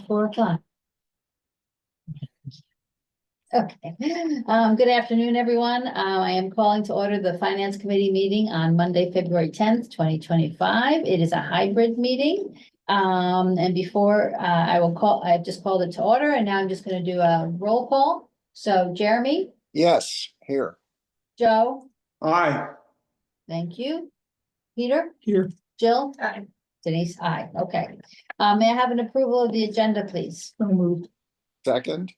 4 o'clock. Okay, good afternoon, everyone. I am calling to order the Finance Committee meeting on Monday, February 10th, 2025. It is a hybrid meeting. And before I've just called it to order, and now I'm just going to do a roll call. So Jeremy, Yes, here. Joe, Aye. thank you. Peter, Here. Jill, Denise, aye. Okay. May I have an approval of the agenda, please? So moved. Second,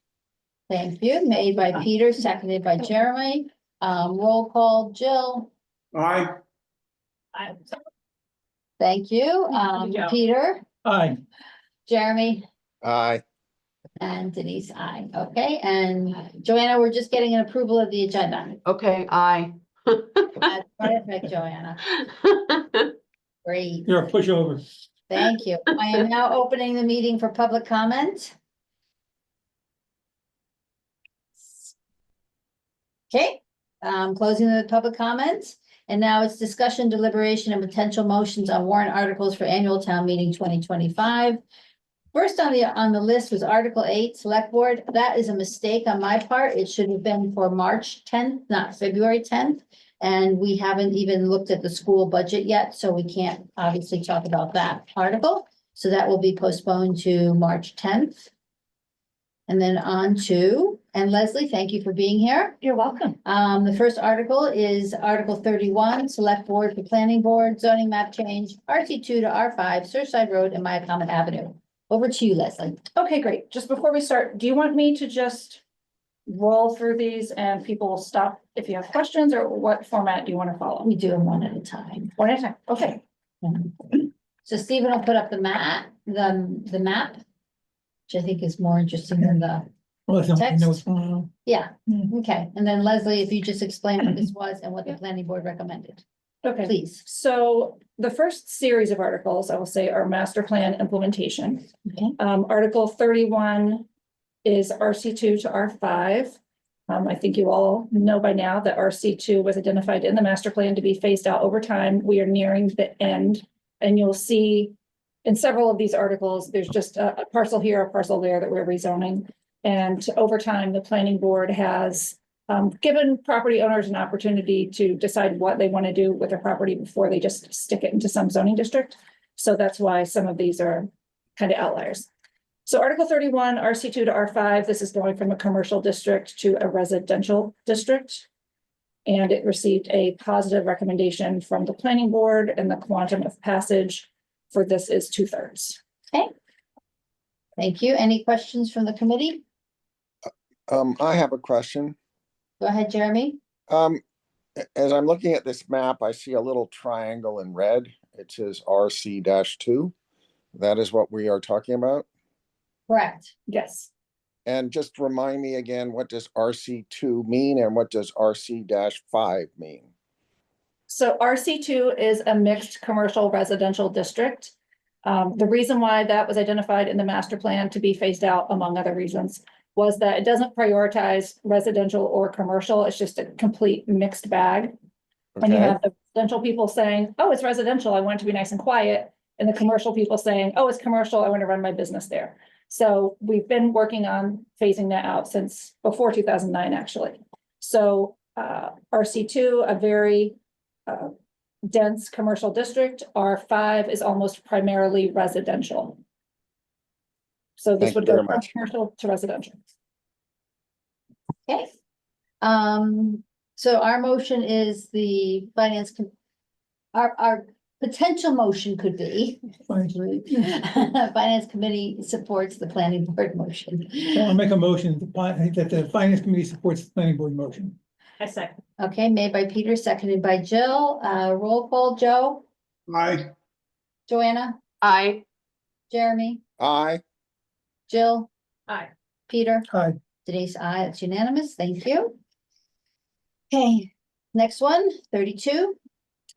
Thank you. Made by Peter, seconded by Jeremy. Roll call, Jill. Aye. Thank you. Joe. Peter, Aye. Jeremy, aye. and Denise, aye. Okay, and Joanna, we're just getting an approval of the agenda. Okay, aye. That's perfect, Joanna. Great. You're a pushover. Thank you. I am now opening the meeting for public comment. Okay, closing the public comments, and now it's discussion, deliberation, and potential motions on warrant articles for annual town meeting 2025. First on the list was Article 8, Select Board. That is a mistake on my part. It should have been for March 10th, not February 10th. And we haven't even looked at the school budget yet, so we can't obviously talk about that article. So that will be postponed to March 10th. And then on to, and Leslie, thank you for being here. You're welcome. The first article is Article 31, Select Board for Planning Board, zoning map change, RC2 to R5, Surfside Road and Mycomet Avenue. Over to you, Leslie. Okay, great. Just before we start, do you want me to just roll through these and people will stop if you have questions, or what format do you want to follow? We do them one at a time. One at a time. Okay. So Stephen will put up the map, the map, which I think is more interesting than the, Well, I don't Text. know what's going on. yeah, okay. And then Leslie, if you just explain what this was and what the planning board recommended, Okay. please. So the first series of articles, I will say, are master plan implementation. Okay. Article 31 is RC2 to R5. I think you all know by now that RC2 was identified in the master plan to be phased out over time. We are nearing the end, and you'll see in several of these articles, there's just a parcel here, a parcel there that we're rezoning. And over time, the planning board has given property owners an opportunity to decide what they want to do with their property before they just stick it into some zoning district. So that's why some of these are kind of outliers. So Article 31, RC2 to R5, this is going from a commercial district to a residential district. And it received a positive recommendation from the planning board, and the quantum of passage for this is 2/3. Okay. Thank you. Any questions from the committee? I have a question. Go ahead, Jeremy. As I'm looking at this map, I see a little triangle in red. It says RC-2. That is what we are talking about. Correct. Yes. And just remind me again, what does RC2 mean and what does RC-5 mean? So RC2 is a mixed commercial residential district. The reason why that was identified in the master plan to be phased out, among other reasons, was that it doesn't prioritize residential or commercial. It's just a complete mixed bag. And you Okay, have the residential people saying, oh, it's residential, I want it to be nice and quiet. And the commercial people saying, oh, it's commercial, I want to run my business there. So we've been working on phasing that out since before 2009, actually. So RC2, a very dense commercial district. R5 is almost primarily residential. So this Thank you would go very from much. commercial to residential. Okay. So our motion is the our potential motion could be Finance Committee supports the planning board motion. I'll make a motion that the finance committee supports the planning board motion. I second. Okay, made by Peter, seconded by Jill. Roll call, Joe, Aye. Joanna, Aye. Jeremy, aye. Jill, Aye. Peter, Aye. Denise, aye. It's unanimous. Thank you. Okay, next one, 32.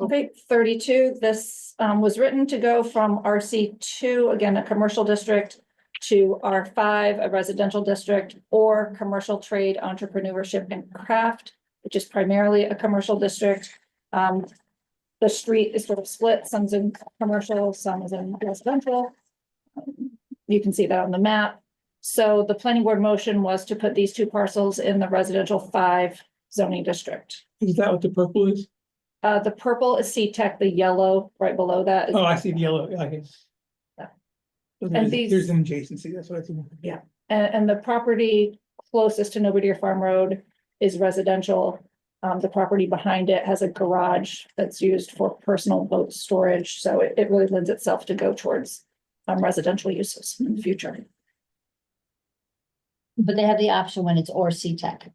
Okay, 32, this was written to go from RC2, again, a commercial district, to R5, a residential district, or commercial trade, entrepreneurship, and craft, which is primarily a commercial district. The street is sort of split, some's in commercial, some is in residential. You can see that on the map. So the planning board motion was to put these two parcels in the residential 5 zoning district. Is that what the purple is? The purple is C-Tech, the yellow right below that is. Oh, I see the yellow, I guess. Yeah. So And there's an adjacency, that's what I think. Yeah. And the property closest to Nobody Farm Road is residential. The property behind it has a garage that's used for personal boat storage, so it really lends itself to go towards residential uses in the future. But they have the option when it's or C-Tech.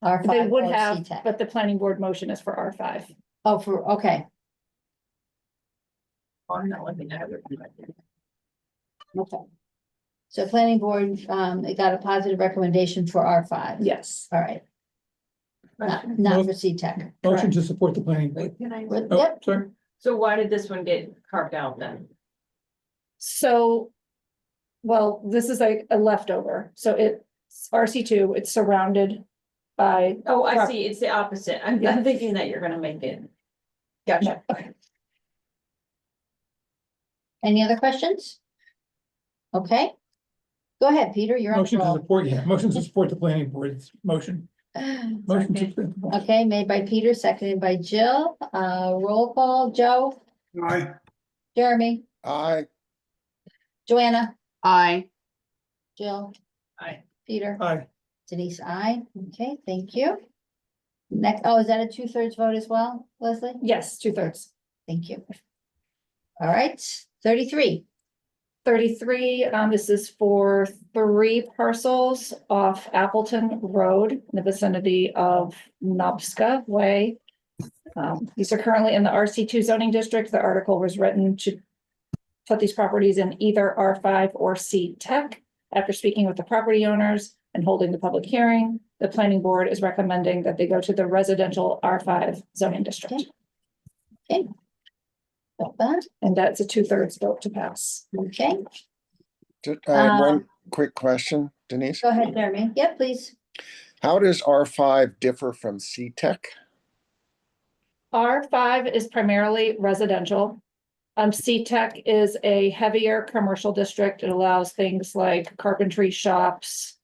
R5 They would or have, C-Tech. but the planning board motion is for R5. Oh, okay. Okay. So planning board, it got a positive recommendation for R5. Yes. All right. Not for C-Tech. Motion to support the planning board. Oh, Yep, sorry. So why did this one get carved out then? So, well, this is a leftover, so it's RC2, it's surrounded by. Oh, I see, it's the opposite. I'm Yeah. thinking that you're gonna make it. Gotcha. Okay. any other questions? Okay. Go ahead, Peter, you're on Motion to roll. support, yeah, motion to support the planning board's motion. Motion to. Okay, made by Peter, seconded by Jill. Roll call, Joe, Aye. Jeremy, I, Joanna, Aye. Jill. Aye. Peter, Aye. Denise, I. Okay, thank you. Next, oh, is that a 2/3 vote as well, Leslie? Yes, 2/3. Thank you. All right, 33. 33, this is for 3 parcels off Appleton Road in the vicinity of Nobska Way. These are currently in the RC2 zoning district. The article was written to put these properties in either R5 or C-Tech. After speaking with the property owners and holding the public hearing, the planning board is recommending that they go to the residential R5 zoning district. Okay. Got that, And that's a 2/3 vote to pass. okay, I had one quick question, Denise. go ahead, Jeremy. Yeah, please. How does R5 differ from C-Tech? R5 is primarily residential. C-Tech is a heavier commercial district. It allows things like carpentry shops,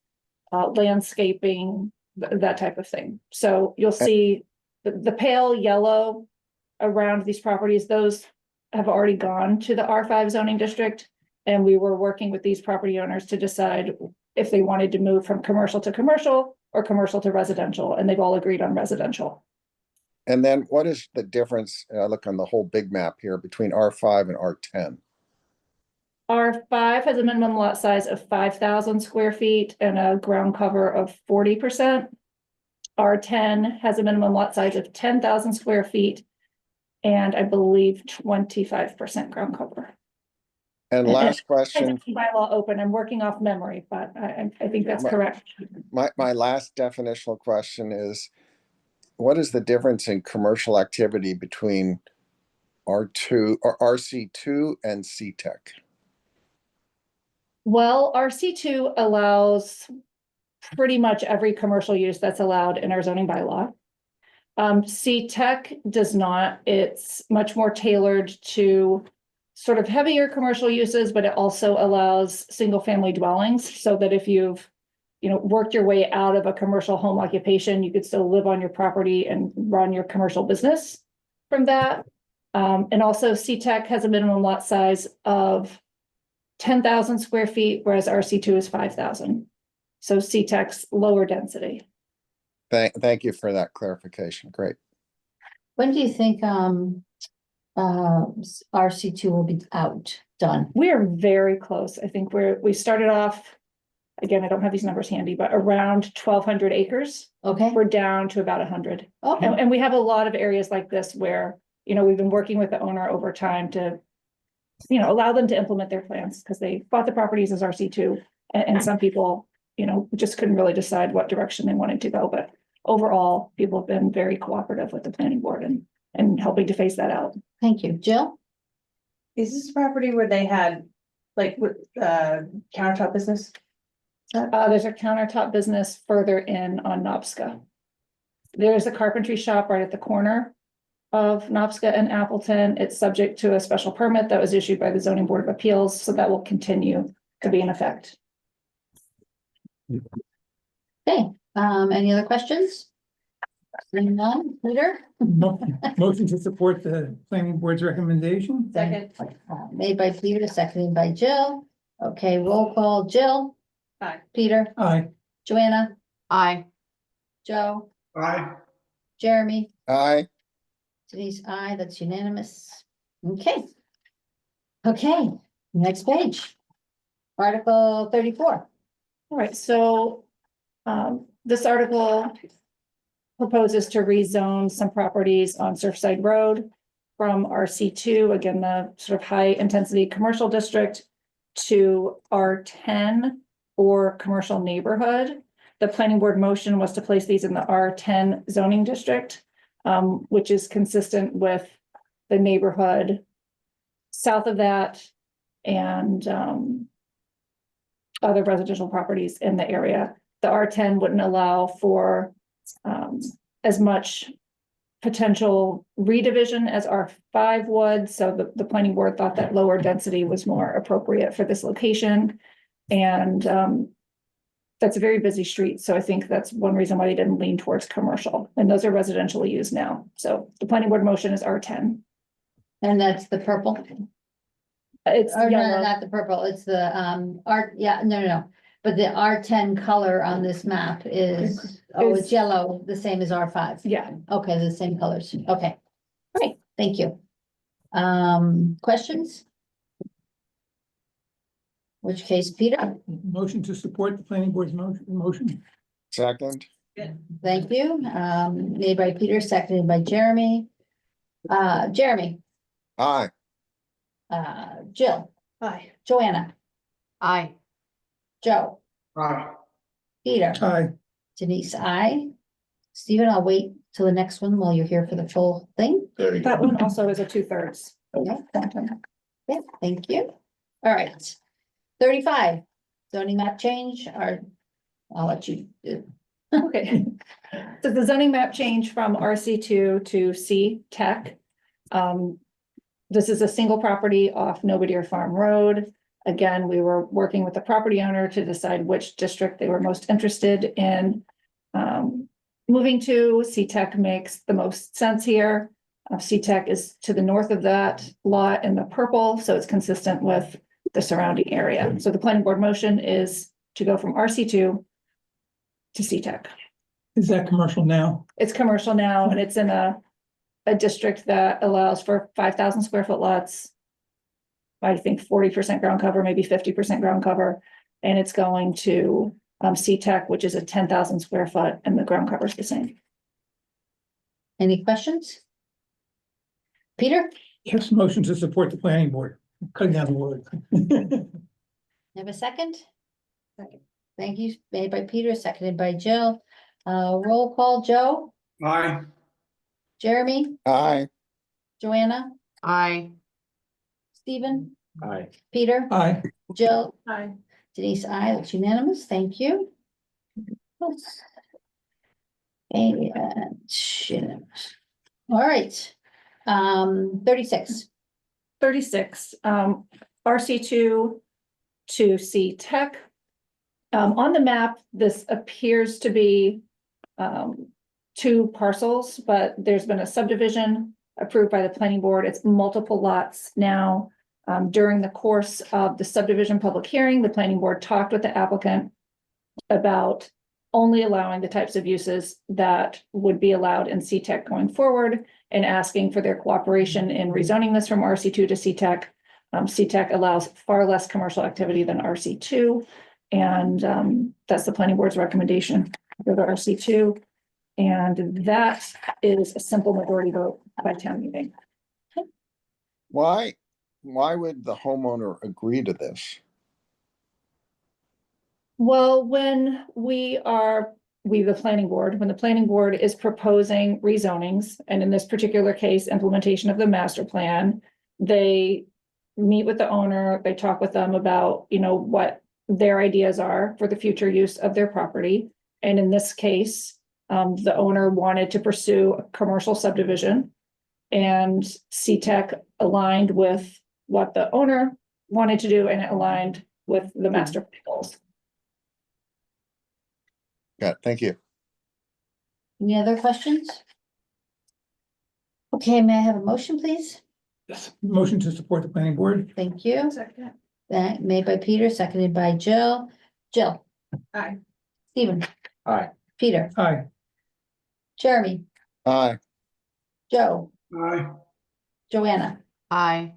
landscaping, that type of thing. So you'll see the pale yellow around these properties, those have already gone to the R5 zoning district. And we were working with these property owners to decide if they wanted to move from commercial to commercial or commercial to residential, and they've all agreed on residential. And then what is the difference, I look on the whole big map here, between R5 and R10? R5 has a minimum lot size of 5,000 square feet and a ground cover of 40%. R10 has a minimum lot size of 10,000 square feet and I believe 25% ground cover. And last question, By law open, I'm working off memory, but I think that's correct. my last definitional question is, what is the difference in commercial activity between R2 or RC2 and C-Tech? Well, RC2 allows pretty much every commercial use that's allowed in our zoning bylaw. C-Tech does not. It's much more tailored to sort of heavier commercial uses, but it also allows single-family dwellings so that if you've, worked your way out of a commercial home occupation, you could still live on your property and run your commercial business from that. And also C-Tech has a minimum lot size of 10,000 square feet, whereas RC2 is 5,000. So C-Tech's lower density. Thank you for that clarification. Great. When do you think, RC2 will be done? We are very close. I think we started off, again, I don't have these numbers handy, but around 1,200 acres. Okay, We're down to about 100. okay, And we have a lot of areas like this where, we've been working with the owner over time to, allow them to implement their plans because they bought the properties as RC2. And some people, just couldn't really decide what direction they wanted to go. But overall, people have been very cooperative with the planning board and helping to phase that out. thank you. Jill? Is this a property where they had, like, with, countertop business? There's a countertop business further in on Nobska. There's a carpentry shop right at the corner of Nobska and Appleton. It's subject to a special permit that was issued by the Zoning Board of Appeals, so that will continue to be in effect. Okay, any other questions? Seeing none, Peter? Motion to support the planning board's recommendation. Second. Made by Peter, seconded by Jill. Okay, roll call, Jill, Aye. Peter, Aye. Joanna, Aye. Joe, Aye. Jeremy, Aye. Denise, aye, that's unanimous. Okay. Okay, next page. Article 34. All right, so this article proposes to rezone some properties on Surfside Road from RC2, again, the sort of high intensity commercial district, to R10 or commercial neighborhood. The planning board motion was to place these in the R10 zoning district, which is consistent with the neighborhood south of that and other residential properties in the area. The R10 wouldn't allow for as much potential redivision as R5 would. So the planning board thought that lower density was more appropriate for this location. And that's a very busy street. So I think that's one reason why they didn't lean towards commercial. And those are residentially used now. So the planning board motion is R10. And that's the purple. It's Or no, yellow. not the purple, it's the art, yeah, no. But the R10 color on this map is, it's yellow, the same as R5. Yeah. Okay, the same colors. Okay. Great, thank you. Questions? Which case, Peter, Motion to support the planning board's motion. Second. thank you. Made by Peter, seconded by Jeremy. Jeremy, Aye. Jill, Aye. Joanna, Aye. Joe, Aye. Peter, Aye. Denise, I. Stephen, I'll wait till the next one while you're here for the full thing. That one also is a 2/3. Okay. Yeah, thank you. All right. 35, zoning map change, or I'll let you do. Okay. So the zoning map change from RC2 to C Tech. This is a single property off Nobodere Farm Road. Again, we were working with the property owner to decide which district they were most interested in moving to. C Tech makes the most sense here. C Tech is to the north of that lot in the purple, so it's consistent with the surrounding area. So the planning board motion is to go from RC2 to C Tech. Is that commercial now? It's commercial now and it's in a district that allows for 5,000 square foot lots. I think 40% ground cover, maybe 50% ground cover. And it's going to C Tech, which is a 10,000 square foot, and the ground cover is the same. Any questions? Peter, Yes, motion to support the planning board. Cutting down the word. have a second? Second. Thank you. Made by Peter, seconded by Jill. Roll call, Joe, Aye. Jeremy, Aye. Joanna, Aye. Stephen, Aye. Peter, Aye. Jill, Aye. Denise, I, that's unanimous. Thank you. And unanimous. All right. 36. 36, RC2 to C Tech. On the map, this appears to be two parcels, but there's been a subdivision approved by the planning board. It's multiple lots now. During the course of the subdivision public hearing, the planning board talked with the applicant about only allowing the types of uses that would be allowed in C Tech going forward and asking for their cooperation in rezoning this from RC2 to C Tech. C Tech allows far less commercial activity than RC2. And that's the planning board's recommendation for the RC2. And that is a simple majority vote by town meeting. Why would the homeowner agree to this? Well, when the planning board, when the planning board is proposing rezonings, and in this particular case, implementation of the master plan, they meet with the owner, they talk with them about, what their ideas are for the future use of their property. And in this case, the owner wanted to pursue a commercial subdivision, and C Tech aligned with what the owner wanted to do, and it aligned with the master plan goals. Got it. Thank you. Any other questions? Okay, may I have a motion, please? Yes, motion to support the planning board. Thank you. Second. That made by Peter, seconded by Jill. Jill, Aye. Stephen, Aye. Peter, Aye. Jeremy, Aye. Joe, Aye. Joanna. Aye.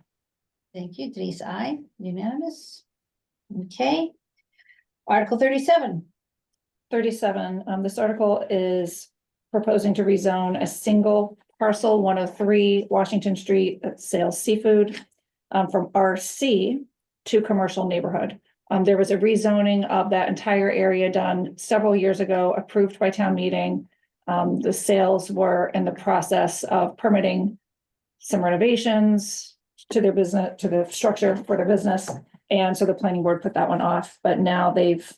Thank you, Denise, I, unanimous. Okay. Article 37. 37, this article is proposing to rezone a single parcel 103 Washington Street, that's Sales Seafood, from RC to commercial neighborhood. There was a rezoning of that entire area done several years ago, approved by town meeting. The sales were in the process of permitting some renovations to their business, to the structure for their business. And so the planning board put that one off, but now they've,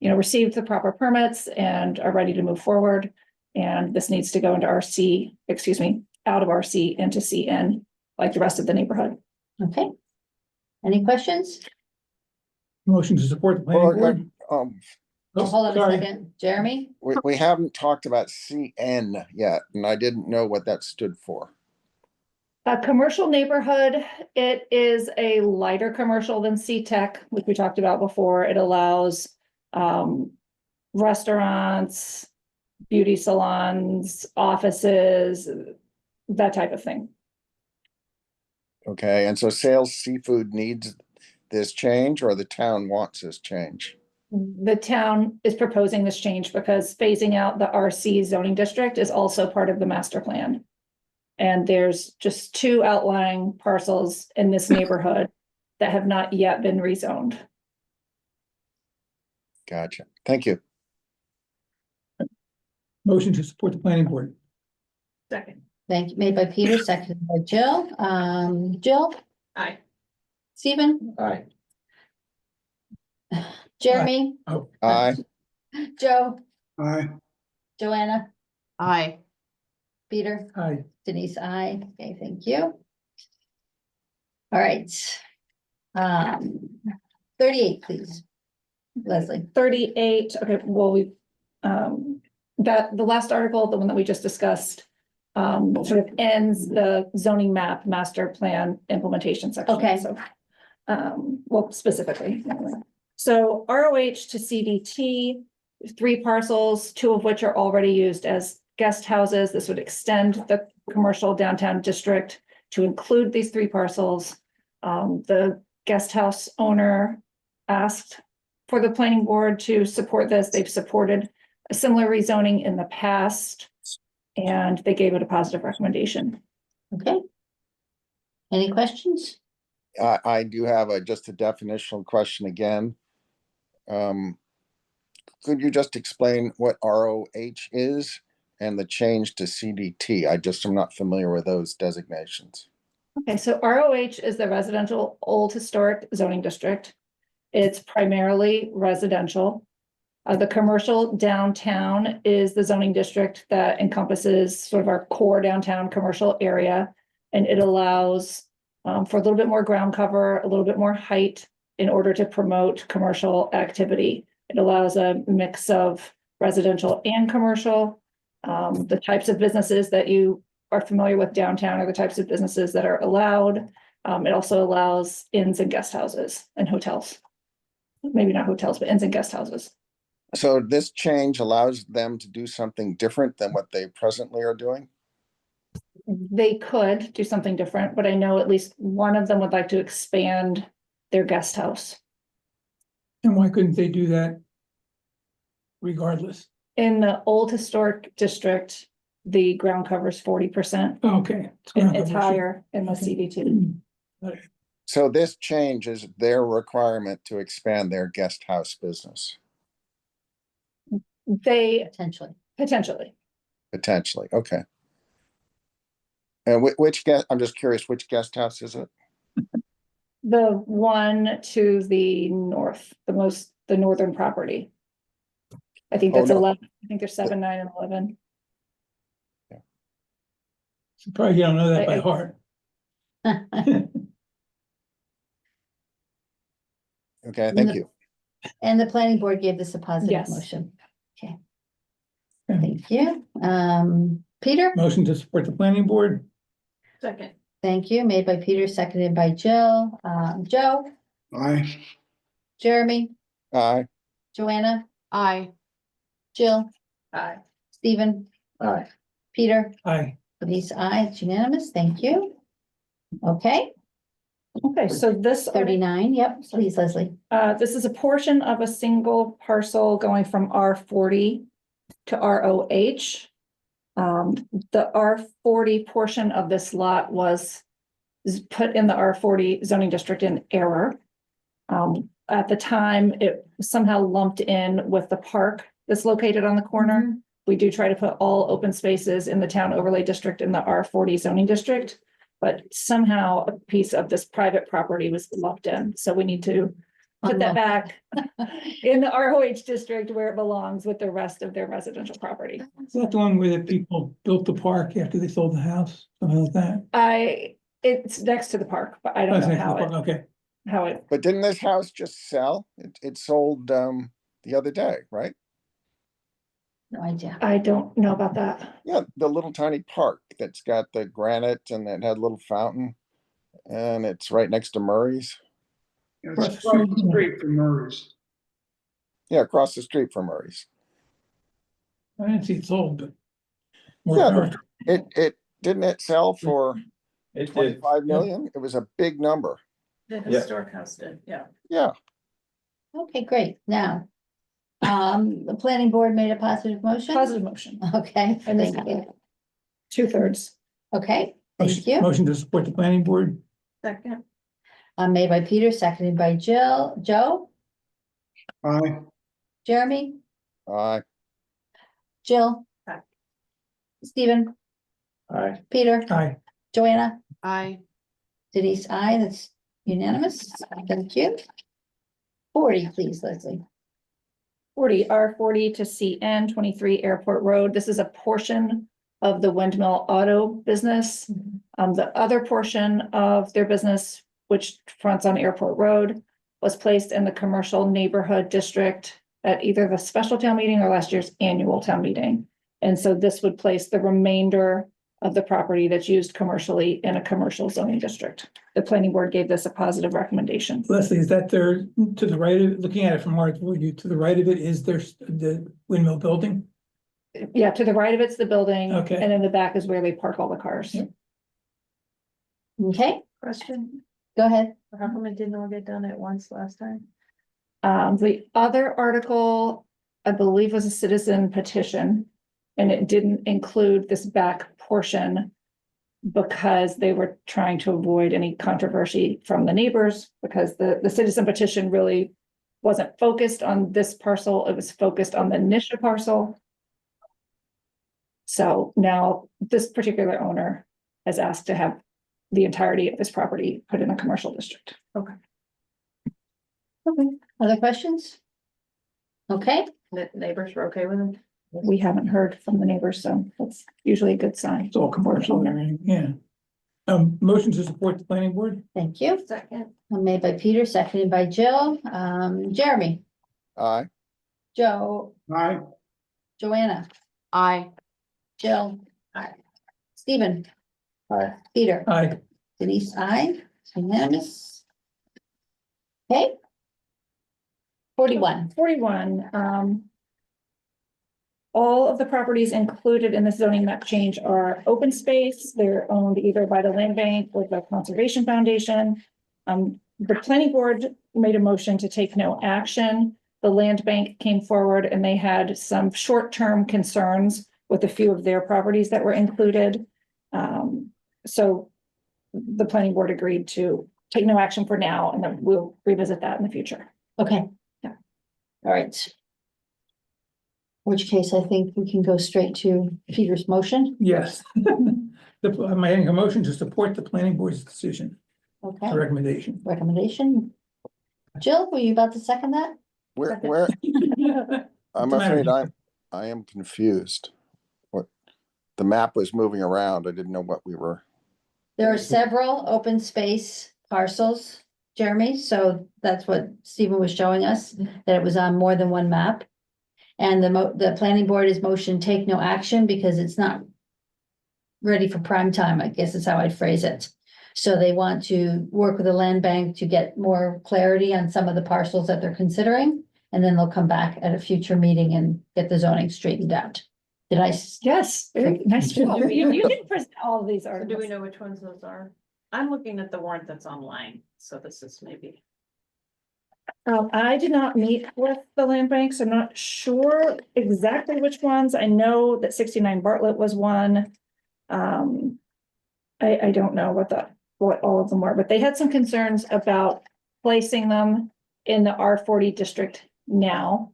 received the proper permits and are ready to move forward. And this needs to go into out of RC into CN, like the rest of the neighborhood. Okay. Any questions? Motion to support the planning Well, board. Oh, Oh, hold on a sorry. second. Jeremy? We haven't talked about CN yet, and I didn't know what that stood for. A commercial neighborhood, it is a lighter commercial than C-Tech, which we talked about before. It allows restaurants, beauty salons, offices, that type of thing. Okay, and so Sales Seafood needs this change, or the town wants this change? The town is proposing this change because phasing out the RC zoning district is also part of the master plan. And there's just 2 outlying parcels in this neighborhood that have not yet been rezoned. Gotcha. Thank you. Motion to support the planning board. Second. Thank you. Made by Peter, seconded by Jill. Jill, Aye. Stephen, Aye. Jeremy, Oh. Aye. Joe, Aye. Joanna, Aye. Peter, Aye. Denise, I. Okay, thank you. All right. 38, please. Leslie. 38, okay, well, the last article, the one that we just discussed, sort of ends the zoning map master plan implementation section. Okay. So, well, specifically. So ROH to CDT, 3 parcels, 2 of which are already used as guest houses. This would extend the commercial downtown district to include these 3 parcels. The guest house owner asked for the planning board to support this. They've supported a similar rezoning in the past, and they gave it a positive recommendation. Okay. Any questions? I do have just a definitional question again. Could you just explain what ROH is and the change to CDT? I'm not familiar with those designations. Okay, so ROH is the residential old historic zoning district. It's primarily residential. The commercial downtown is the zoning district that encompasses sort of our core downtown commercial area. And it allows for a little bit more ground cover, a little bit more height in order to promote commercial activity. It allows a mix of residential and commercial. The types of businesses that you are familiar with downtown are the types of businesses that are allowed. It also allows inns and guest houses and hotels. Maybe not hotels, but inns and guest houses. So this change allows them to do something different than what they presently are doing? They could do something different, but I know at least one of them would like to expand their guest house. And why couldn't they do that regardless? In the old historic district, the ground cover is 40%. Okay. It's higher in the Okay. CDT. So this change is their requirement to expand their guest house business, They Potentially. potentially, potentially. Okay. And I'm just curious, which guest house is it? the one to the north, the northern property. I think Oh, that's no. 11. I think there's 7, 9, and 11. Surprised you don't know that by I- heart. Okay, And thank the- you. And the planning board gave this a positive Yes. motion. Okay, Okay. thank you. Peter? Motion to support the planning board? Second. Thank you. Made by Peter, seconded by Jill. Joe, Aye. Jeremy, Aye. Joanna, Aye. Jill, Aye. Stephen, Aye. Peter, Aye. Denise, aye, it's unanimous. Thank you. Okay, Okay, so this. 39, yep, please, Leslie. This is a portion of a single parcel going from R40 to ROH. The R40 portion of this lot is put in the R40 zoning district in error. At the time, it was somehow lumped in with the park that's located on the corner. We do try to put all open spaces in the town overlay district in the R40 zoning district. But somehow a piece of this private property was lumped in, so we need to put that back in the ROH district where it belongs with the rest of their residential property. Is that the one where the people built the park after they sold the house? Something like that? It's next to the park, but I don't That's know next to the park, okay. how it, But didn't this house just sell? It sold the other day, right? No idea. I don't know about that. Yeah, the little tiny park that's got the granite and it had a little fountain. And it's right next to Murray's. It's across the street from Murray's. Yeah, across the street from Murray's. I didn't see it sold, but. more Yeah, power to- It didn't it sell for It did. 25 million? It was a big number. The Yeah. historic house did, yeah. Yeah, Okay, great. Now, the planning board made a positive motion? Positive motion, Okay, And this- thank you. 2/3. Okay, thank Motion you. motion to support the planning board? Second. Made by Peter, seconded by Jill. Joe, Aye. Jeremy, aye. Jill. Aye. Stephen, Aye. Peter, Aye. Joanna, Aye. Denise, aye, that's unanimous. Thank you. 40, please, Leslie. 40, R40 to CN 23 Airport Road. This is a portion of the Windmill Auto business. The other portion of their business, which fronts on Airport Road, was placed in the commercial neighborhood district at either the special town meeting or last year's annual town meeting. And so this would place the remainder of the property that's used commercially in a commercial zoning district. The planning board gave this a positive recommendation. Leslie, is that there, to the right of, looking at it from our view, to the right of it, is there the windmill building? Yeah, to the right of it's the building. Okay. And in the back is where they park all the cars. Yep. Okay, Question, go ahead. how come it didn't all get done at once last time? The other article, I believe, was a citizen petition. And it didn't include this back portion because they were trying to avoid any controversy from the neighbors, because the citizen petition really wasn't focused on this parcel, it was focused on the Nisha parcel. So now this particular owner has asked to have the entirety of this property put in a commercial district. Okay, other questions? Okay, The neighbors were okay with them? We haven't heard from the neighbors, so that's usually a good sign. It's all commercial and everything, yeah. Motion to support the planning board? thank you. Second. Made by Peter, seconded by Jill. Jeremy, Aye. Joe, Aye. Joanna, Aye. Jill. Aye. Stephen. Aye. Peter. Aye. Denise, aye, unanimous. Okay. 41, 41, all of the properties included in the zoning map change are open space. They're owned either by the land bank or the conservation foundation. The planning board made a motion to take no action. The land bank came forward and they had some short-term concerns with a few of their properties that were included. So the planning board agreed to take no action for now, and then we'll revisit that in the future. okay. Yeah. All right. Which case I think we can go straight to Peter's motion, Yes. I'm making a motion to support the planning board's decision, okay, the recommendation. recommendation. Jill, were you about to second that? Where, Second. where, I'm What's the matter? afraid I am confused. What, the map was moving around. I didn't know what we were. There are several open space parcels Jeremy, so that's what Stephen was showing us, that it was on more than one map. And the planning board is motion take no action because it's not ready for prime time, I guess is how I'd phrase it. So they want to work with the land bank to get more clarity on some of the parcels that they're considering. And then they'll come back at a future meeting and get the zoning straightened out. Did I? Yes, very nice job. You didn't present all of these So do articles. we know which ones those are? I'm looking at the warrant that's online, so this is maybe. I did not meet with the land banks. I'm not sure exactly which ones. I know that 69 Bartlett was one. I don't know what all of them were, but they had some concerns about placing them in the R40 district now.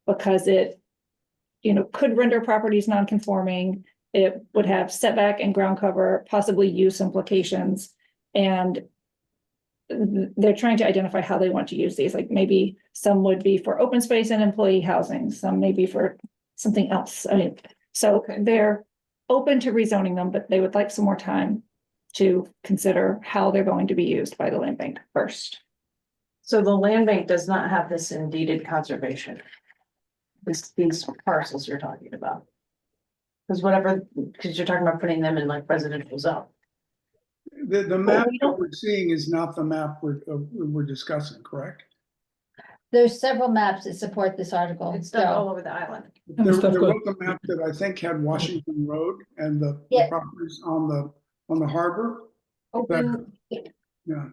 Because it, could render properties non-conforming. It would have setback and ground cover, possibly use implications. And they're trying to identify how they want to use these, like maybe some would be for open space and employee housing, some maybe for something else. I mean, so they're open to rezoning them, but they would like some more time to consider how they're going to be used by the land bank first. So the land bank does not have this in deeded conservation. These parcels you're talking about. Because you're talking about putting them in like residential zone. The map that we're seeing is not the map we're discussing, correct? There's several maps that support this article. It's done all over the island. And the There stuff was goes- a map that I think had Washington Road and the Yeah. properties on the harbor. Open. Yeah.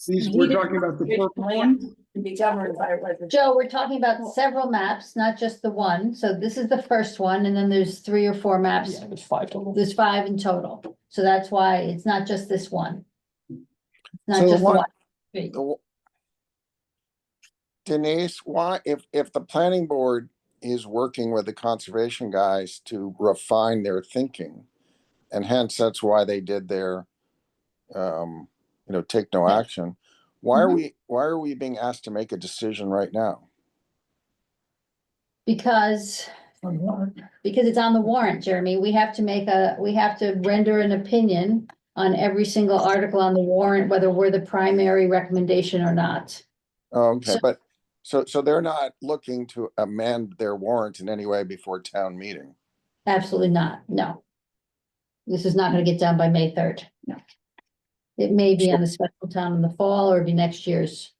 These, we're talking about the purple one. Land to be governed by residential. Joe, we're talking about several maps, not just the one. So this is the first one, and then there's 3 or 4 maps. Yeah, there's 5 total. There's 5 in total. So that's why it's not just this one. It's not So the just the one- one. Street. Denise, why, if the planning board is working with the conservation guys to refine their thinking, and hence that's why they did their, take no action, why are we being asked to make a decision right now? Because it's on the warrant, Jeremy. We have to render an opinion on every single article on the warrant, whether we're the primary recommendation or not. Okay, So- but, so they're not looking to amend their warrant in any way before town meeting? Absolutely not, no. This is not gonna get done by May 3rd, no. It may be on the special town in the fall or be next year's.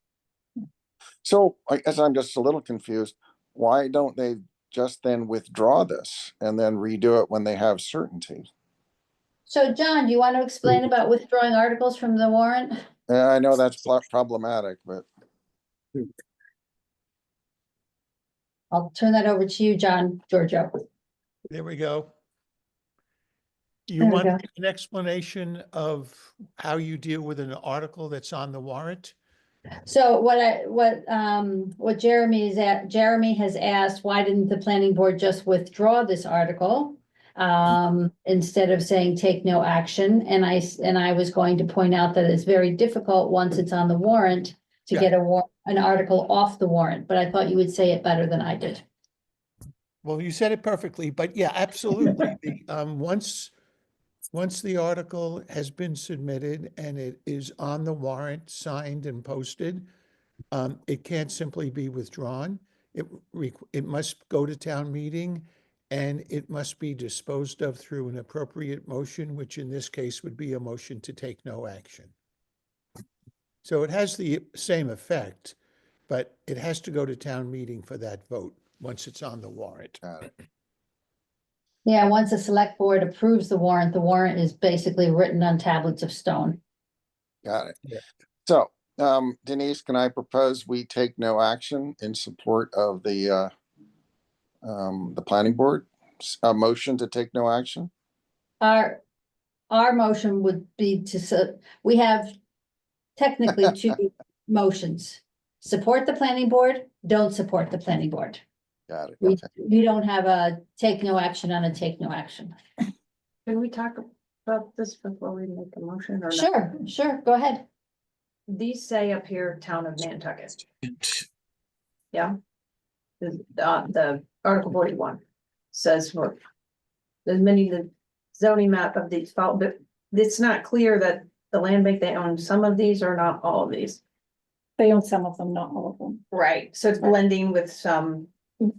So I guess I'm just a little confused. Why don't they just then withdraw this and then redo it when they have certainty? So John, do you want to explain about withdrawing articles from the warrant? I know that's problematic, but I'll turn that over to you, John Giorgio. There we go. You There we want go. an explanation of how you deal with an article that's on the warrant? So what Jeremy has asked, why didn't the planning board just withdraw this article? Instead of saying take no action, and I was going to point out that it's very difficult once it's on the warrant to Yeah. get an article off the warrant, but I thought you would say it better than I did. Well, you said it perfectly, but yeah, absolutely. Once the article has been submitted and it is on the warrant, signed and posted, it can't simply be withdrawn. It must go to town meeting and it must be disposed of through an appropriate motion, which in this case would be a motion to take no action. So it has the same effect, but it has to go to town meeting for that vote once it's on the warrant. got it. Yeah, once the select board approves the warrant is basically written on tablets of stone. Got it. Yeah. So, Denise, can I propose we take no action in support of the planning board? A motion to take no action? Our motion would be we have technically 2 motions. Support the planning board, don't support the planning board. Got it. We Okay. don't have a take no action on a take no action. Can we talk about this before we make a motion or? not? Sure, go ahead. These say up here, town of Nantucket. Yeah. The Article 41 says for the zoning map of these, but it's not clear that the land bank, they own some of these or not all of these? They own some of them, not all of them. Right, so it's blending with some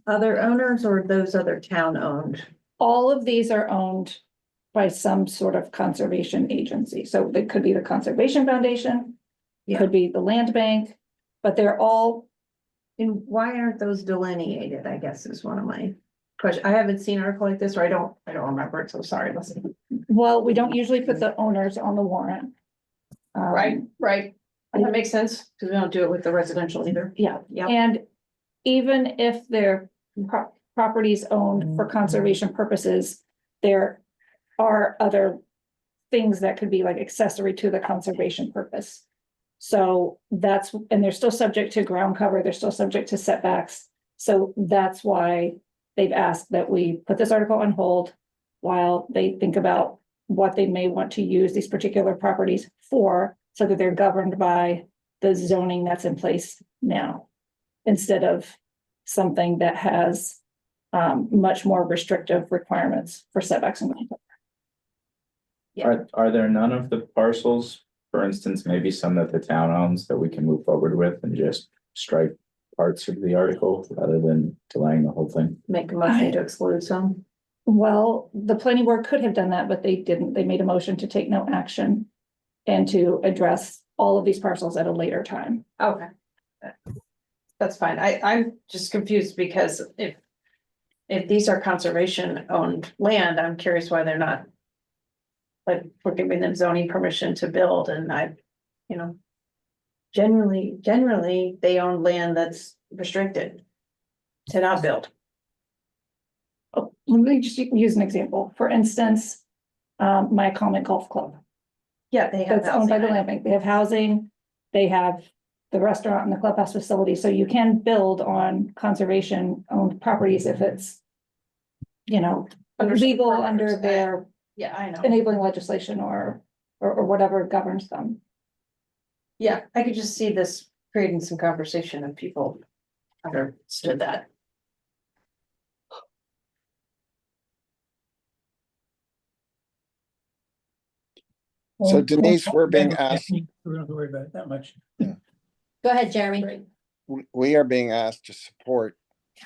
other owners or those other town owned? All of these are owned by some sort of conservation agency. So it could be the Conservation Foundation, it could be the land bank, but they're all, And why aren't those delineated, I guess is one of my questions. I haven't seen an article like this, or I don't remember it, so sorry, listen. well, we don't usually put the owners on the warrant. Right. That makes sense, because we don't do it with the residential either. Yeah, Yeah, and even if they're properties owned for conservation purposes, there are other things that could be like accessory to the conservation purpose. So that's, and they're still subject to ground cover, they're still subject to setbacks. So that's why they've asked that we put this article on hold while they think about what they may want to use these particular properties for, so that they're governed by the zoning that's in place now, instead of something that has much more restrictive requirements for setbacks and ground cover. Are there none of the parcels, for instance, maybe some that the town owns that we can move forward with and just strike parts of the article rather than delaying the whole thing? make a motion to exclude some. Well, the planning board could have done that, but they didn't. They made a motion to take no action and to address all of these parcels at a later time. Okay. That's fine. I'm just confused because if these are conservation owned land, I'm curious why they're not. Like, we're giving them zoning permission to build and you know. Generally, they own land that's restricted. To not build. Oh, let me just use an example. For instance, my Comet Golf Club. Yeah, they have. That's owned by the housing. land bank. They have housing, they have the restaurant and the clubhouse facility, so you can build on conservation owned properties if it's, you know, Under some legal parameters. under their Yeah, I know. enabling legislation or whatever governs them. Yeah, I could just see this creating some conversation and people understood that. So Denise, we're being asked, We don't have to worry about it that much. Go ahead, Jeremy. we are being asked to support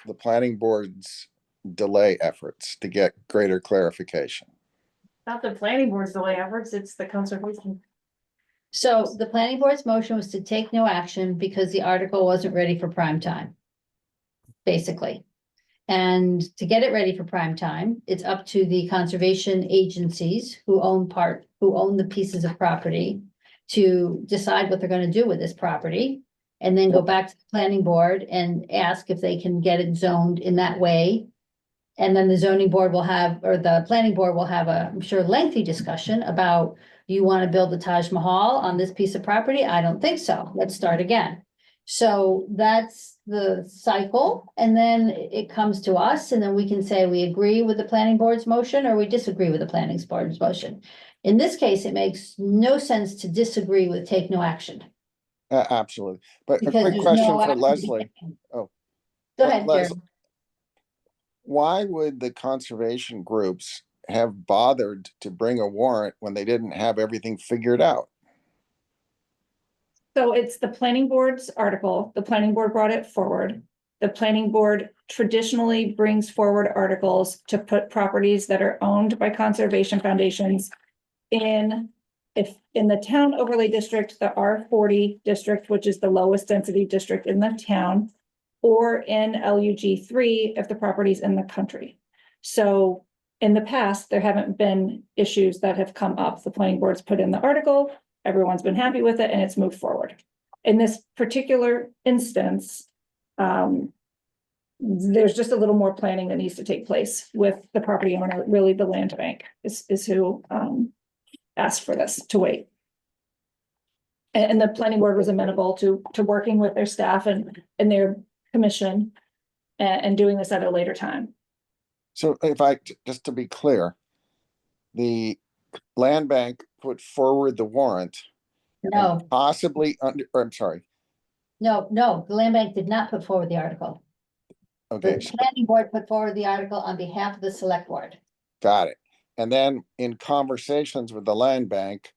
the planning board's delay efforts to get greater clarification. Not the planning board's delay efforts, it's the conservation. So the planning board's motion was to take no action because the article wasn't ready for prime time. Basically. And to get it ready for prime time, it's up to the conservation agencies who own the pieces of property to decide what they're gonna do with this property. And then go back to the planning board and ask if they can get it zoned in that way. And then the zoning board will have, or the planning board will have a, I'm sure, lengthy discussion about, you want to build the Taj Mahal on this piece of property? I don't think so. Let's start again. So that's the cycle, and then it comes to us, and then we can say we agree with the planning board's motion or we disagree with the planning board's motion. In this case, it makes no sense to disagree with take no action. Absolutely. But a Because quick there's question no for action Leslie. taken. Oh. Go ahead, Les- Jeremy. Why would the conservation groups have bothered to bring a warrant when they didn't have everything figured out? So it's the planning board's article, the planning board brought it forward. The planning board traditionally brings forward articles to put properties that are owned by conservation foundations in, if in the town overlay district, the R40 district, which is the lowest density district in the town, or in LUG 3 if the property's in the country. So in the past, there haven't been issues that have come up. The planning board's put in the article, everyone's been happy with it, and it's moved forward. In this particular instance, there's just a little more planning that needs to take place with the property owner, really the land bank is who asked for this to wait. And the planning board was amenable to working with their staff and their commission and doing this at a later time. So if just to be clear, the land bank put forward the warrant. and No, Possibly under, or I'm sorry, no, the land bank did not put forward the article. okay, The planning board put forward the article on behalf of the select board. got it. And then in conversations with the land bank,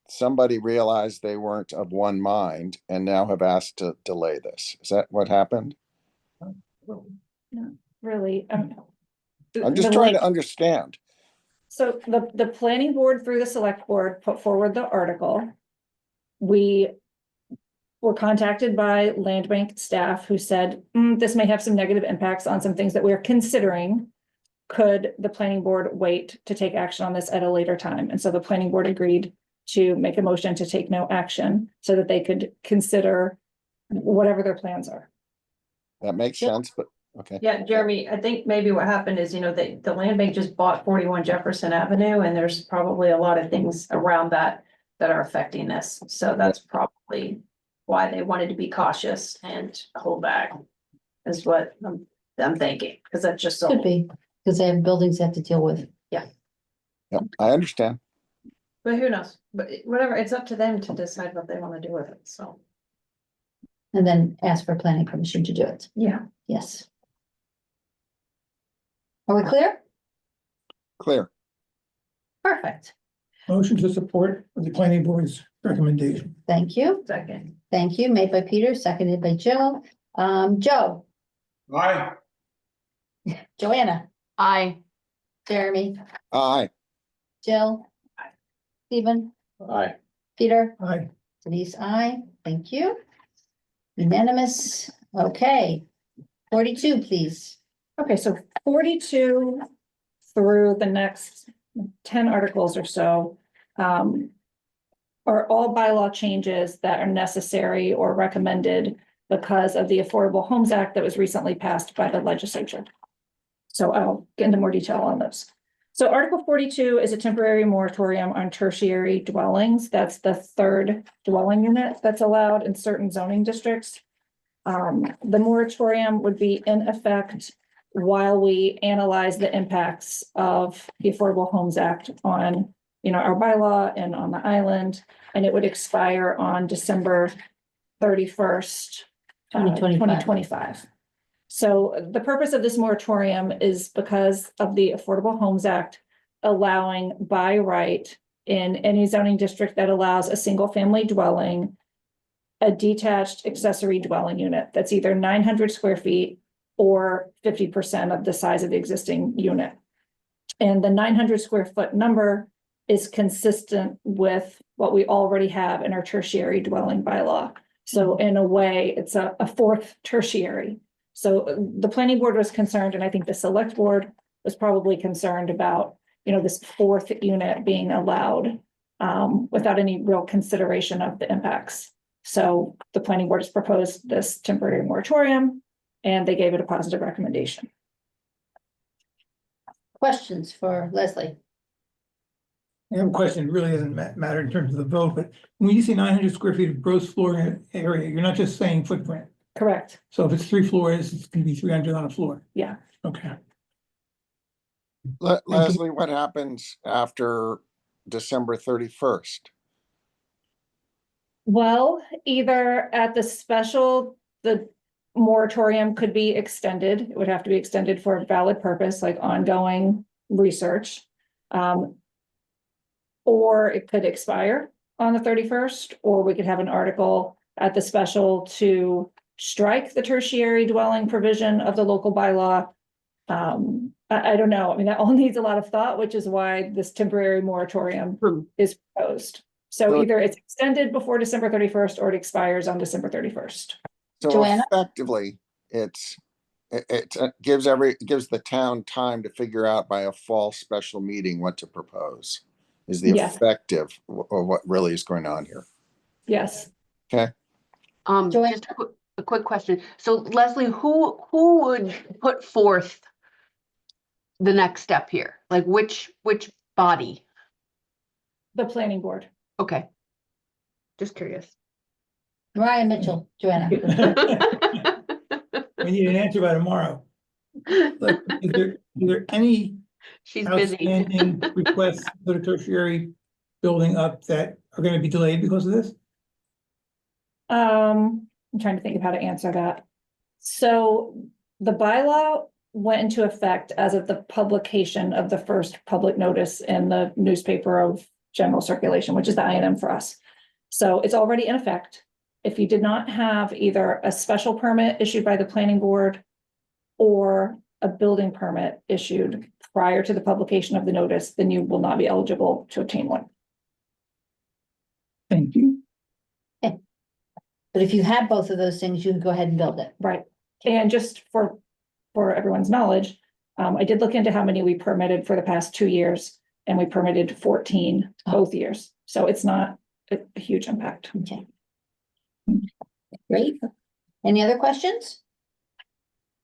somebody realized they weren't of one mind and now have asked to delay this. Is that what happened? Really. I'm just trying to understand. So the planning board through the select board put forward the article. We were contacted by land bank staff who said, this may have some negative impacts on some things that we're considering. Could the planning board wait to take action on this at a later time? And so the planning board agreed to make a motion to take no action so that they could consider whatever their plans are. That makes Yep. sense, but okay. Yeah, Jeremy, I think maybe what happened is, the land bank just bought 41 Jefferson Avenue, and there's probably a lot of things around that are affecting this. So that's probably why they wanted to be cautious and hold back, is what I'm thinking, because that's just so. Could be, because they have buildings they have to deal with. Yeah, I understand. But who knows? But whatever, it's up to them to decide what they want to do with it, so. And then ask for planning permission to do it. Yeah. Yes. Are we clear? Clear. Perfect. Motion to support the planning board's recommendation. Thank you. Second. Thank you. Made by Peter, seconded by Jill. Joe, Aye. Joanna, Aye. Jeremy, Aye. Jill, Stephen, Aye. Peter, Aye. Denise, I. Thank you. Unanimous. Okay. 42, please. Okay, so 42 through the next 10 articles or so are all bylaw changes that are necessary or recommended because of the Affordable Homes Act that was recently passed by the legislature. So I'll get into more detail on those. So Article 42 is a temporary moratorium on tertiary dwellings. That's the third dwelling unit that's allowed in certain zoning districts. The moratorium would be in effect while we analyze the impacts of the Affordable Homes Act on, our bylaw and on the island, and it would expire on December 31st, 2025. So the purpose of this moratorium is because of the Affordable Homes Act allowing by right in any zoning district that allows a single family dwelling, a detached accessory dwelling unit that's either 900 square feet or 50% of the size of the existing unit. And the 900 square foot number is consistent with what we already have in our tertiary dwelling bylaw. So in a way, it's a fourth tertiary. So the planning board was concerned, and I think the select board was probably concerned about, this fourth unit being allowed without any real consideration of the impacts. So the planning board has proposed this temporary moratorium, and they gave it a positive recommendation. Questions for Leslie? I have a question, it really doesn't matter in terms of the vote, but when you say 900 square feet of gross floor area, you're not just saying footprint. Correct. So if it's 3 floors, it's gonna be 300 on a floor. Yeah. Okay. Leslie, what happens after December 31st? Well, either at the moratorium could be extended. It would have to be extended for a valid purpose, like ongoing research. Or it could expire on the 31st, or we could have an article at the special to strike the tertiary dwelling provision of the local bylaw. I don't know. I mean, that all needs a lot of thought, which is why this temporary moratorium is proposed. So either it's extended before December 31st or it expires on December 31st. So Joanna? effectively, it gives the town time to figure out by a fall special meeting what to propose. Is the Yes. effective or what really is going on here? Yes. Okay. Joanne? Just a quick question. So Leslie, who would put forth the next step here? Like which body? The planning board. Okay. Just curious. Mariah Mitchell, Joanna. We need an answer by tomorrow. Like, is there any She's busy. outstanding requests for the tertiary building up that are gonna be delayed because of this? I'm trying to think of how to answer that. So the bylaw went into effect as of the publication of the first public notice in the newspaper of general circulation, which is the INM for us. So it's already in effect. If you did not have either a special permit issued by the planning board or a building permit issued prior to the publication of the notice, then you will not be eligible to obtain one. Thank you. But if you have both of those things, you can go ahead and build it. Right. And just for everyone's knowledge, I did look into how many we permitted for the past 2 years, and we permitted 14 both years. So it's not a huge impact. Okay. Great. Any other questions?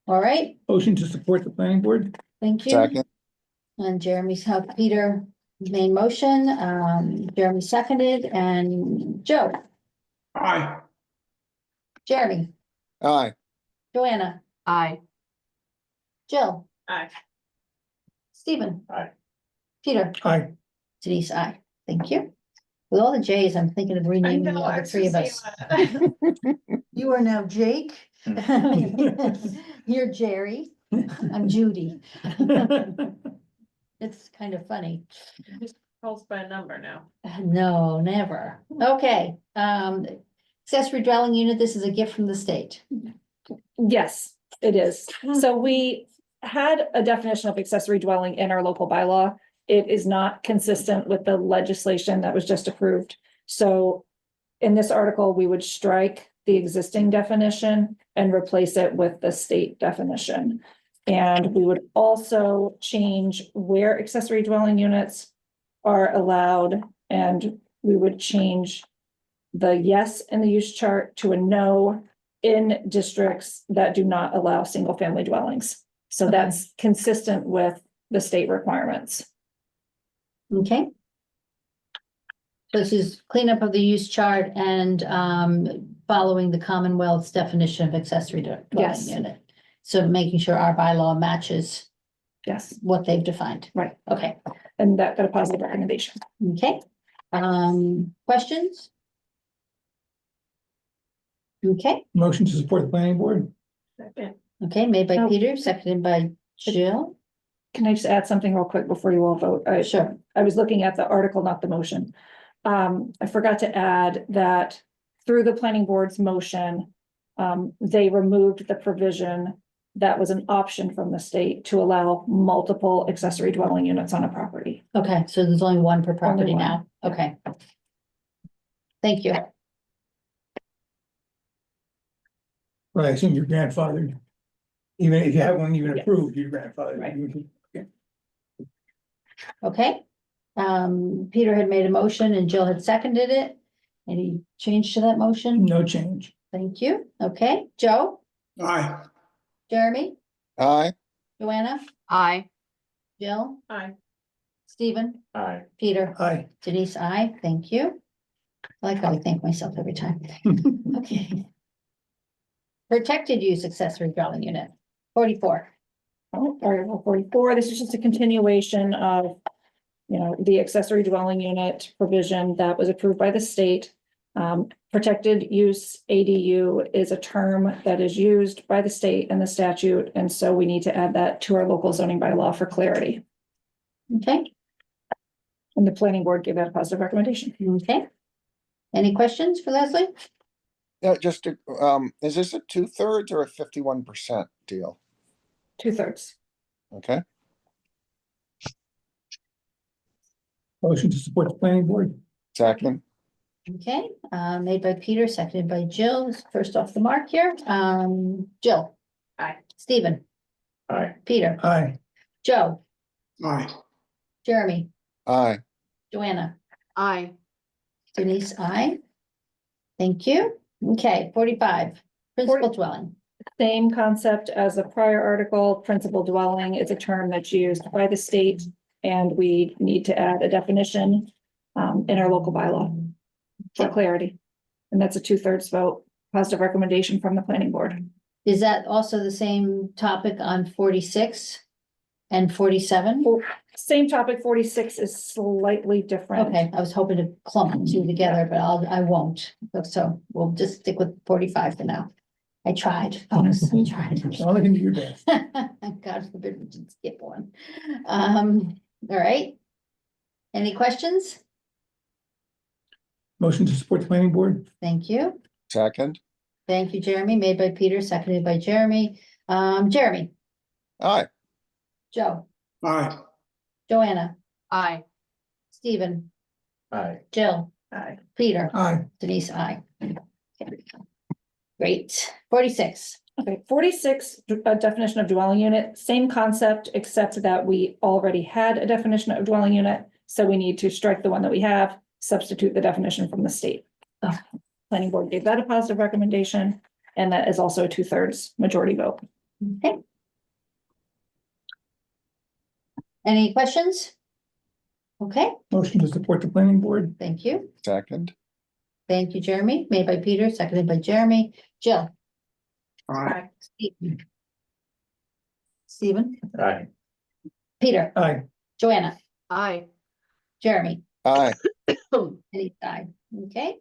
All right, Motion to support the planning board? thank you. Second, And Jeremy's helped Peter made motion, Jeremy seconded, and Joe, Aye. Jeremy, aye, Joanna, Aye. Jill, Aye. Stephen. Aye. Peter, Aye. Denise, aye. Thank you. With all the J's, I'm thinking of renaming the other three of us. You are now Jake. You're Jerry. I'm Judy. It's kind of funny. Calls by a number now. No, never. Okay, accessory dwelling unit, this is a gift from the state. Yes, it is. So we had a definition of accessory dwelling in our local bylaw. It is not consistent with the legislation that was just approved. So in this article, we would strike the existing definition and replace it with the state definition. And we would also change where accessory dwelling units are allowed, and we would change the yes in the use chart to a no in districts that do not allow single-family dwellings. So Okay. that's consistent with the state requirements. Okay. So this is cleanup of the use chart and following the Commonwealth's definition of accessory dwelling Yes. unit. So making sure our bylaw matches Yes, what they've defined. right. Okay, And that got a positive recommendation. okay. Questions? Okay, Motion to support the planning board? okay, made by Oh. Peter, seconded by Jill. Can I just add something real quick before you all vote? Sure. I was looking at the article, not the motion. I forgot to add that through the planning board's motion, they removed the provision that was an option from the state to allow multiple accessory dwelling units on a property. Okay, so there's only one per property one. now. Okay. Thank you. Well, I assume your grandfather, even if you have one even Yeah. approved, your grandfather. Right. Okay. Peter had made a motion and Jill had seconded it. Any change to that motion? No change. Thank you. Okay, Joe, Aye. Jeremy, aye, Joanna, Aye. Jill, Aye. Stephen, Aye. Peter, Aye. Denise, I thank you. I like how I thank myself every time. Okay. Protected use accessory dwelling unit, 44. Oh, Article 44, this is just a continuation of, the accessory dwelling unit provision that was approved by the state. Protected use ADU is a term that is used by the state and the statute, and so we need to add that to our local zoning bylaw for clarity. Okay, And the planning board gave that a positive recommendation. okay. Any questions for Leslie? yeah, just, is this a 2/3 or a 51% deal? 2/3. Okay, Motion to support the planning board? second, Okay, made by Peter, seconded by Jill, first off the mark here, Jill. Aye. Stephen, Aye. Peter, Aye. Joe, Aye. Jeremy, aye, Joanna, Aye. Denise, I. Thank you. Okay, 45, principal dwelling. Same concept as a prior article, principal dwelling is a term that's used by the state, and we need to add a definition in our local bylaw for clarity. And that's a 2/3 vote, positive recommendation from the planning board. Is that also the same topic on 46 and 47? Same topic, 46 is slightly different. Okay, I was hoping to clump the two together, but I won't. So we'll just stick with 45 for now. I tried. Folks, I tried. All I can do your best. God forbid we should skip one. All right. Any questions? Motion to support the planning board? Thank you. Second, Thank you, Jeremy. Made by Peter, seconded by Jeremy. Jeremy, aye, Joe, Aye. Joanna, Aye. Stephen, Aye. Jill, Aye. Peter, Aye. Denise, I. Great. 46. Okay, 46, definition of dwelling unit, same concept, except that we already had a definition of dwelling unit. So we need to strike the one that we have, substitute the definition from the state. Planning board gave that a positive recommendation, and that is also a 2/3 majority vote. Okay. Any questions? Okay, Motion to support the planning board? thank you. second, Thank you, Jeremy. Made by Peter, seconded by Jeremy. Jill. Aye. Stephen. Stephen, Aye. Peter, Aye. Joanna, Aye. Jeremy, aye, Denise, I. Okay.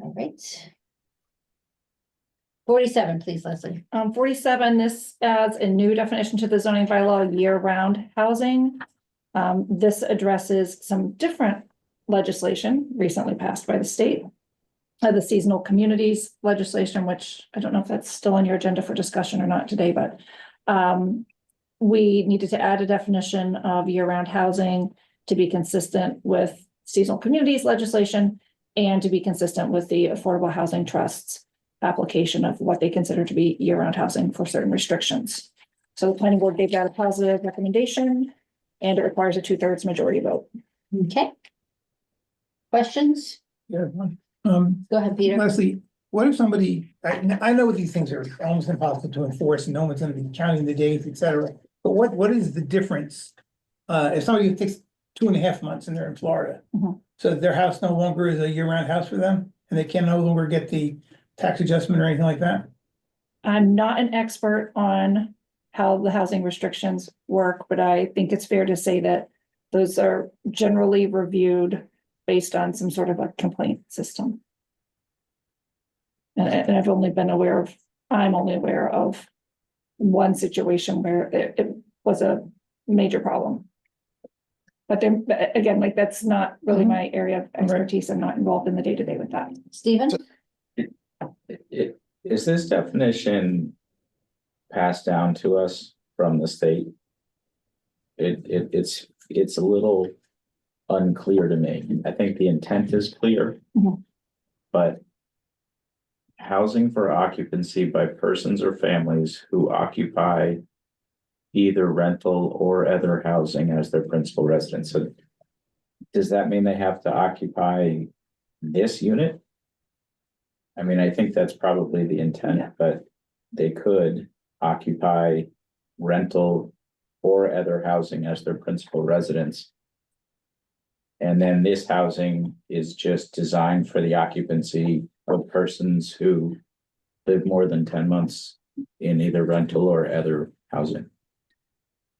All right. 47, please, Leslie. 47, this adds a new definition to the zoning bylaw, year-round housing. This addresses some different legislation recently passed by the state. The seasonal communities legislation, which I don't know if that's still on your agenda for discussion or not today, but we needed to add a definition of year-round housing to be consistent with seasonal communities legislation and to be consistent with the Affordable Housing Trust's application of what they consider to be year-round housing for certain restrictions. So the planning board gave that a positive recommendation, and it requires a 2/3 majority vote. Okay. Questions? Yeah. Go ahead, Peter. Leslie, what if somebody, I know these things are almost impossible to enforce and no one's gonna be counting the days, et cetera. But what is the difference? If somebody takes 2.5 months and they're in Florida. Mhm. So their house no longer is a year-round house for them and they can no longer get the tax adjustment or anything like that? I'm not an expert on how the housing restrictions work, but I think it's fair to say that those are generally reviewed based on some sort of a complaint system. And I've only been aware of, I'm only aware of one situation where it was a major problem. But then, again, like, that's not really my area of expertise. I'm not involved in the day-to-day with that. Stephen? Is this definition passed down to us from the state? It's a little unclear to me. I think the intent is clear. Mhm. But housing for occupancy by persons or families who occupy either rental or other housing as their principal residence. So does that mean they have to occupy this unit? I mean, I think that's probably the Yeah. intent, but they could occupy rental or other housing as their principal residence. And then this housing is just designed for the occupancy of persons who live more than 10 months in either rental or other housing.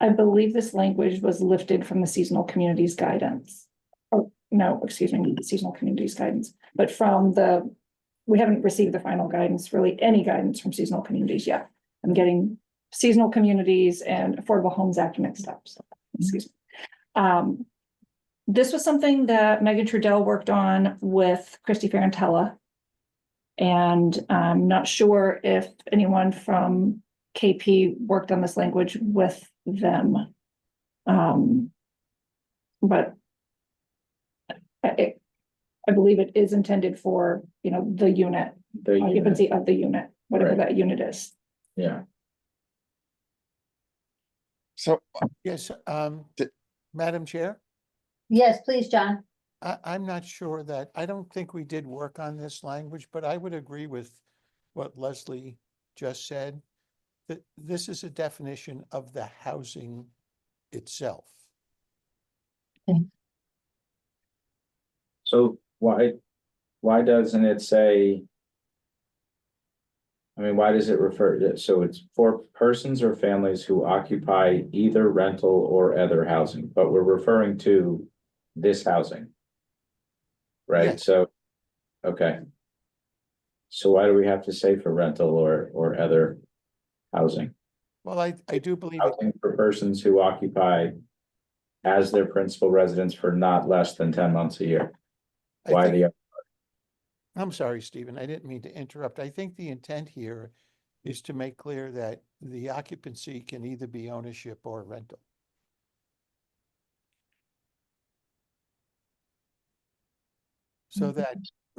I believe this language was lifted from the seasonal communities guidance. Oh, no, excuse me, seasonal communities guidance, but from we haven't received the final guidance, really any guidance from seasonal communities yet. I'm getting seasonal communities and Affordable Homes Act mixed up, so, excuse me. This was something that Megan Trudell worked on with Christy Ferrantella. And I'm not sure if anyone from KP worked on this language with them. But I believe it is intended for, the unit, The unit, occupancy of the unit, whatever Right. that unit is. yeah. so, Yes, Di- Madam Chair, Yes, please, John. I'm not sure that, I don't think we did work on this language, but I would agree with what Leslie just said. That this is a definition of the housing itself. So why doesn't it say? I mean, why does it refer to, so it's for persons or families who occupy either rental or other housing, but we're referring to this housing. Right, Yes. so, okay. So why do we have to say for rental or other housing? Well, I do believe it Housing for persons who occupy as their principal residence for not less than 10 months a year. I Why think- the, I'm sorry, Stephen, I didn't mean to interrupt. I think the intent here is to make clear that the occupancy can either be ownership or rental. So that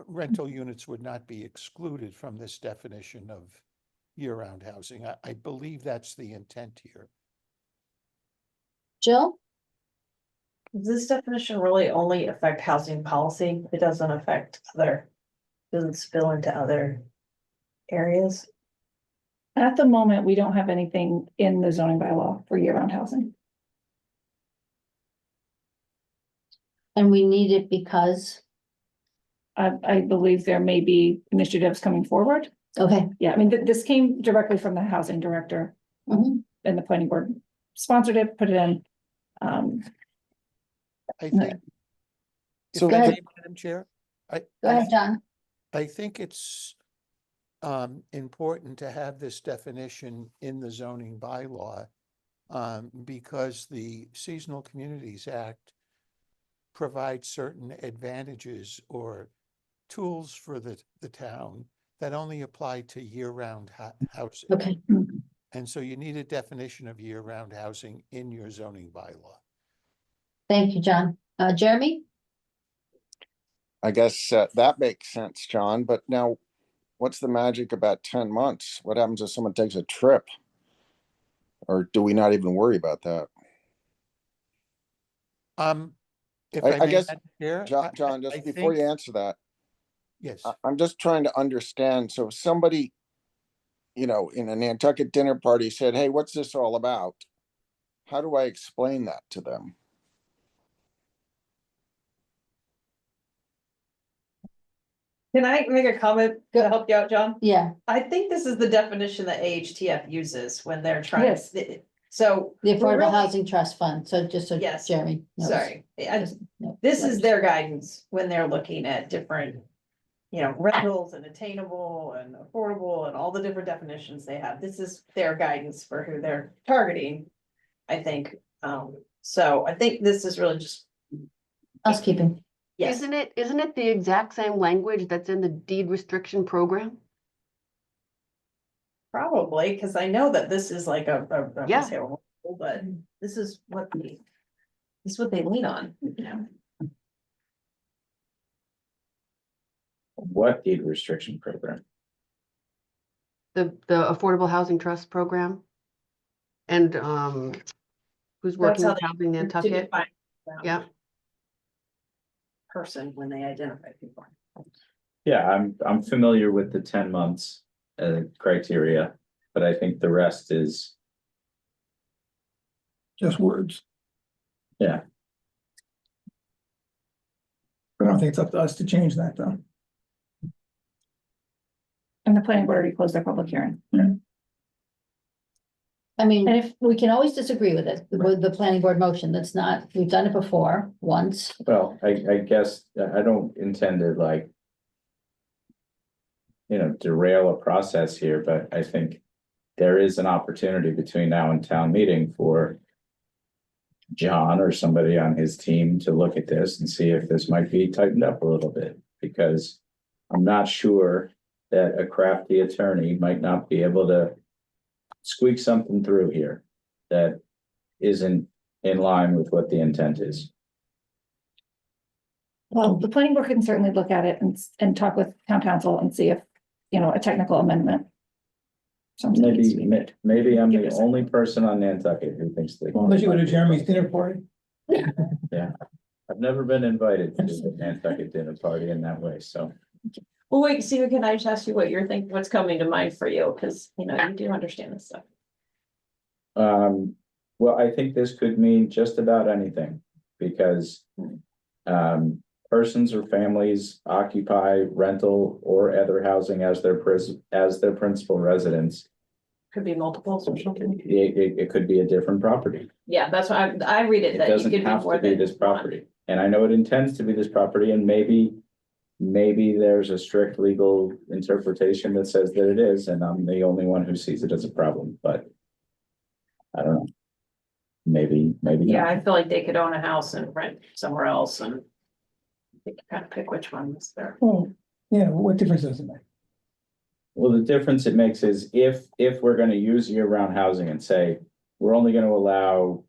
rental units would not be excluded from this definition of year-round housing. I believe that's the intent here. Jill? Does this definition really only affect housing policy? It doesn't affect doesn't spill into other areas? At the moment, we don't have anything in the zoning bylaw for year-round housing. And we need it because, I believe there may be initiatives coming forward. okay. Yeah, I mean, this came directly from the housing director. Mhm. And the planning board sponsored it, put it in. I No. think. if So I Go ahead. may, Madam Chair, Go ahead, John. I think it's important to have this definition in the zoning bylaw because the Seasonal Communities Act provides certain advantages or tools for the town that only apply to year-round housing. Okay, And so you need a definition of year-round housing in your zoning bylaw. thank you, John. Jeremy? I guess that makes sense, John, but now what's the magic about 10 months? What happens if someone takes a trip? Or do we not even worry about that? If I I may, guess, Madam Chair, John, I just before think- you answer that, Yes, I'm just trying to understand. So if somebody, in a Nantucket dinner party said, hey, what's this all about? How do I explain that to them? Can I make a comment to help you out, John? Yeah, I think this is the definition that AHTF uses when they're trying. Yes. So. the we're Affordable really- Housing Trust Fund, so just so Yes. Jeremy knows. Sorry, No, this is letters. their guidance when they're looking at different. Rentals and attainable and affordable and all the different definitions they have. This is their guidance for who they're targeting. I think, so I think this is really just, Housekeeping. yes, Isn't it the exact same language that's in the deed restriction program? probably, because I know that this is like I wouldn't Yeah. say a rule, but this is what they lean on, What deed restriction program? The Affordable Housing Trust program? And who's working how with they- Housing to Nantucket? define Yeah, person when they identify people. Yeah, I'm familiar with the 10 months criteria, but I think the rest is, Just words. yeah. I don't think it's up to us to change that, though. And the planning board already closed their public hearing. I mean, And if, we can always disagree with it, with the planning board motion. That's not, we've done it before, once. Well, I guess I don't intend to derail a process here, but I think there is an opportunity between now and town meeting for John or somebody on his team to look at this and see if this might be tightened up a little bit, because I'm not sure that a crafty attorney might not be able to squeak something through here that isn't in line with what the intent is. well, the planning board can certainly look at it and talk with town council and see if, a technical amendment. Something needs to be made. Maybe I'm Give the us a- only person on Nantucket who thinks that. Well, unless you go to Jeremy's dinner party. I've never been invited to the Nantucket dinner party in that way, so. Well, wait, Stephen, can I just ask you what you're thinking, what's coming to mind for you? Because, you do understand this stuff. Well, I think this could mean just about anything, because persons or families occupy rental or other housing as their principal residence. Could be multiples or something. It could be a different property. Yeah, that's why I read it It that you doesn't could be have more to be than this one. property, and I know it intends to be this property, and maybe there's a strict legal interpretation that says that it is, and I'm the only one who sees it as a problem, but I don't know. Maybe Yeah, not. I feel like they could own a house and rent somewhere else and they could kind of pick which one is there. Well, Yeah, what difference does it make? Well, the difference it makes is if we're gonna use year-round housing and say, we're only gonna allow,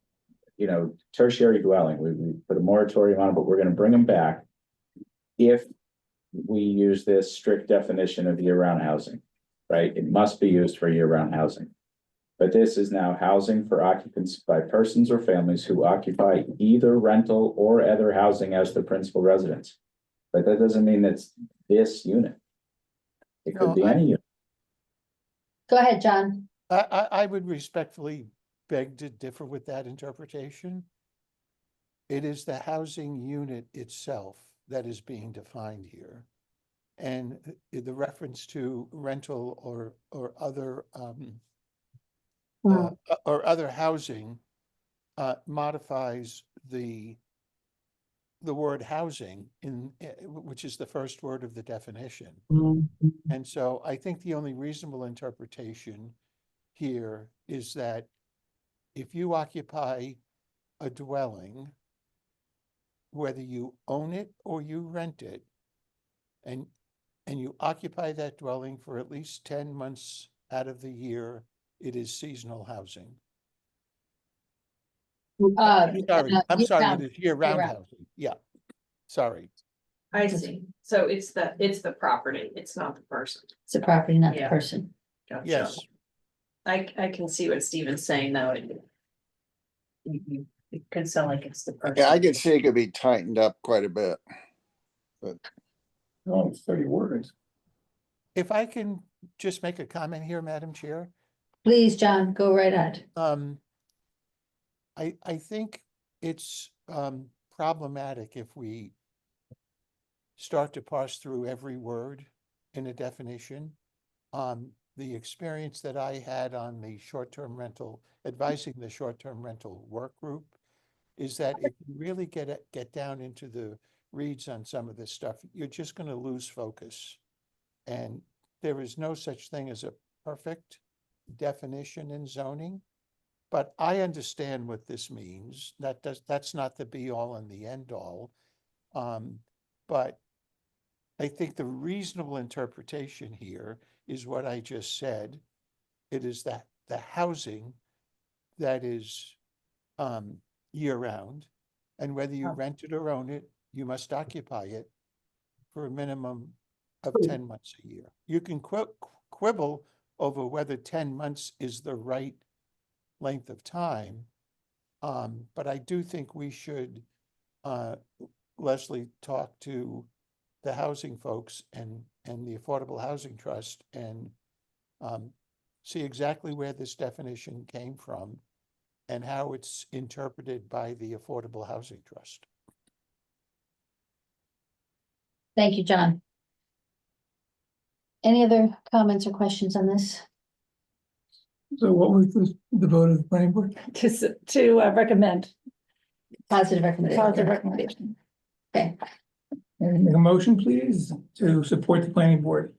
you know, tertiary dwelling, we put a moratorium on it, but we're gonna bring them back. If we use this strict definition of year-round housing, right? It must be used for year-round housing. But this is now housing for occupants by persons or families who occupy either rental or other housing as their principal residence. But that doesn't mean it's this unit. It could No, be any unit. Go ahead, John. I would respectfully beg to differ with that interpretation. It is the housing unit itself that is being defined here. And the reference to rental or other or other housing modifies the word housing in which is the first word of the definition. And so I think the only reasonable interpretation here is that if you occupy a dwelling, whether you own it or you rent it, and you occupy that dwelling for at least 10 months out of the year, it is seasonal housing. I'm sorry, it is year-round year-round. housing. Yeah, sorry. I see. So it's the property, it's not the person. It's the property, not the Yeah. person. Gotcha. Yes, I can see what Steven's saying, though. It could sound like it's the person. Yeah, I could see it could be tightened up quite a bit. Oh, it's 30 words. if I can just make a comment here, Madam Chair. Please, John, go right ahead. I think it's problematic if we start to parse through every word in a definition. The experience that I had on the short-term rental, advising the short-term rental work group, is that if you really get down into the reads on some of this stuff, you're just going to lose focus. And there is no such thing as a perfect definition in zoning. But I understand what this means. That's not the be all and the end all. But I think the reasonable interpretation here is what I just said. It is that the housing that is year round, and whether you rent it or own it, you must occupy it for a minimum of 10 months a year. You can quibble over whether 10 months is the right length of time. But I do think we should, Leslie, talk to the housing folks and the Affordable Housing Trust and see exactly where this definition came from and how it's interpreted by the Affordable Housing Trust. Thank you, John. Any other comments or questions on this? So what was the vote of the planning board? To recommend, Positive recommendation. positive recommendation. Okay, And make a motion, please, to support the planning board.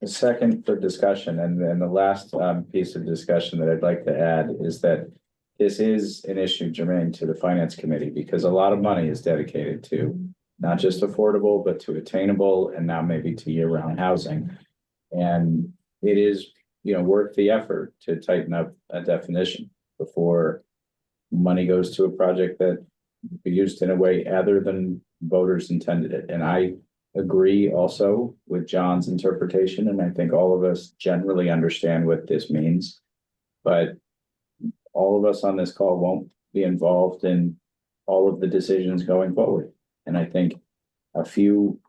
A second for discussion, and then the last piece of discussion that I'd like to add is that this is an issue germane to the finance committee because a lot of money is dedicated to not just affordable, but to attainable and now maybe to year-round housing. And it is, worth the effort to tighten up a definition before money goes to a project that will be used in a way other than voters intended it. And I agree also with John's interpretation, and I think all of us generally understand what this means. But all of us on this call won't be involved in all of the decisions going forward. And I think a few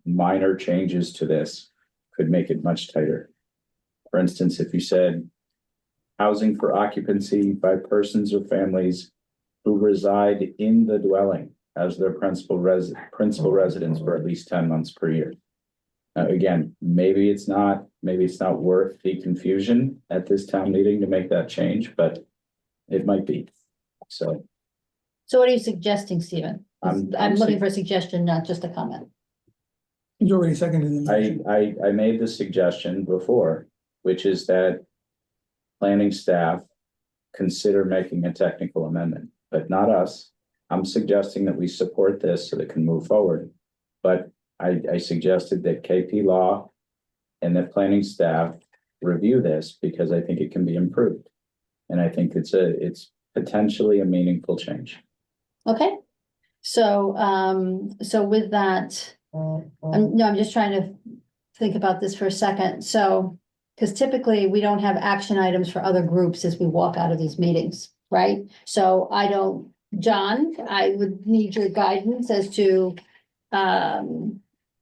minor changes to this could make it much tighter. For instance, if you said housing for occupancy by persons or families who reside in the dwelling as their principal residence for at least 10 months per year. Again, maybe it's not worth the confusion at this town meeting to make that change, but it might be. So so what are you suggesting, Stephen? I'm looking for a suggestion, not just a comment. He's already seconded the motion. I made the suggestion before, which is that planning staff consider making a technical amendment, but not us. I'm suggesting that we support this so that it can move forward. But I suggested that KP Law and the planning staff review this because I think it can be improved. And I think it's potentially a meaningful change. Okay, so with that, I'm just trying to think about this for a second, so. Because typically we don't have action items for other groups as we walk out of these meetings, right? So John, I would need your guidance as to,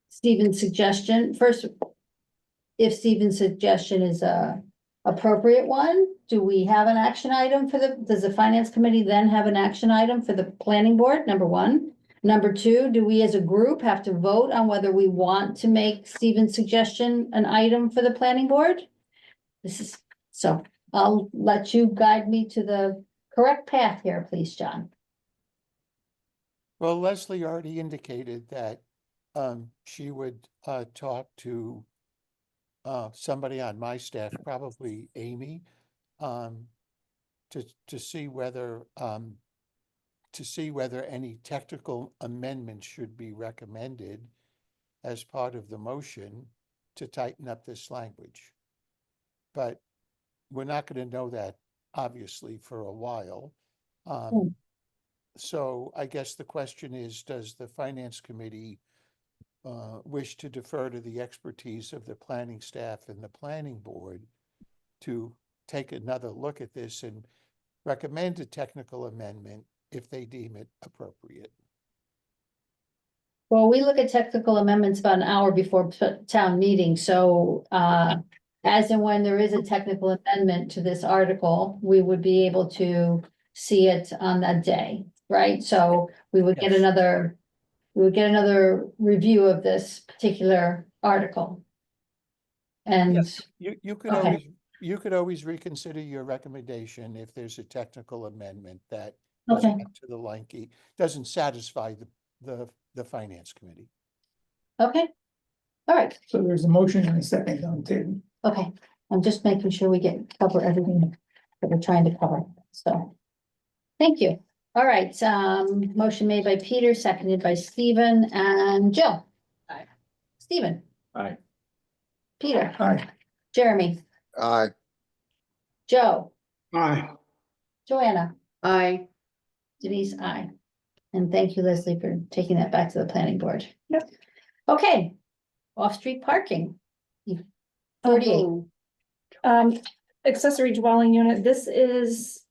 Stephen's suggestion, first. If Stephen's suggestion is a appropriate one, do we have an action item does the finance committee then have an action item for the planning board, number one? Number two, do we as a group have to vote on whether we want to make Stephen's suggestion an item for the planning board? So I'll let you guide me to the correct path here, please, John. Well, Leslie already indicated that she would talk to somebody on my staff, probably Amy, to see whether any technical amendments should be recommended as part of the motion to tighten up this language. But we're not going to know that obviously for a while. So I guess the question is, does the finance committee wish to defer to the expertise of the planning staff and the planning board to take another look at this and recommend a technical amendment if they deem it appropriate? Well, we look at technical amendments about an hour before town meeting, so as and when there is a technical amendment to this article, we would be able to see it on that day, right? So we would get Yes. another review of this particular article. And, Yes. You could Okay. always reconsider your recommendation if there's a technical amendment that Okay. doesn't get to the lanky, doesn't satisfy the finance committee. okay. All right, So there's a motion and a second on the table. okay, I'm just making sure we cover everything that we're trying to cover, so. Thank you. All right, motion made by Peter, seconded by Stephen and Jill. Aye. Stephen, Aye. Peter, Aye. Jeremy, Aye. Joe, Aye. Joanna, I, Denise, I. And thank you, Leslie, for taking that back to the planning board. Yep. Okay, off-street parking. 48. Accessory dwelling unit, this is,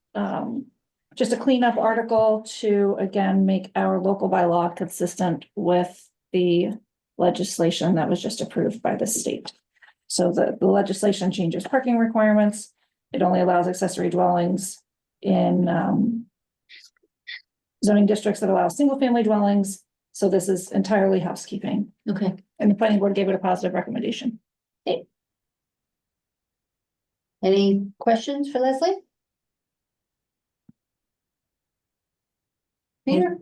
just a cleanup article to, again, make our local bylaw consistent with the legislation that was just approved by the state. So the legislation changes parking requirements. It only allows accessory dwellings in, zoning districts that allow single-family dwellings. So this is entirely housekeeping, Okay, and the planning board gave it a positive recommendation. any questions for Leslie? Peter,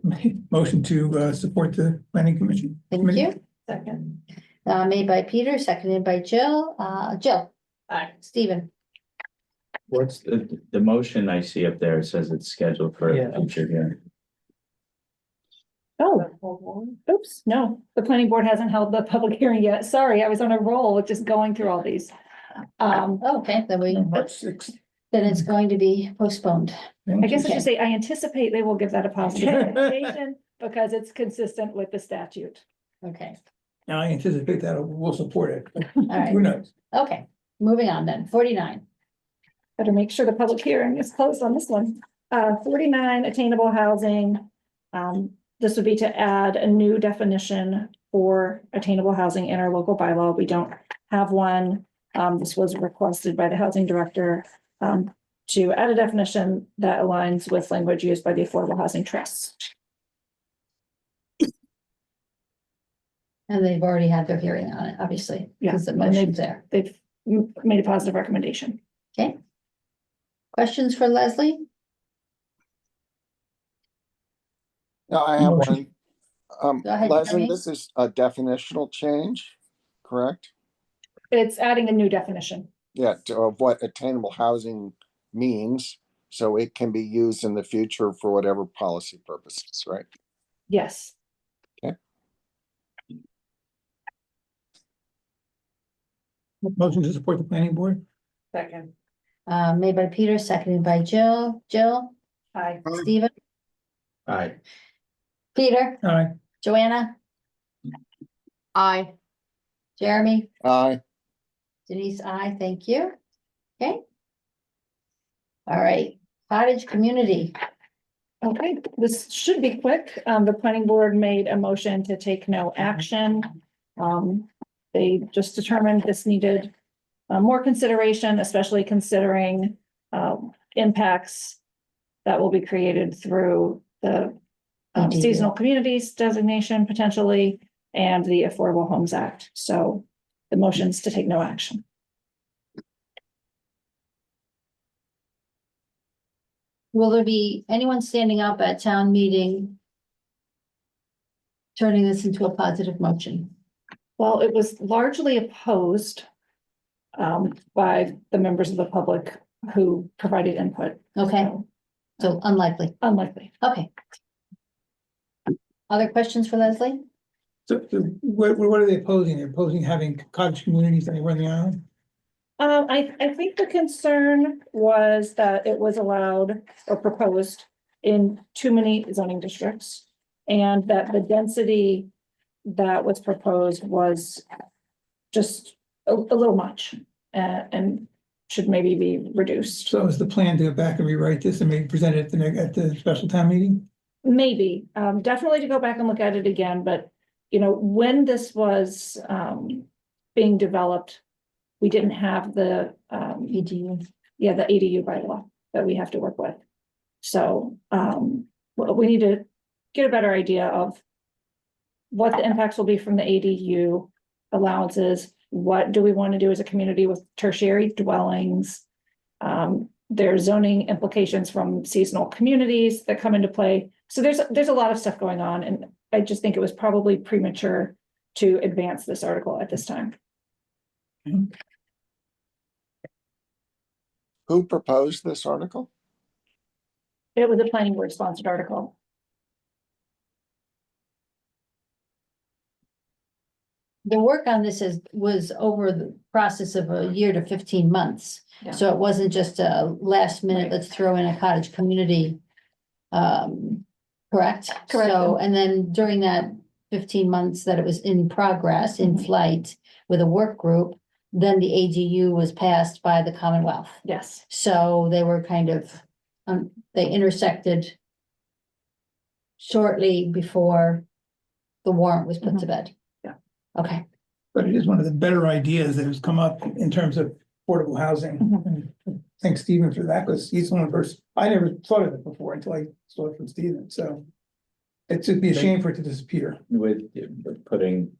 Motion to support the planning commission. thank you. Second. Made by Peter, seconded by Jill. Jill, Aye. Stephen, What's the motion I see up there says it's scheduled for Yeah. a future hearing. Oh, oops, no, the planning board hasn't held the public hearing yet. Sorry, I was on a roll with just going through all these. okay, March 6th. then it's going to be postponed. I guess I should say, I anticipate they will give that a positive recommendation because it's consistent with the statute. Okay, Now I anticipate that we'll support it. but all right, Who knows? okay, moving on then, 49. Better make sure the public hearing is closed on this one. 49 attainable housing. This would be to add a new definition for attainable housing in our local bylaw. We don't have one. This was requested by the housing director to add a definition that aligns with language used by the Affordable Housing Trust. And they've already had their hearing on it, obviously, Yeah, because the and motion's there. They've made a positive recommendation. Okay. Questions for Leslie? Now I have Motion. one. Go ahead, Leslie, Jeremy. this is a definitional change, correct? It's adding a new definition. Yeah, of what attainable housing means, so it can be used in the future for whatever policy purposes, right? Yes. Motion to support the planning board? Second. Made by Peter, seconded by Jill. Jill, Aye. Stephen, Aye. Peter, Aye. Joanna, Aye. Jeremy, Aye. Denise, I thank you. Okay. All right, cottage community. Okay, this should be quick. The planning board made a motion to take no action. They just determined this needed more consideration, especially considering impacts that will be created through the ADU. seasonal communities designation potentially and the Affordable Homes Act. So the motion's to take no action. Will there be anyone standing up at town meeting? Turning this into a positive motion? Well, it was largely opposed by the members of the public who provided input. Okay, So, so unlikely. unlikely. Okay. Other questions for Leslie? So what are they opposing? They're opposing having cottage communities anywhere in the island? I think the concern was that it was allowed or proposed in too many zoning districts. And that the density that was proposed was just a little much, and should maybe be reduced. So is the plan to go back and rewrite this and maybe present it at the special town meeting? Maybe, definitely to go back and look at it again, but, you know, when this was, being developed, we didn't have the, ADU. yeah, the ADU bylaw that we have to work with. So, well, we need to get a better idea of what the impacts will be from the ADU allowances. What do we want to do as a community with tertiary dwellings? There's zoning implications from seasonal communities that come into play. So there's a lot of stuff going on, and I just think it was probably premature to advance this article at this time. Who proposed this article? It was a planning board sponsored article. The work on this was over the process of a year to 15 months. Yeah. So it wasn't just a last minute, Right. let's throw in a cottage community. Correct? Correct. So, and then during that 15 months that it was in progress, in Mhm. flight with a work group, then the AGU was passed by the Commonwealth. Yes. So they were kind of, they intersected shortly before the warrant was put to bed. Yeah. Okay, But it is one of the better ideas that has come up in terms of affordable housing. And thanks Stephen for that, because he's one of the first, I never thought of it before until I saw it from Stephen, so. It should be a shame for it to disappear. With putting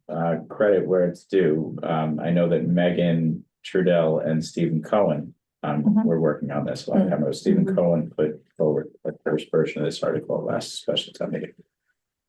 credit where it's due, I know that Megan Trudell and Stephen Cohen Mhm. were working on this one. I know Stephen Mhm. Cohen put forward the first version of this article at last special town meeting.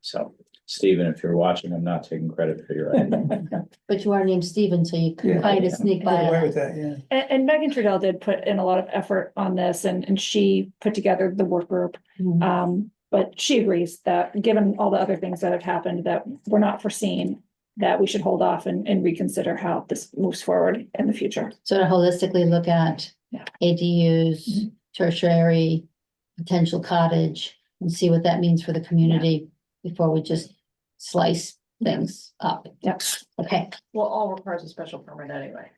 So, Stephen, if you're watching, I'm not taking credit for your idea. but you are named Steven, so you Yeah. can kind of sneak Get away by. with that, yeah. And Megan Trudell did put in a lot of effort on this, and she put together the work group. Mhm. But she agrees that given all the other things that have happened that were not foreseen, that we should hold off and reconsider how this moves forward in the future. So to holistically look at Yeah. ADUs, tertiary, potential cottage, and see what that means for the community before we just slice things up. Yep. Okay, Well, all requires a special permit anyway.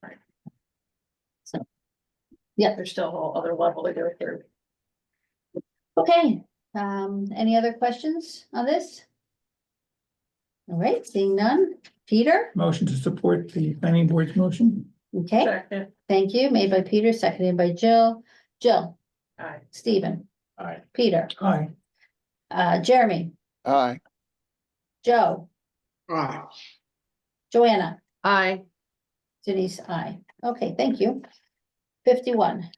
Right. So, yeah. There's still a whole other level to go through. okay. Any other questions on this? All right, seeing none. Peter? Motion to support the planning board's motion. Okay, Second. thank you. Made by Peter, seconded by Jill. Jill, Aye. Stephen, Aye. Peter, Aye. Jeremy, Aye. Joe, Aye. Joanna, Aye. Denise, I. Okay, thank you. 51.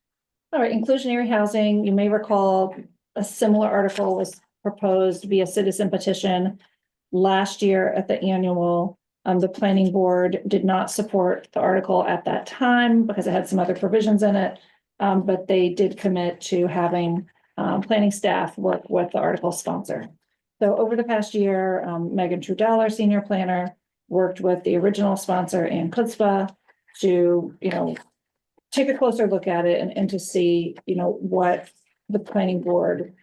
All right, inclusionary housing, you may recall a similar article was proposed via citizen petition last year at the annual. The planning board did not support the article at that time because it had some other provisions in it. But they did commit to having planning staff work with the article sponsor. So over the past year, Megan Trudell, our senior planner, worked with the original sponsor, Ann Kutzpa, to, take a closer look at it and to see, what the planning board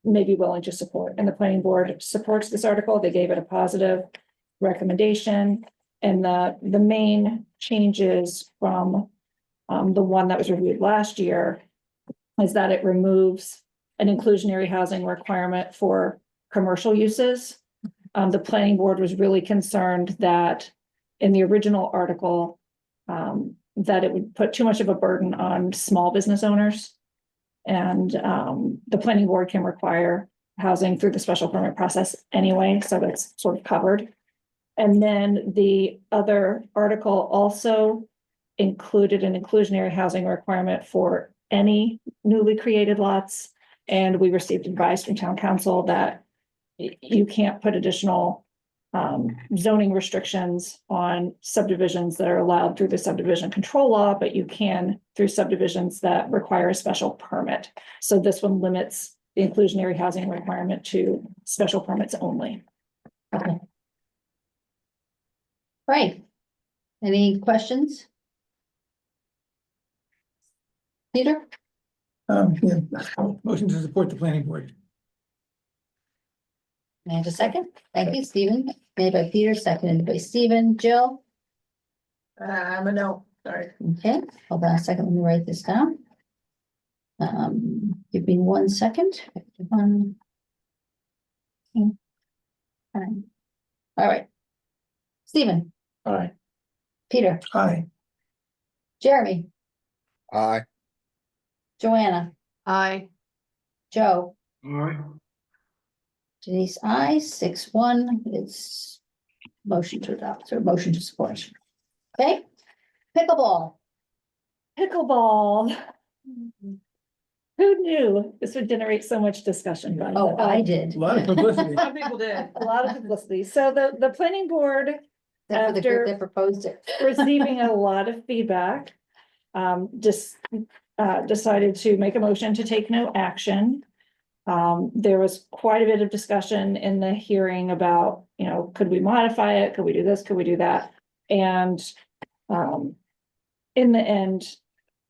may be willing to support. And the planning board supports this article. They gave it a positive recommendation. And the main changes from the one that was reviewed last year is that it removes an inclusionary housing requirement for commercial uses. The planning board was really concerned that in the original article, that it would put too much of a burden on small business owners. And the planning board can require housing through the special permit process anyway, so that's sort of covered. And then the other article also included an inclusionary housing requirement for any newly created lots. And we received advice from town council that you can't put additional zoning restrictions on subdivisions that are allowed through the subdivision control law, but you can through subdivisions that require a special permit. So this one limits the inclusionary housing requirement to special permits only. Okay. Right. Any questions? Peter? Yeah, motion to support the planning board. May I have a second? Thank you, Stephen. Made by Peter, seconded by Stephen. Jill? I'm a no, sorry. Okay, hold on a second. Let me write this down. Give me 1 second. All right. Stephen, Aye. Peter, Aye. Jeremy, Aye. Joanna, Aye. Joe, All right. Denise, I, 6-1, it's motion to adopt or motion to support. Okay, pickleball. Pickleball. Who knew this would generate so much discussion? But Oh, I did. A lot of publicity. Some people did. a lot of publicity. So the planning board, Except for the group After- that proposed it. receiving a lot of feedback, just decided to make a motion to take no action. There was quite a bit of discussion in the hearing about, could we modify it? Could we do this? Could we do that? And in the end,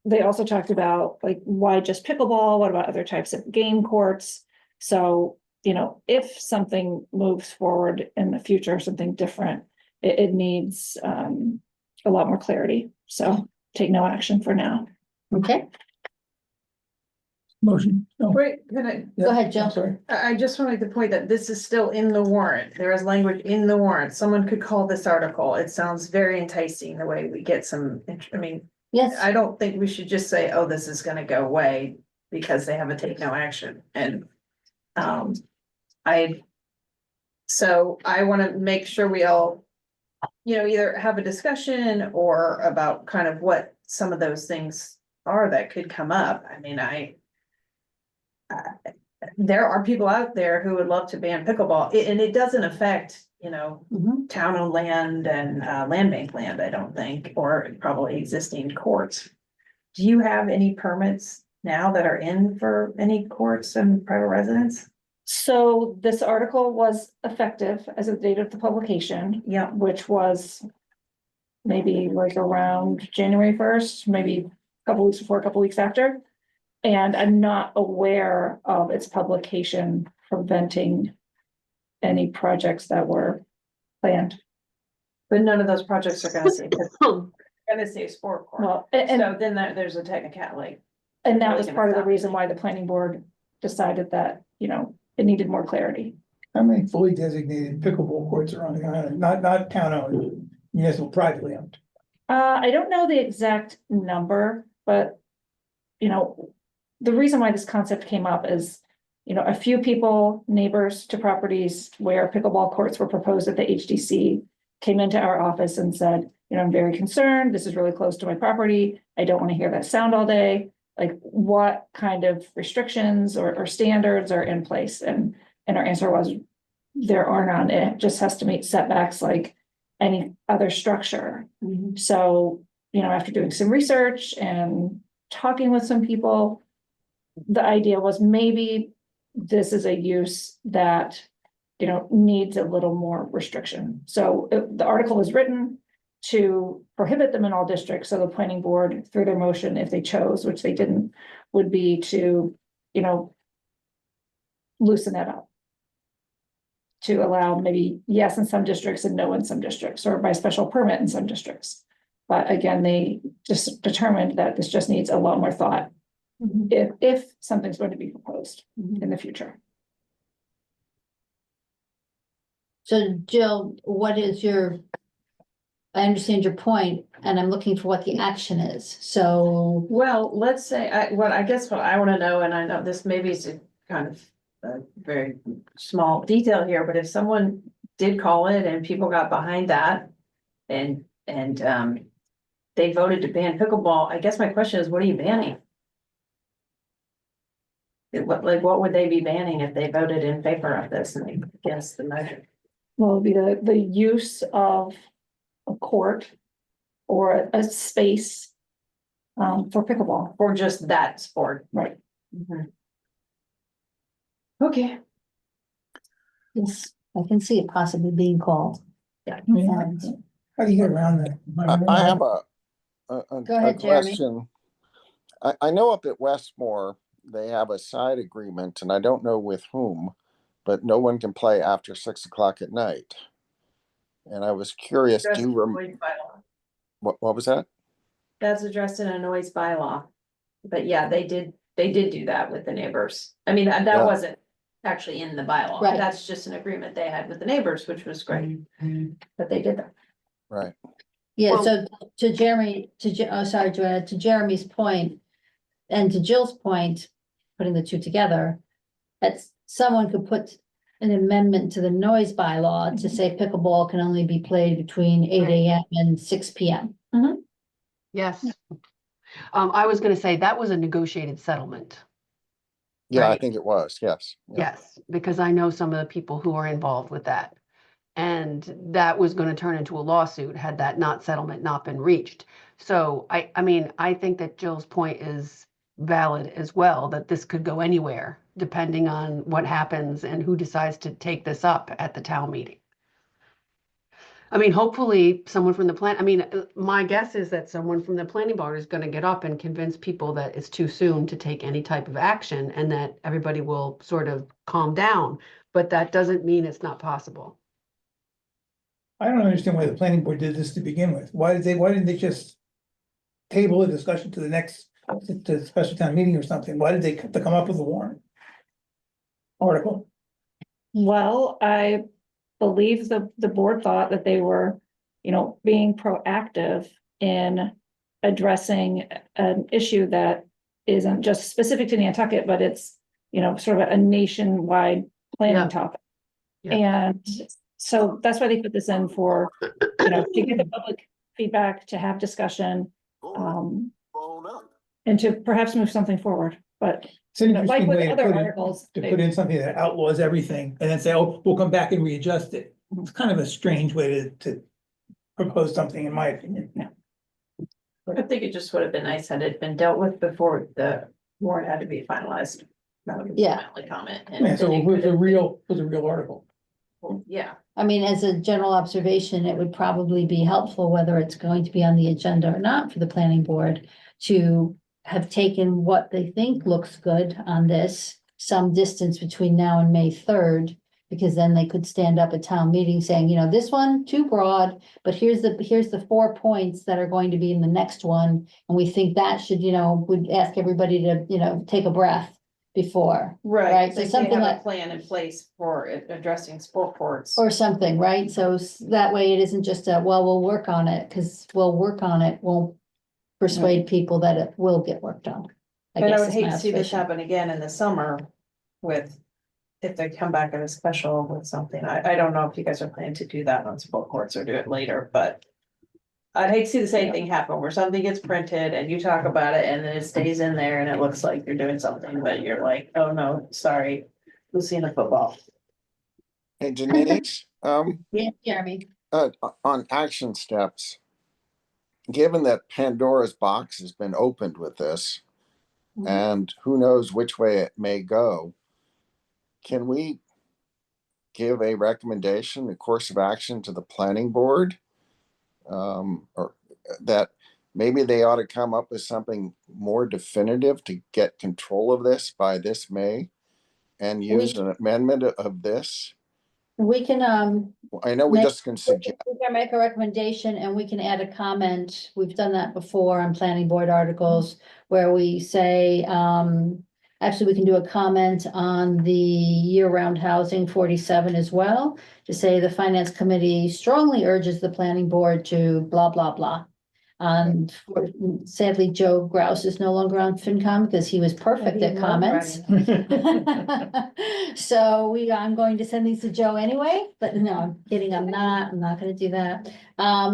they also talked about like, why just pickleball? What about other types of game courts? So, if something moves forward in the future, something different, it needs a lot more clarity. So take no action for now. Okay, Motion. Oh, Wait, can I, yeah, Go ahead, Jill. I'm sorry. I just want to make the point that this is still in the warrant. There is language in the warrant. Someone could call this article. It sounds very enticing the way we get some, I mean, yes, I don't think we should just say, oh, this is gonna go away because they haven't taken no action and. So I wanna make sure we all. Either have a discussion or about kind of what some of those things are that could come up. I mean, there are people out there who would love to ban pickleball, and it doesn't affect, Mhm. town-owned land and land bank land, I don't think, or probably existing courts. Do you have any permits now that are in for any courts and private residents? So this article was effective as of the date of the publication, Yeah, which was maybe like around January 1st, maybe a couple weeks before, a couple weeks after. And I'm not aware of its publication preventing any projects that were planned. but none of those projects are gonna say, gonna say sport court. Well, and So then there's a technicality. that was part of the reason why the planning board decided that, it needed more clarity. How many fully designated pickleball courts are on the island? Not town owned, municipal, privately owned. I don't know the exact number, but, the reason why this concept came up is, a few people, neighbors to properties where pickleball courts were proposed at the HDC came into our office and said, I'm very concerned. This is really close to my property. I don't want to hear that sound all day. Like, what kind of restrictions or standards are in place? And our answer was, there are none. It just has to meet setbacks like any other structure. Mhm. So, after doing some research and talking with some people, the idea was maybe this is a use that, needs a little more restriction. So the article was written to prohibit them in all districts, so the planning board, through their motion, if they chose, which they didn't, would be to, you know, loosen that up. To allow maybe yes in some districts and no in some districts, or by special permit in some districts. But again, they just determined that this just needs a lot more thought if something's going to be proposed in the future. So Jill, what is your? I understand your point, and I'm looking for what the action is, so. Well, let's say, I guess what I wanna know, and I know this maybe is a kind of a very small detail here, but if someone did call it and people got behind that. And they voted to ban pickleball, I guess my question is, what are you banning? What would they be banning if they voted in favor of this and against the measure? Well, it'd be the use of a court or a space for pickleball. Or just that sport? Right. Mhm. Okay. Yes, I can see it possibly being called. I mean, how do you get around that? I have Go a ahead, Jeremy. question. I know up at Westmore, they have a side agreement, and I don't know with whom, but no one can play after 6 o'clock at night. And I was curious, Addressed do you, in a noise bylaw. what was that? That's addressed in a noise bylaw. But yeah, they did do that with the neighbors. I mean, that Yeah. wasn't actually in the bylaw. Right. That's just an agreement they had with the neighbors, which was great. But they did that. Right. Yeah, Well- so to Jeremy, sorry, Joanna, to Jeremy's point, and to Jill's point, putting the two together, that someone could put an amendment to the noise bylaw to say pickleball can only be played between 8 AM and 6 PM. Yes. I was gonna say that was a negotiated settlement. Yeah, I Right. think it was, yes. Yeah. Yes, because I know some of the people who are involved with that. And that was gonna turn into a lawsuit had that settlement not been reached. So I mean, I think that Jill's point is valid as well, that this could go anywhere depending on what happens and who decides to take this up at the town meeting. I mean, hopefully someone from my guess is that someone from the planning board is gonna get up and convince people that it's too soon to take any type of action and that everybody will sort of calm down, but that doesn't mean it's not possible. I don't understand why the planning board did this to begin with. Why didn't they just table a discussion to the next, to the special town meeting or something? Why did they come up with a warrant article? Well, I believe the board thought that they were, you know, being proactive in addressing an issue that isn't just specific to Nantucket, but it's, you know, sort of a nationwide Yeah. planning topic. Yeah. And so that's why they put this in for, you know, to get the public feedback, to have discussion, and to perhaps move something forward, but It's an you know, like interesting with way to other put articles. to put in something that outlaws everything and then say, oh, we'll come back and readjust it. It's kind of a strange way to propose something, in my opinion. I think it just would have been nice had it been dealt with before the warrant had to be finalized. That would be Yeah. my only comment. Yeah, so it was a real article. Yeah, I mean, as a general observation, it would probably be helpful, whether it's going to be on the agenda or not for the planning board, to have taken what they think looks good on this, some distance between now and May 3rd, because then they could stand up at town meeting saying, you know, this one too broad, but here's the 4 points that are going to be in the next one. And we think that should, you know, would ask everybody to, you know, take a breath before. right. Right, so They can't something have a like- plan in place for addressing sport courts. Or something, right? So that way it isn't just a, well, we'll work on it, because we'll work on it, won't persuade people that it will get worked on. And I guess would is hate my to see this observation. happen again in the summer with, if they come back at a special with something. I don't know if you guys are planning to do that on sport courts or do it later, but I'd hate to see the same thing happen where something gets printed and you talk about it and then it stays in there and it looks like you're doing something, but you're like, oh no, sorry, Lucina football. Hey, Denise, Yeah, Jeremy. on action steps, given that Pandora's box has been opened with this, Mhm. and who knows which way it may go, can we give a recommendation, a course of action to the planning board or that maybe they ought to come up with something more definitive to get control of this by this May and use an amendment of this. We can, I know we Make- just can suggest, we can make a recommendation and we can add a comment. We've done that before on planning board articles where we say, actually, we can do a comment on the year-round housing 47 as well. To say the finance committee strongly urges the planning board to blah, blah, blah. And sadly, Joe Grouse is no longer on FinCom because he was perfect at comments. So I'm going to send these to Joe anyway, but no, I'm kidding, I'm not gonna do that.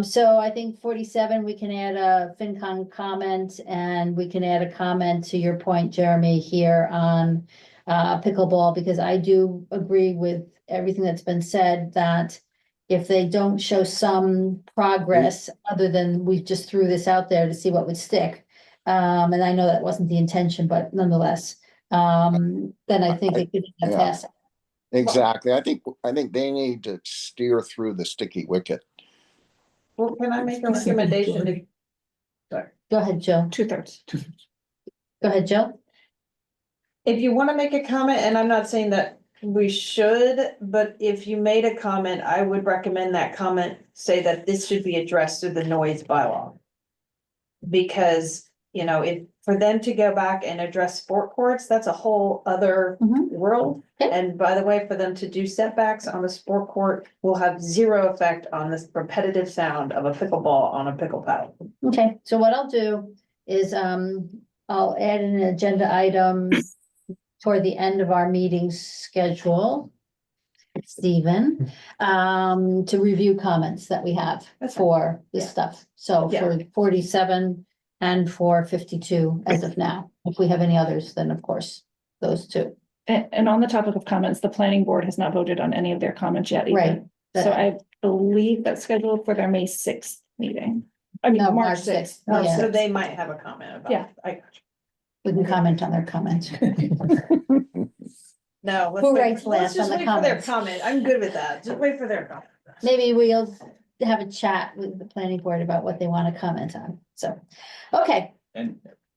So I think 47, we can add a FinCom comment and we can add a comment to your point, Jeremy, here on pickleball, because I do agree with everything that's been said, that if they don't show some progress, other than we just threw this out there to see what would stick. And I know that wasn't the intention, but nonetheless, then I think it could be Yeah. fantastic. exactly. I think they need to steer through the sticky wicket. Well, can I make a recommendation to? Sorry. Go ahead, Jill. 2/3. Go ahead, Jill. If you want to make a comment, and I'm not saying that we should, but if you made a comment, I would recommend that comment say that this should be addressed through the noise bylaw. Because, you know, for them to go back and address sport courts, that's a whole other Mhm. world. Okay. And by the way, for them to do setbacks on the sport court will have zero effect on this repetitive sound of a pickleball on a pickle paddle. Okay, so what I'll do is, I'll add an agenda item toward the end of our meeting schedule. Stephen, to review comments that we have That's fine. for this Yeah. stuff. So Yeah. for 47 and for 52 as of now. If we have any others, then of course, those two. And on the topic of comments, the planning board has not voted on any of their comments yet either. Right. So I believe that's scheduled for their May 6th meeting. I mean, No, March March 6th. 6th. Yeah. So they might have a comment about. Yeah. I got you. We can comment on their comments. No, Who let's writes wait, let's last just on the wait for their comments? comment. I'm good with that. Just wait for their comment. Maybe we'll have a chat with the planning board about what they want to comment on. So, okay, And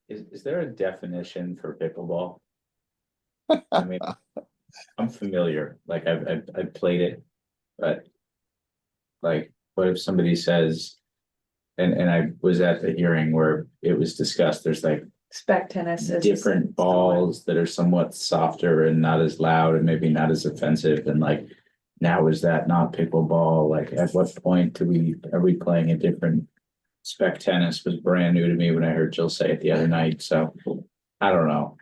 is there a definition for pickleball? I mean, I'm familiar, like I've played it, but. Like, what if somebody says, and I was at the hearing where it was discussed, there's like Spec tennis is. different balls that are somewhat softer and not as loud and maybe not as offensive, and like. Now is that not pickleball? Like, at what point are we playing a different? Spec tennis was brand new to me when I heard Jill say it the other night, so I don't know.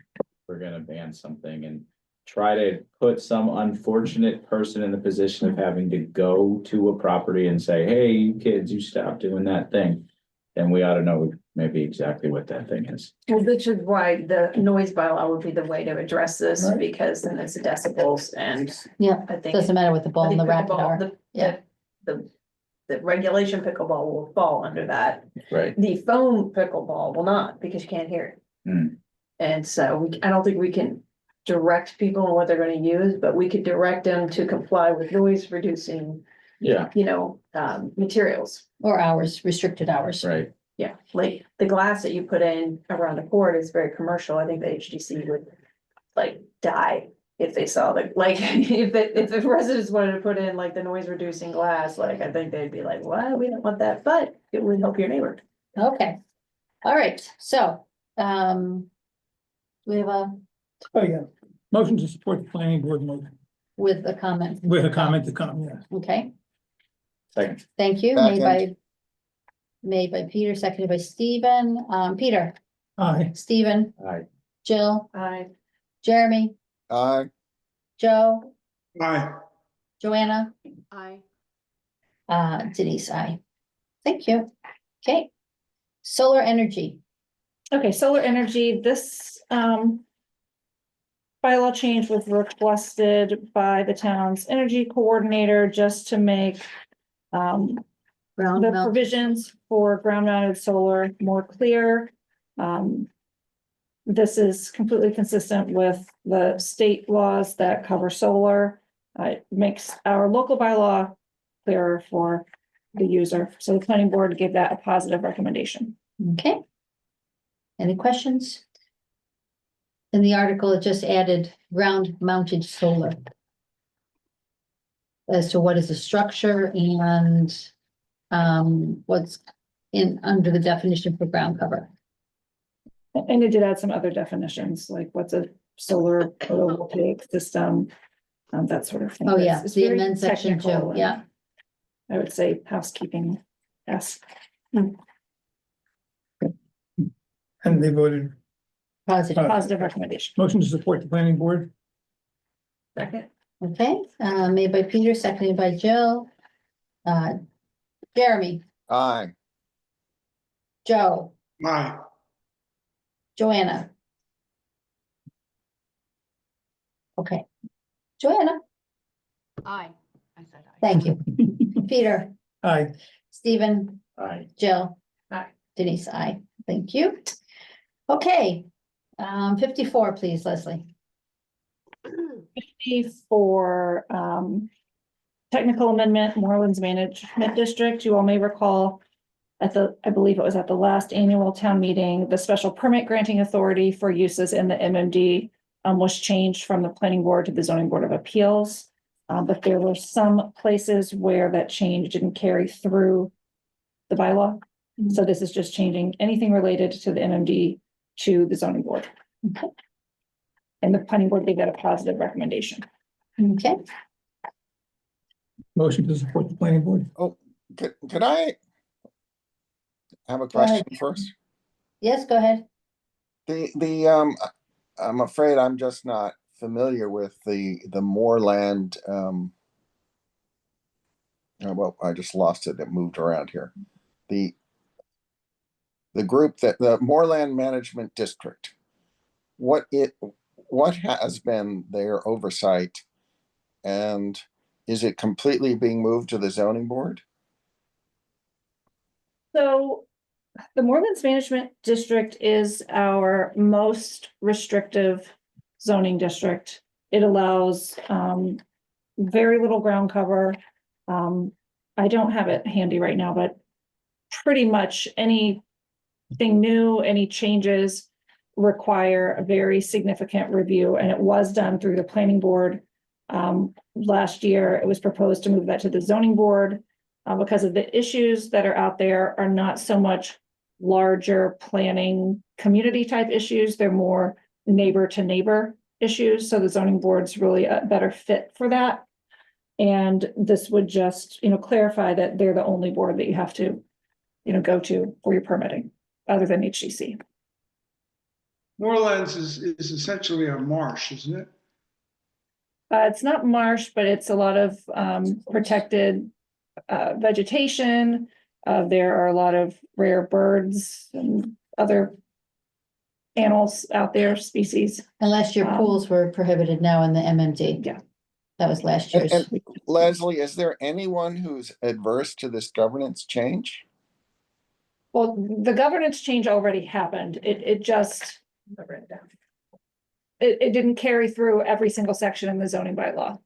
We're gonna ban something and try to put some unfortunate person in the position of having to go to a property and say, hey, you kids, you stop doing that thing. And we ought to know maybe exactly what that thing is. Which is why the noise bylaw would be the way to address this, Right. because then it's decibels and. Yeah, I think. doesn't matter what the I ball and think the racket pickleball, are. Yeah. The regulation pickleball will fall under that. Right. The foam pickleball will not, because you can't hear it. Hmm. And so I don't think we can direct people on what they're gonna use, but we could direct them to comply with noise reducing, Yeah, materials. Or hours, restricted hours. right. Yeah, like the glass that you put in around the court is very commercial. I think the HDC would like die if they saw if the residents wanted to put in like the noise reducing glass, like I think they'd be like, what, we don't want that, but it would help your neighbor. Okay, all right, so, we have Oh, yeah. Motion to support the planning board motion with a comment, with a comment to come, yeah. okay, Second, thank you, Second. made by Peter, seconded by Stephen, Peter, Aye. Stephen, aye. Jill, I, Jeremy, Joe, Aye. Joanna, I. Denise, I. Thank you, okay. Solar energy, Okay, solar energy, this bylaw change was requested by the town's energy coordinator just to make ground the mount, provisions for ground mounted solar more clear. This is completely consistent with the state laws that cover solar. It makes our local bylaw clearer for the user. So the planning board gave that a positive recommendation. Okay. Any questions? In the article, it just added ground mounted solar. As to what is the structure and what's in under the definition for ground cover. And it did add some other definitions, like what's a solar photovoltaic system, that sort of thing. Oh, yeah, It's the very amend section too, technical and yeah. I would say housekeeping, yes. And they voted Positive. Positive recommendation. motion to support the planning board. Second. Okay, made by Peter, seconded by Jill. Jeremy, Aye. Joe, Aye. Joanna. Okay, Joanna, Aye. I said aye. thank you. Peter, Aye. Stephen, Aye. Jill. Aye. Denise, aye. Thank you. Okay, 54, please, Leslie. For technical amendment, Morelands Management District, you all may recall at the, I believe it was at the last annual town meeting, the special permit granting authority for uses in the MMD was changed from the planning board to the zoning board of appeals. But there were some places where that change didn't carry through the bylaw. So this is just changing anything related to the MMD to the zoning board. And the planning board gave that a positive recommendation. Okay, Motion to support the planning board. Could I have a Go ahead. question first? yes, go ahead. I'm afraid I'm just not familiar with the Moreland, well, I just lost it. It moved around here. The group that, the Moreland Management District, what has been their oversight? And is it completely being moved to the zoning board? So the Morelands Management District is our most restrictive zoning district. It allows very little ground cover. I don't have it handy right now, but pretty much anything new, any changes require a very significant review, and it was done through the planning board. Last year, it was proposed to move that to the zoning board because of the issues that are out there are not so much larger planning community type issues. They're more neighbor to neighbor issues. So the zoning board's really a better fit for that. And this would just, clarify that they're the only board that you have to, go to for your permitting other than HCC. Morelands is essentially a marsh, isn't it? It's not marsh, but it's a lot of protected vegetation. There are a lot of rare birds and other animals out there, species. Unless your pools were prohibited now in the MMD. Yeah. That was last year's. And Leslie, is there anyone who's adverse to this governance change? Well, the governance change already happened. It just. It didn't carry through every single section in the zoning bylaw.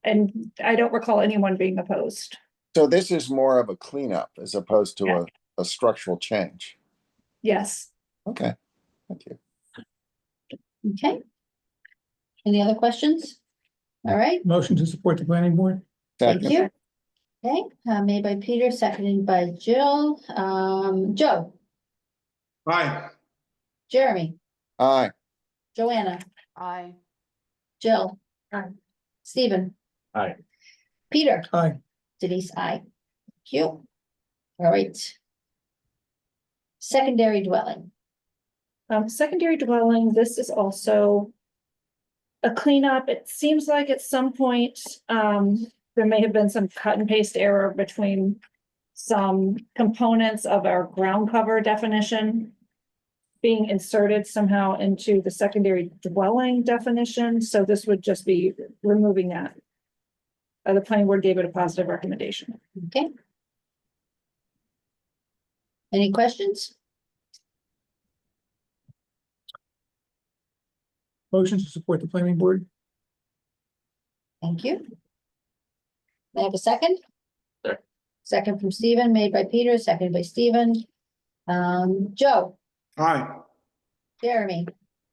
And I don't recall anyone being opposed. So this is more of a cleanup as opposed to a structural change. Yes. Okay, thank you. Okay. Any other questions? All right, Motion to support the planning board. thank Second. you. Okay, made by Peter, seconded by Jill. Joe, Aye. Jeremy, Aye. Joanna, Aye. Jill. Aye. Stephen. Aye. Peter, Aye. Denise, aye. Thank you. All right. Secondary dwelling. Secondary dwelling, this is also a cleanup. It seems like at some point, there may have been some cut and paste error between some components of our ground cover definition being inserted somehow into the secondary dwelling definition. So this would just be removing that. The planning board gave it a positive recommendation. Okay. Any questions? Motion to support the planning board. Thank you. May I have a second? Sure. second from Stephen, made by Peter, seconded by Stephen. Joe, Aye. Jeremy,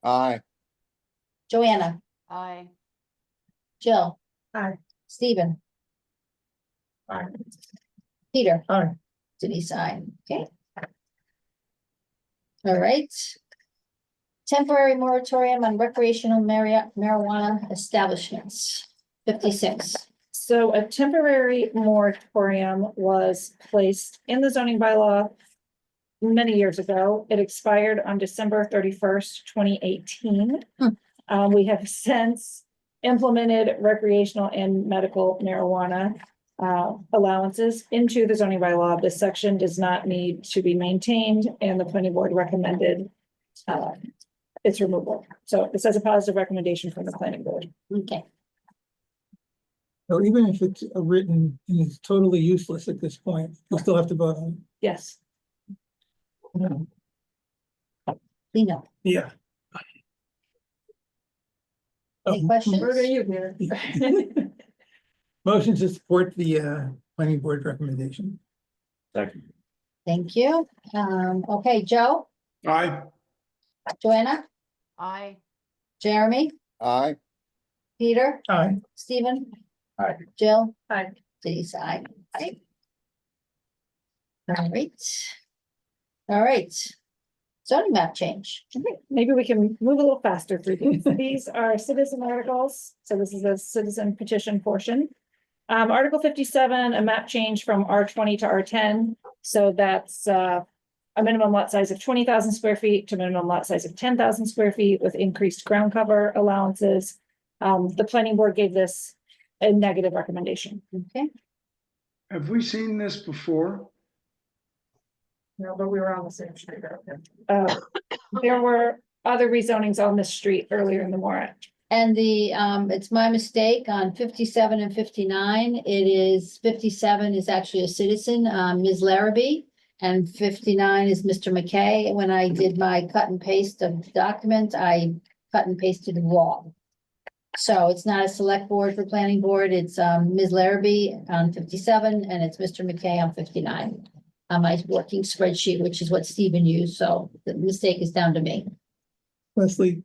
Aye. Joanna, Aye. Jill. Aye. Stephen. Aye. Peter. Aye. Denise, aye. Okay. All right. Temporary moratorium on recreational marijuana establishments, 56. So a temporary moratorium was placed in the zoning bylaw many years ago. It expired on December 31st, 2018. We have since implemented recreational and medical marijuana allowances into the zoning bylaw. This section does not need to be maintained, and the planning board recommended its removal. So this has a positive recommendation from the planning board. Okay, So even if it's written and it's totally useless at this point, we still have to vote on Yes. it. Lino, Yeah. any Oh, questions? Motion to support the planning board recommendation. Second. Thank you. Okay, Joe, Aye. Joanna, Aye. Jeremy, Aye. Peter, Aye. Stephen. Aye. Jill. Aye. Denise, aye. Aye. All right. All right. Zoning map change. Okay, maybe we can move a little faster through these. These are citizen articles, so this is a citizen petition portion. Article 57, a map change from R20 to R10. So that's a minimum lot size of 20,000 square feet to minimum lot size of 10,000 square feet with increased ground cover allowances. The planning board gave this a negative recommendation. Okay, Have we seen this before? No, but we were on the same street. There were other rezonings on this street earlier in the warrant. and it's my mistake on 57 and 59. It is 57 is actually a citizen, Ms. Larrabee. And 59 is Mr. McKay. When I did my cut and paste of the document, I cut and pasted wrong. So it's not a select board for planning board. It's Ms. Larrabee on 57 and it's Mr. McKay on 59. On my working spreadsheet, which is what Stephen used, so the mistake is down to me. Leslie,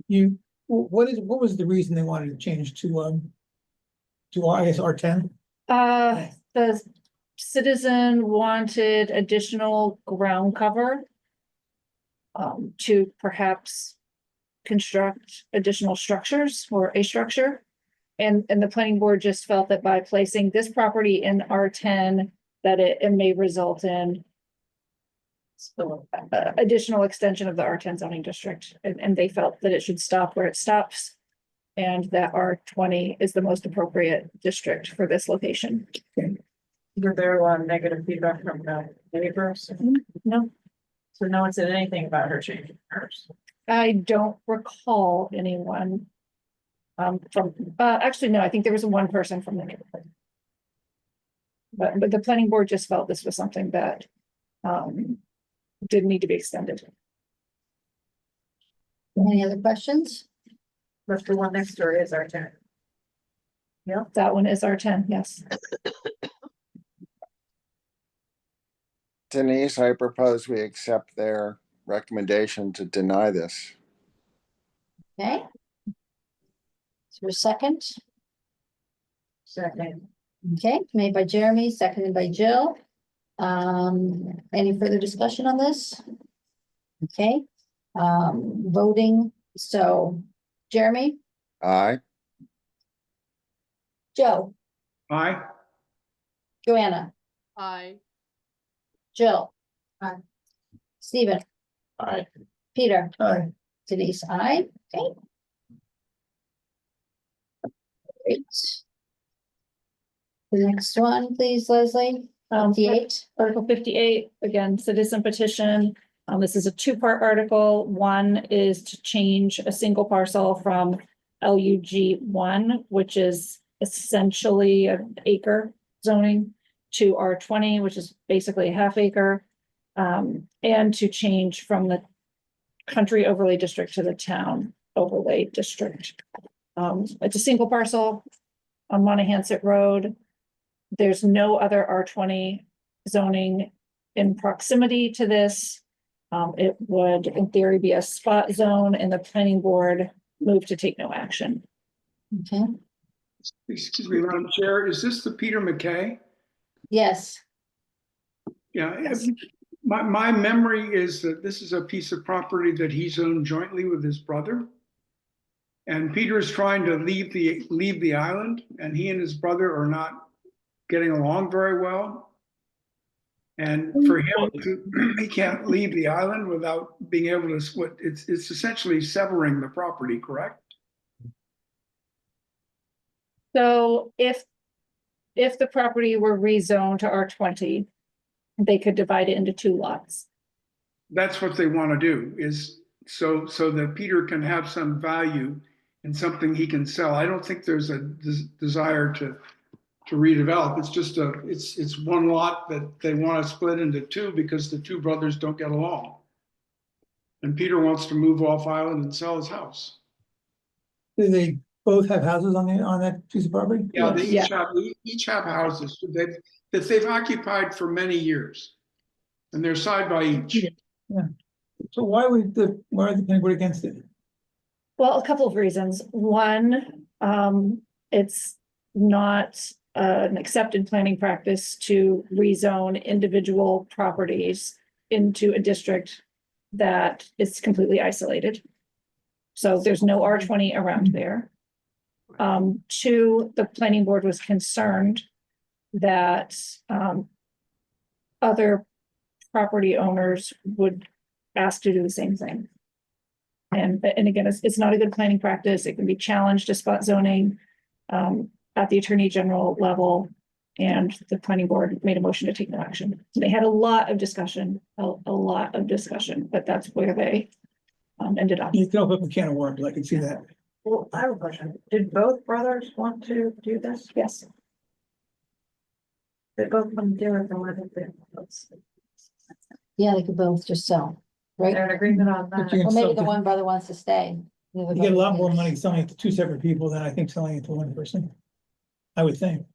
what was the reason they wanted to change to I guess R10? The citizen wanted additional ground cover to perhaps construct additional structures or a structure. And the planning board just felt that by placing this property in R10, that it may result in additional extension of the R10 zoning district, and they felt that it should stop where it stops. And that R20 is the most appropriate district for this location. Were there a lot of negative feedback from the neighbors? No, So no one said anything about her changing hers. I don't recall anyone. Actually, no, I think there was one person from the neighborhood. But the planning board just felt this was something that didn't need to be extended. Any other questions? But the one next door is our tenant. That one is R10, yes. Denise, I propose we accept their recommendation to deny this. Okay. Is there a second? Second. Okay, made by Jeremy, seconded by Jill. Any further discussion on this? Okay, voting, so Jeremy, Aye. Joe, Aye. Joanna, Aye. Jill. Aye. Stephen, Aye. Peter, Aye. Denise, aye, okay. Great. The next one, please, Leslie, 58. Article 58, again, citizen petition. This is a two-part article. One is to change a single parcel from LUG 1, which is essentially an acre zoning, to R20, which is basically a half acre. And to change from the country overlay district to the town overlay district. It's a single parcel on Monahanset Road. There's no other R20 zoning in proximity to this. It would, in theory, be a spot zone and the planning board move to take no action. Okay, Excuse me, Madam Chair, is this the Peter McKay? yes, Yeah, my memory is that this is a piece of property that he's owned jointly with his brother. And Peter is trying to leave the island, and he and his brother are not getting along very well. And for him, he can't leave the island without being able to split. It's essentially severing the property, correct? So if the property were rezoned to R20, they could divide it into 2 lots. That's what they want to do, is so that Peter can have some value in something he can sell. I don't think there's a desire to redevelop. It's just it's one lot that they want to split into 2 because the 2 brothers don't get along. And Peter wants to move off island and sell his house. Do they both have houses on that piece of property? Yeah, they Yeah. each have houses that they've occupied for many years. And they're side by each. Yeah. So why are the planning board against it? Well, a couple of reasons. One, it's not an accepted planning practice to rezone individual properties into a district that is completely isolated. So there's no R20 around there. 2, the planning board was concerned that other property owners would ask to do the same thing. And again, it's not a good planning practice. It can be challenged to spot zoning at the Attorney General level. And the planning board made a motion to take no action. They had a lot of discussion, a lot of discussion, but that's where they ended up. You can open up a can of worms, I can see that. Well, I have a question. Did both brothers want to do this? Yes. They both want to do it, or whether they? yeah, they could both just sell, right? They're in agreement on But that. you Or can maybe sell the one brother wants to stay. You get a lot more money selling it to 2 separate people than I think selling it to 1 person. I would think.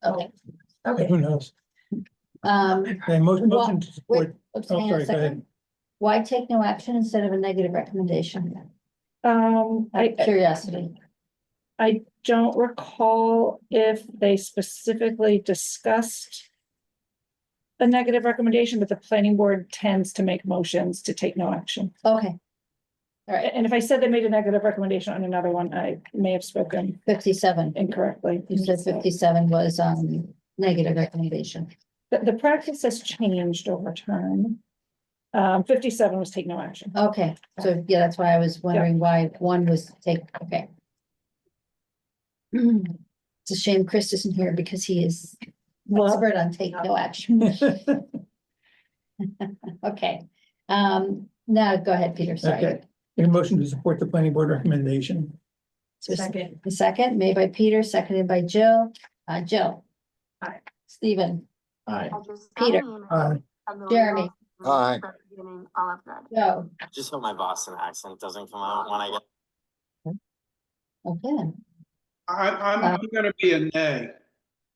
Okay, But Okay, who knows? Okay, motion to wait, support. oops, Oh, hang on a sorry, go ahead. second. Why take no action instead of a negative recommendation? Out of curiosity. I don't recall if they specifically discussed a negative recommendation, but the planning board tends to make motions to take no action. Okay. All right, And if I said they made a negative recommendation on another one, I may have spoken 57. incorrectly. You said 57 was negative recommendation. The practice has changed over time. 57 was take no action. Okay, so yeah, that's why I was wondering why one was take, okay. It's a shame Chris isn't here because he is expert on take no action. Okay, now go ahead, Peter, sorry. Okay, a motion to support the planning board recommendation. So Second. The second made by Peter, seconded by Jill. Jill. Aye. Stephen, Aye. Peter, Jeremy, Aye. Joe, Just hope my Boston accent doesn't come out when I get. okay, I'm gonna be a nay.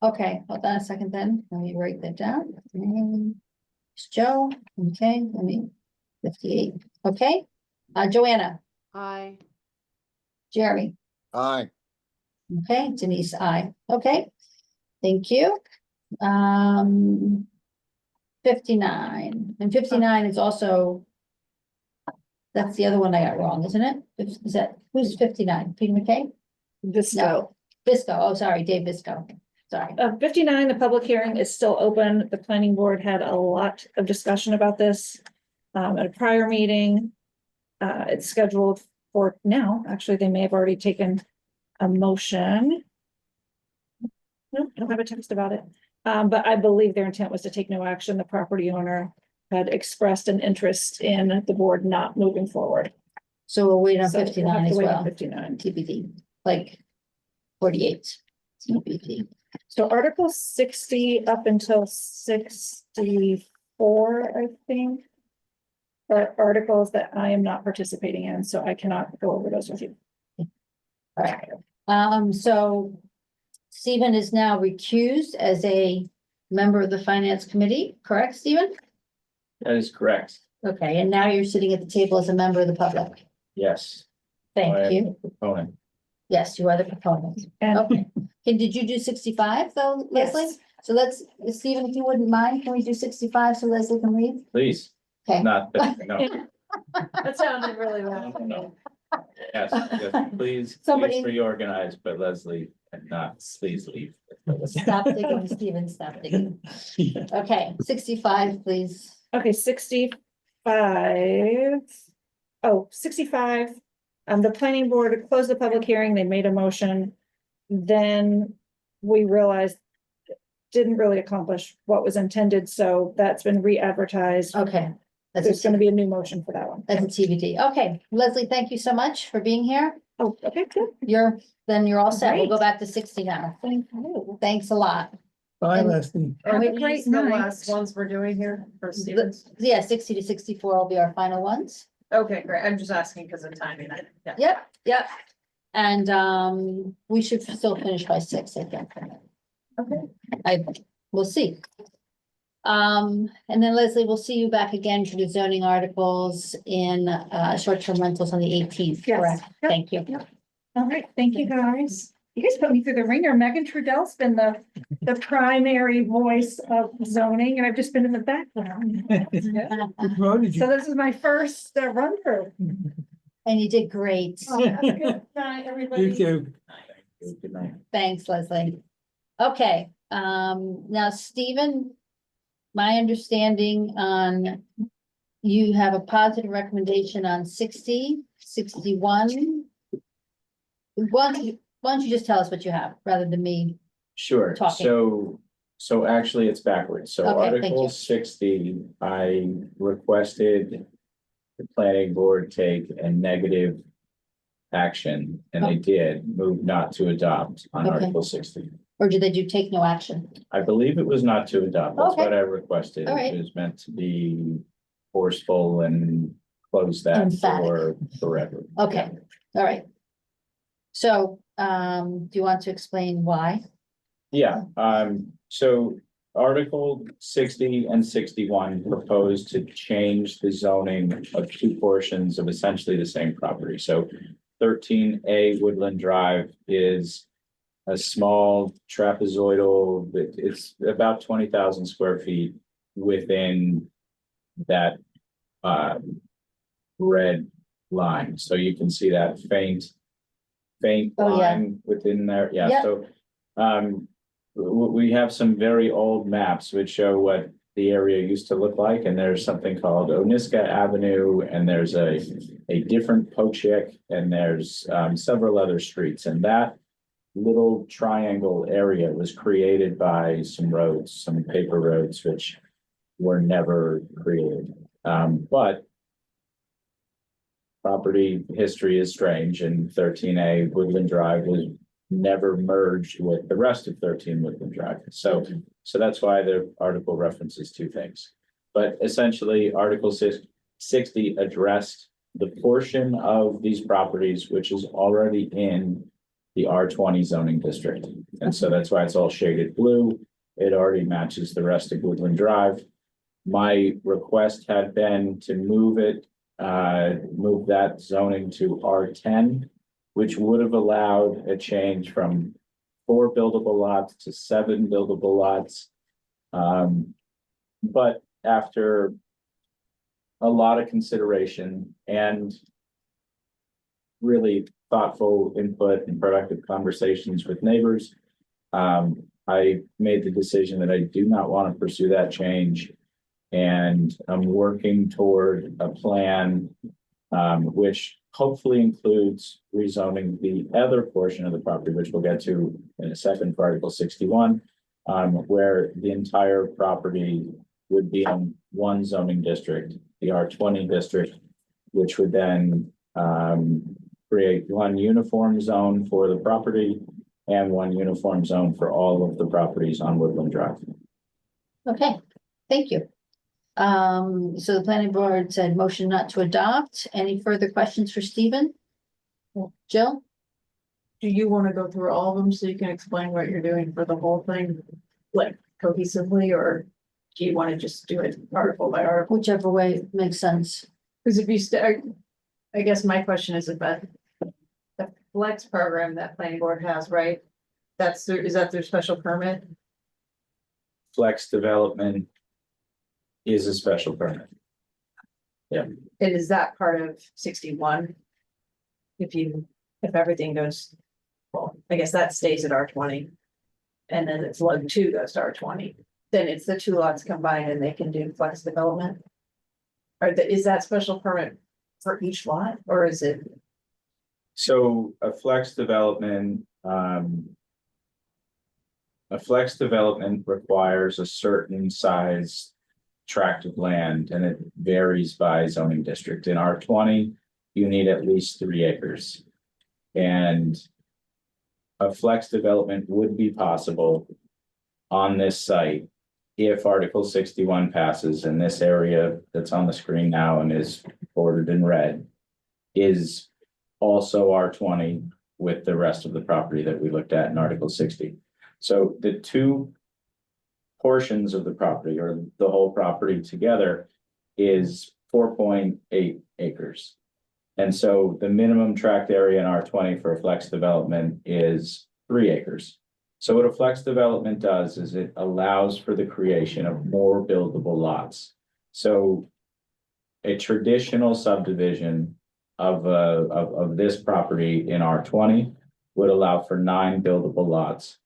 okay, hold on a second then, let me write that down. It's Joe, okay, let me, 58, okay, Joanna, Aye. Jeremy, Aye. okay, Denise, I, okay, thank you. 59, and 59 is also. That's the other one I got wrong, isn't it? Is that, who's 59, Peter McKay? Visco. Visco, oh, sorry, Dave Visco, sorry. 59, the public hearing is still open. The planning board had a lot of discussion about this at a prior meeting. It's scheduled for now. Actually, they may have already taken a motion. No, I don't have a text about it. But I believe their intent was to take no action. The property owner had expressed an interest in the board not moving forward. So we'll wait on So we'll have 59 to as wait on well, 59. TBD, like 48. TBD. So Article 60 up until 64, I think, are articles that I am not participating in, so I cannot go over those with you. All right, so Stephen is now recused as a member of the finance committee, correct, Stephen? That is correct. Okay, and now you're sitting at the table as a member of the public. Yes. I Thank am you. the proponent. Yes, you are the proponent. And Okay. And did you do 65 though, Leslie? Yes. So let's, Stephen, if you wouldn't mind, can we do 65 so Leslie can read? Please, Okay. not, no. That sounded really well. No. Yes, yes, please Somebody- reorganize, but Leslie, not please leave. Stop digging, Stephen, stop digging. Okay, 65, please. Okay, 65. Oh, 65. The planning board closed the public hearing, they made a motion. Then we realized it didn't really accomplish what was intended, so that's been re-advertised. Okay. That's There's a, gonna be a new motion for that one. that's a TBD. Okay, Leslie, thank you so much for being here. Oh, okay, good. Then you're all set. We'll go Great. back to 60 now. Thank you. Thanks a lot. Bye, And- Leslie. Are Have a these great the night. last ones we're doing here for Stevens? Yeah, 60 to 64 will be our final ones. Okay, great. I'm just asking because of timing. Yeah. Yep, yep. And we should still finish by 6, I think. Okay. We'll see. And then Leslie, we'll see you back again for the zoning articles in short-term rentals on the 18th, Yes. correct? Yep. Thank you. All right, thank you, guys. You guys put me through the ringer. Megan Trudell's been the primary voice of zoning, and I've just been in the background. Who promoted So you? this is my first run through. And you did great. Oh, have a good night, everybody. You too. Good night. Thanks, Leslie. Okay, now Stephen, my understanding on, you have a positive recommendation on 60, 61. Why don't you just tell us what you have, rather than me? Sure, Talking. so actually it's backwards. So Okay, thank Article you. 60, I requested the planning board take a negative action, and they did move not to adopt on Okay. Article 60. Or did they do take no action? I believe it was not to adopt. That's Okay. what I requested. All right. It was meant to be forceful and close that Emphatic. for forever. Okay, all right. So, do you want to explain why? Yeah, so Article 60 and 61 propose to change the zoning of two portions of essentially the same property. So 13A Woodland Drive is a small trapezoidal, it's about 20,000 square feet within that red line. So you can see that faint Oh, yeah. line within there. Yep. Yeah, so we have some very old maps which show what the area used to look like, and there's something called Oniska Avenue, and there's a different Pochik, and there's several other streets, and that little triangle area was created by some roads, some paper roads, which were never created. But property history is strange, and 13A Woodland Drive was never merged with the rest of 13 Woodland Drive. So that's why the article references two things. But essentially, Article 60 addressed the portion of these properties which is already in the R20 zoning district. And so that's why it's all shaded blue. It already matches the rest of Woodland Drive. My request had been to move that zoning to R10, which would have allowed a change from 4 buildable lots to 7 buildable lots. But after a lot of consideration and really thoughtful input and productive conversations with neighbors, I made the decision that I do not want to pursue that change. And I'm working toward a plan which hopefully includes rezoning the other portion of the property, which we'll get to in a second for Article 61, where the entire property would be in one zoning district, the R20 district, which would then create one uniform zone for the property and one uniform zone for all of the properties on Woodland Drive. Okay, thank you. So the planning board said motion not to adopt. Any further questions for Stephen? Jill? Do you want to go through all of them so you can explain what you're doing for the whole thing? Like, cohesively, or do you want to just do it article by article? Whichever way makes sense. Because if you I guess my question is about the flex program that planning board has, right? Is that their special permit? Flex development is a special permit. And is that part of 61? If everything goes, well, I guess that stays at R20. And then it's lug 2 goes to R20, then it's the 2 lots combined and they can do flex development? Is that special permit for each lot, or is it? So a flex development, requires a certain size tract of land, and it varies by zoning district. In R20, you need at least 3 acres. And a flex development would be possible on this site if Article 61 passes, and this area that's on the screen now and is bordered in red is also R20 with the rest of the property that we looked at in Article 60. So the 2 portions of the property, or the whole property together, is 4.8 acres. And so the minimum tract area in R20 for a flex development is 3 acres. So what a flex development does is it allows for the creation of more buildable lots. So a traditional subdivision of this property in R20 would allow for 9 buildable lots.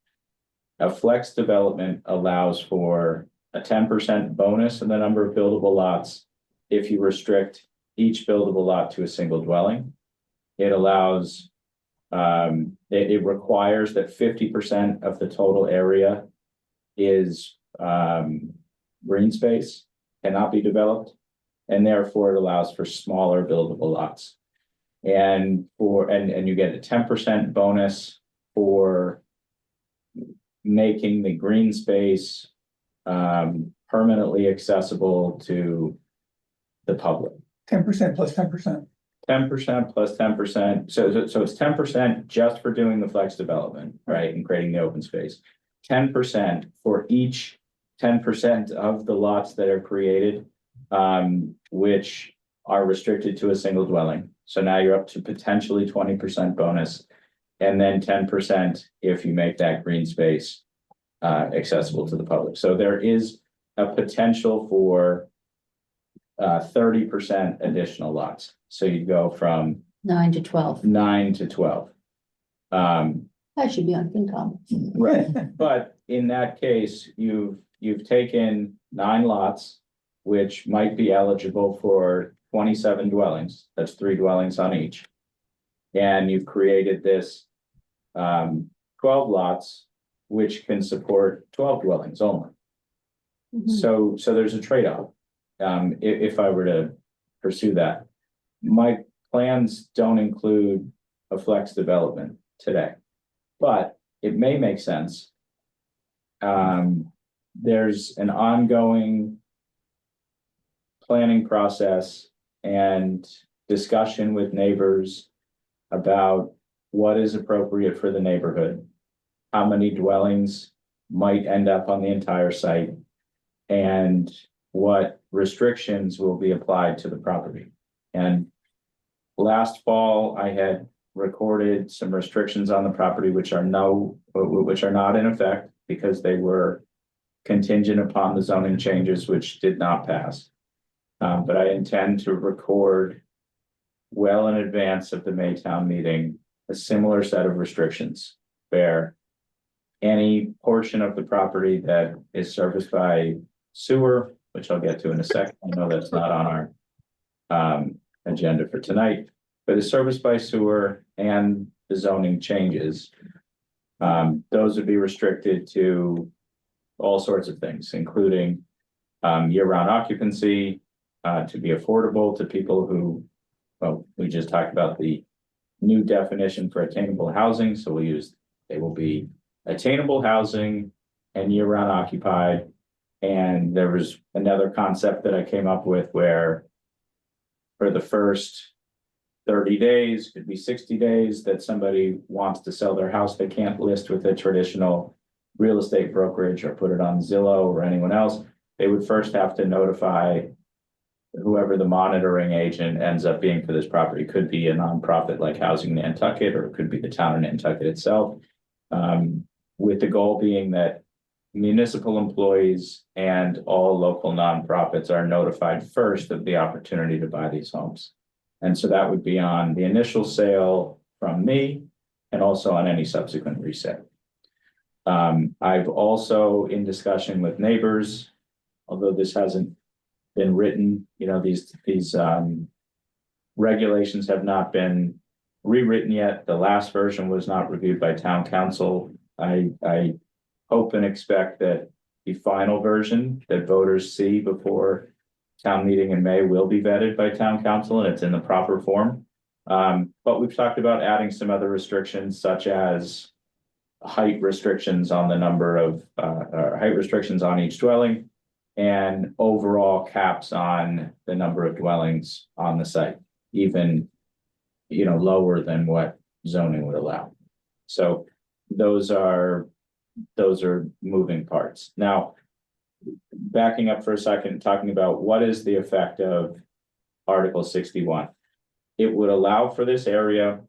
A flex development allows for a 10% bonus in the number of buildable lots if you restrict each buildable lot to a single dwelling. It allows, it requires that 50% of the total area is green space, cannot be developed, and therefore it allows for smaller buildable lots. And you get a 10% bonus for making the green space permanently accessible to the public. 10% plus 10%. 10% plus 10%. So it's 10% just for doing the flex development, right? And creating the open space. 10% for each 10% of the lots that are created, which are restricted to a single dwelling. So now you're up to potentially 20% bonus. And then 10% if you make that green space accessible to the public. So there is a potential for 30% additional lots. So you go from 9 to 12. 9 to 12. That should be on FinCom. Right, but in that case, you've taken 9 lots, which might be eligible for 27 dwellings. That's 3 dwellings on each. And you've created this 12 lots, which can support 12 dwellings only. So there's a trade-off. If I were to pursue that, my plans don't include a flex development today, but it may make sense. There's an ongoing planning process and discussion with neighbors about what is appropriate for the neighborhood, how many dwellings might end up on the entire site, and what restrictions will be applied to the property. And last fall, I had recorded some restrictions on the property, which are not in effect because they were contingent upon the zoning changes, which did not pass. But I intend to record well in advance of the Maytown meeting, a similar set of restrictions where any portion of the property that is serviced by sewer, which I'll get to in a second. I know that's not on our agenda for tonight, but is serviced by sewer and the zoning changes. Those would be restricted to all sorts of things, including year-round occupancy, to be affordable to people who, well, we just talked about the new definition for attainable housing. So they will be attainable housing and year-round occupied. And there was another concept that I came up with where for the first 30 days, could be 60 days, that somebody wants to sell their house, they can't list with a traditional real estate brokerage or put it on Zillow or anyone else, they would first have to notify whoever the monitoring agent ends up being for this property. Could be a nonprofit like Housing Nantucket, or it could be the town of Nantucket itself. With the goal being that municipal employees and all local nonprofits are notified first of the opportunity to buy these homes. And so that would be on the initial sale from me and also on any subsequent resale. I've also, in discussion with neighbors, although this hasn't been written, you know, these regulations have not been rewritten yet. The last version was not reviewed by town council. I hope and expect that the final version that voters see before town meeting in May will be vetted by town council and it's in the proper form. But we've talked about adding some other restrictions, such as height restrictions on the number of height restrictions on each dwelling, and overall caps on the number of dwellings on the site, even, you know, lower than what zoning would allow. So those are moving parts. Now, backing up for a second, talking about what is the effect of Article 61. It would allow for this area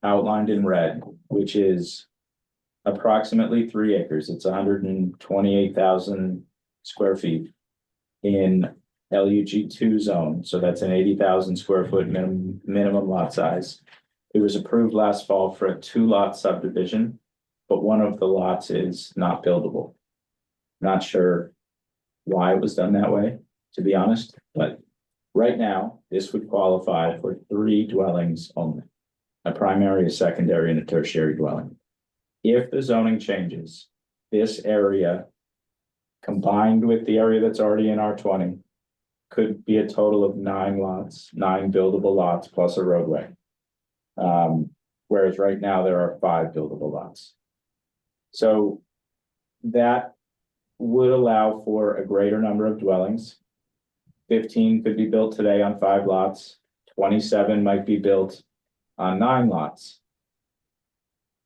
outlined in red, which is approximately 3 acres. It's 128,000 square feet in LUG2 zone. So that's an 80,000 square foot minimum lot size. It was approved last fall for a 2-lot subdivision, but one of the lots is not buildable. Not sure why it was done that way, to be honest, but right now, this would qualify for 3 dwellings only. A primary, a secondary, and a tertiary dwelling. If the zoning changes, this area combined with the area that's already in R20 could be a total of 9 lots, 9 buildable lots plus a roadway. Whereas right now there are 5 buildable lots. So that would allow for a greater number of dwellings. 15 could be built today on 5 lots, 27 might be built on 9 lots.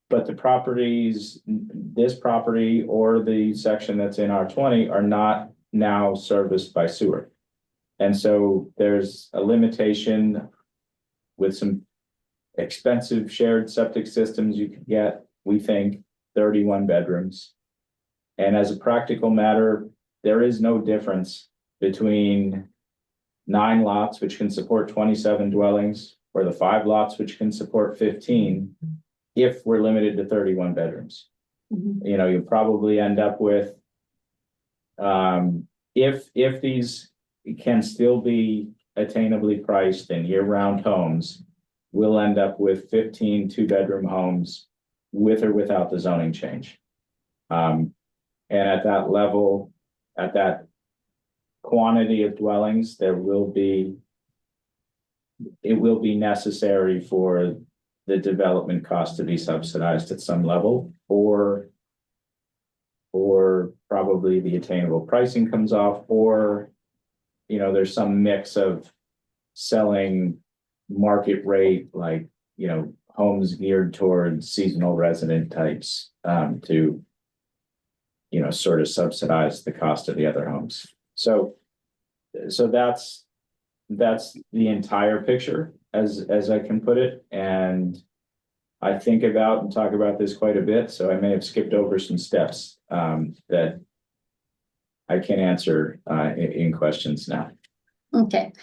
But the properties, this property or the section that's in R20 are not now serviced by sewer. And so there's a limitation with some expensive shared septic systems you could get, we think, 31 bedrooms. And as a practical matter, there is no difference between 9 lots, which can support 27 dwellings, or the 5 lots, which can support 15, if we're limited to 31 bedrooms. You know, you'll probably end up with, if these can still be attainably priced in year-round homes, we'll end up with 15 2-bedroom homes with or without the zoning change. And at that level, at that quantity of dwellings, it will be necessary for the development cost to be subsidized at some level, or probably the attainable pricing comes off, or, you know, there's some mix of selling market rate, like, you know, homes geared towards seasonal resident types, to, you know, sort of subsidize the cost of the other homes. So that's the entire picture as I can put it. And I think about and talk about this quite a bit, so I may have skipped over some steps that I can answer in questions now. Okay,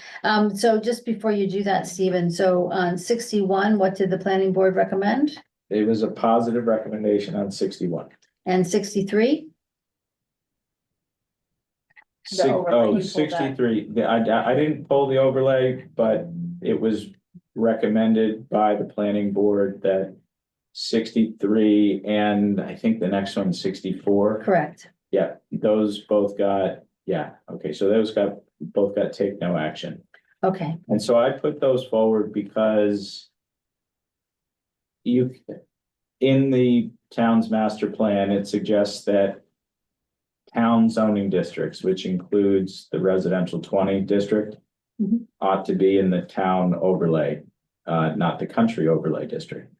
so just before you do that, Stephen, so on 61, what did the planning board recommend? It was a positive recommendation on 61. And 63? The overlay, you pulled that. 63. I didn't pull the overlay, but it was recommended by the planning board that 63 and I think the next one 64. Correct. Yeah, those both got, yeah, okay, so those both got take no action. Okay, And so I put those forward because in the town's master plan, it suggests that town zoning districts, which includes the residential 20 district, ought to be in the town overlay, not the country overlay district.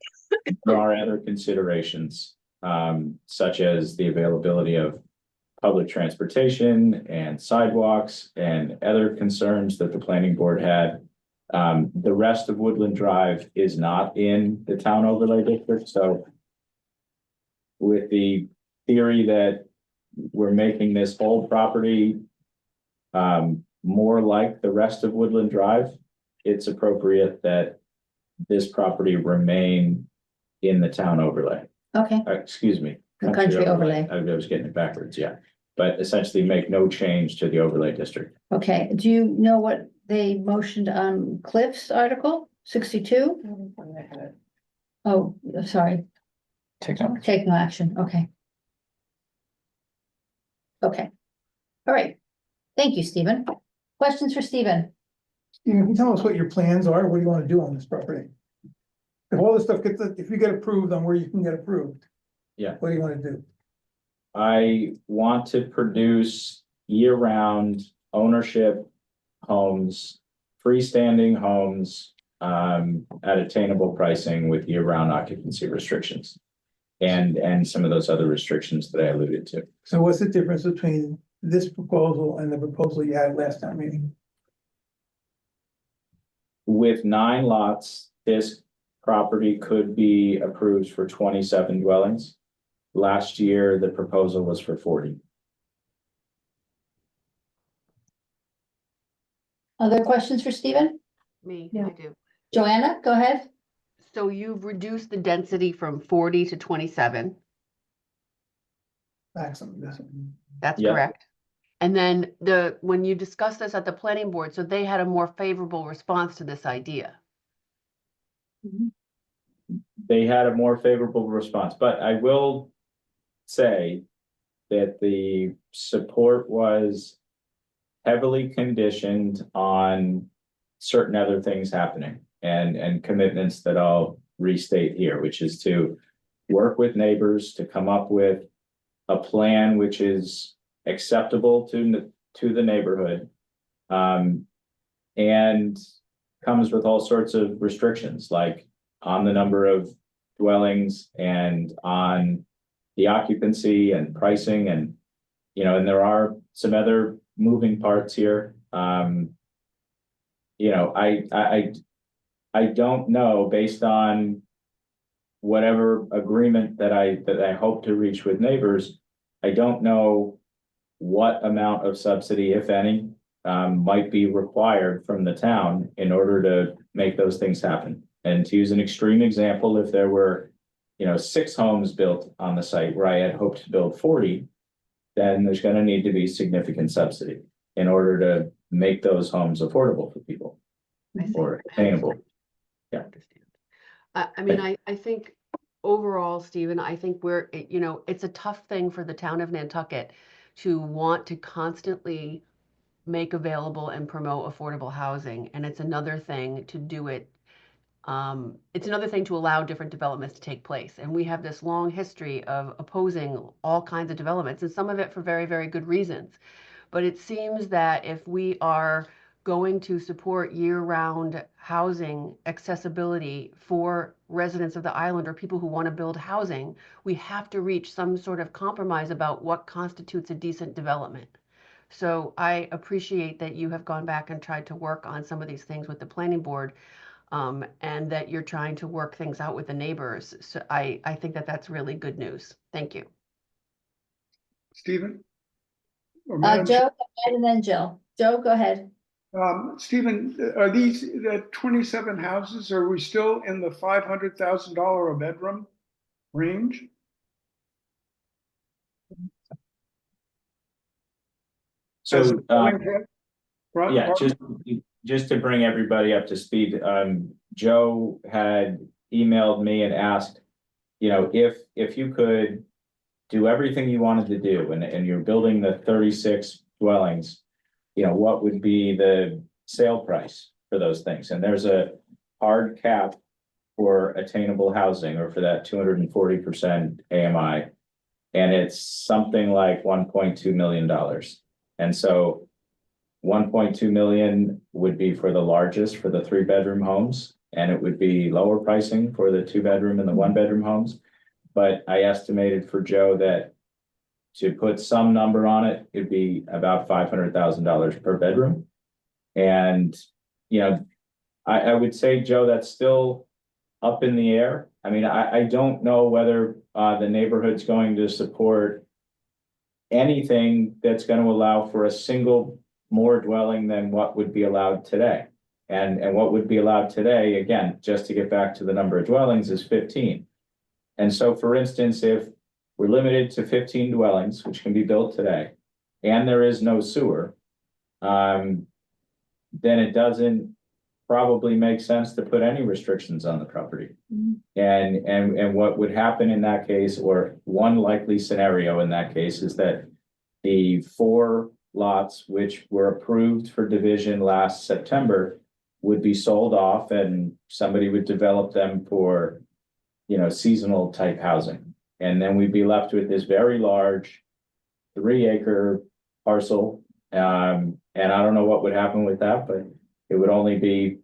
There are other considerations such as the availability of public transportation and sidewalks and other concerns that the planning board had. The rest of Woodland Drive is not in the town overlay district, so with the theory that we're making this whole property more like the rest of Woodland Drive, it's appropriate that this property remain in the town overlay. Okay, Excuse me. The country overlay. I was getting it backwards, yeah. But essentially make no change to the overlay district. okay. Do you know what they motioned on Cliff's article, 62? Oh, sorry, Take on. take no action, okay. Okay, all right. Thank you, Stephen. Questions for Stephen? Stephen, can you tell us what your plans are? What do you want to do on this property? If all this stuff gets, if you get approved on where you can get approved. Yeah. What do you want to do? I want to produce year-round ownership homes, freestanding homes, at attainable pricing with year-round occupancy restrictions. And some of those other restrictions that I alluded to. So what's the difference between this proposal and the proposal you had last time meeting? With 9 lots, this property could be approved for 27 dwellings. Last year, the proposal was for 40. Other questions for Stephen? Me, Yeah. I do. Joanna, go ahead. So you've reduced the density from 40 to 27. Maximum, that's it. That's Yeah. correct. And then when you discussed this at the planning board, so they had a more favorable response to this idea. They had a more favorable response, but I will say that the support was heavily conditioned on certain other things happening and commitments that I'll restate here, which is to work with neighbors to come up with a plan which is acceptable to the neighborhood. And comes with all sorts of restrictions, like on the number of dwellings and on the occupancy and pricing and, and there are some other moving parts here. I don't know, based on whatever agreement that I hope to reach with neighbors, I don't know what amount of subsidy, if any, might be required from the town in order to make those things happen. And to use an extreme example, if there were, 6 homes built on the site where I had hoped to build 40, then there's going to need to be significant subsidy in order to make those homes affordable for people I see. or attainable. Yeah. Understand. I mean, I think overall, Stephen, I think it's a tough thing for the town of Nantucket to want to constantly make available and promote affordable housing. And it's another thing to do it. It's another thing to allow different developments to take place. And we have this long history of opposing all kinds of developments, and some of it for very, very good reasons. But it seems that if we are going to support year-round housing accessibility for residents of the island or people who want to build housing, we have to reach some sort of compromise about what constitutes a decent development. So I appreciate that you have gone back and tried to work on some of these things with the planning board, and that you're trying to work things out with the neighbors. So I think that that's really good news. Thank you. Stephen? Or Madam Joe, Chair? go ahead, and then Jill. Joe, go ahead. Stephen, are these, the 27 houses, are we still in the $500,000 a bedroom range? So, Right, yeah, just to bring everybody up to speed, Joe had emailed me and asked, if you could do everything you wanted to do and you're building the 36 dwellings, what would be the sale price for those things? And there's a hard cap for attainable housing or for that 240% AMI. And it's something like $1.2 million. And so 1.2 million would be for the largest, for the 3-bedroom homes, and it would be lower pricing for the 2-bedroom and the 1-bedroom homes. but I estimated for Joe that to put some number on it, it'd be about $500,000 per bedroom. And, you know, I would say, Joe, that's still up in the air. I mean, I don't know whether the neighborhood's going to support anything that's going to allow for a single more dwelling than what would be allowed today. And what would be allowed today, again, just to get back to the number of dwellings, is 15. And so, for instance, if we're limited to 15 dwellings, which can be built today, and there is no sewer, then it doesn't probably make sense to put any restrictions on the property. And what would happen in that case, or one likely scenario in that case, is that the 4 lots which were approved for division last September would be sold off, and somebody would develop them for, you know, seasonal type housing. And then we'd be left with this very large 3-acre parcel. And I don't know what would happen with that, but it would only be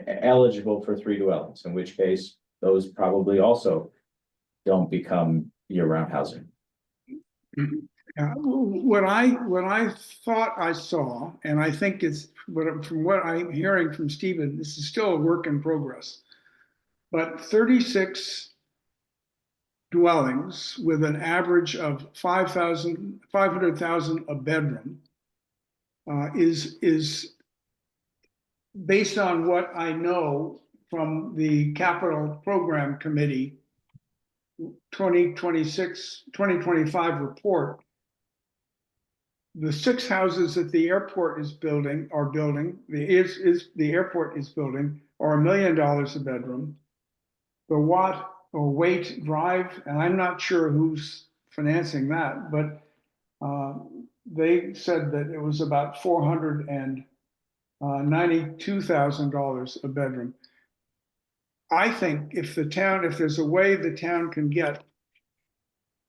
eligible for 3 dwellings, in which case those probably also don't become year-round housing. What I thought I saw, and I think it's, from what I'm hearing from Stephen, this is still a work in progress. But 36 dwellings with an average of 500,000 a bedroom is based on what I know from the Capital Program Committee 2025 report. The 6 houses that the airport is building, the airport is building, are $1 million a bedroom. The Waite Drive, and I'm not sure who's financing that, but they said that it was about $492,000 a bedroom. I think if there's a way the town can get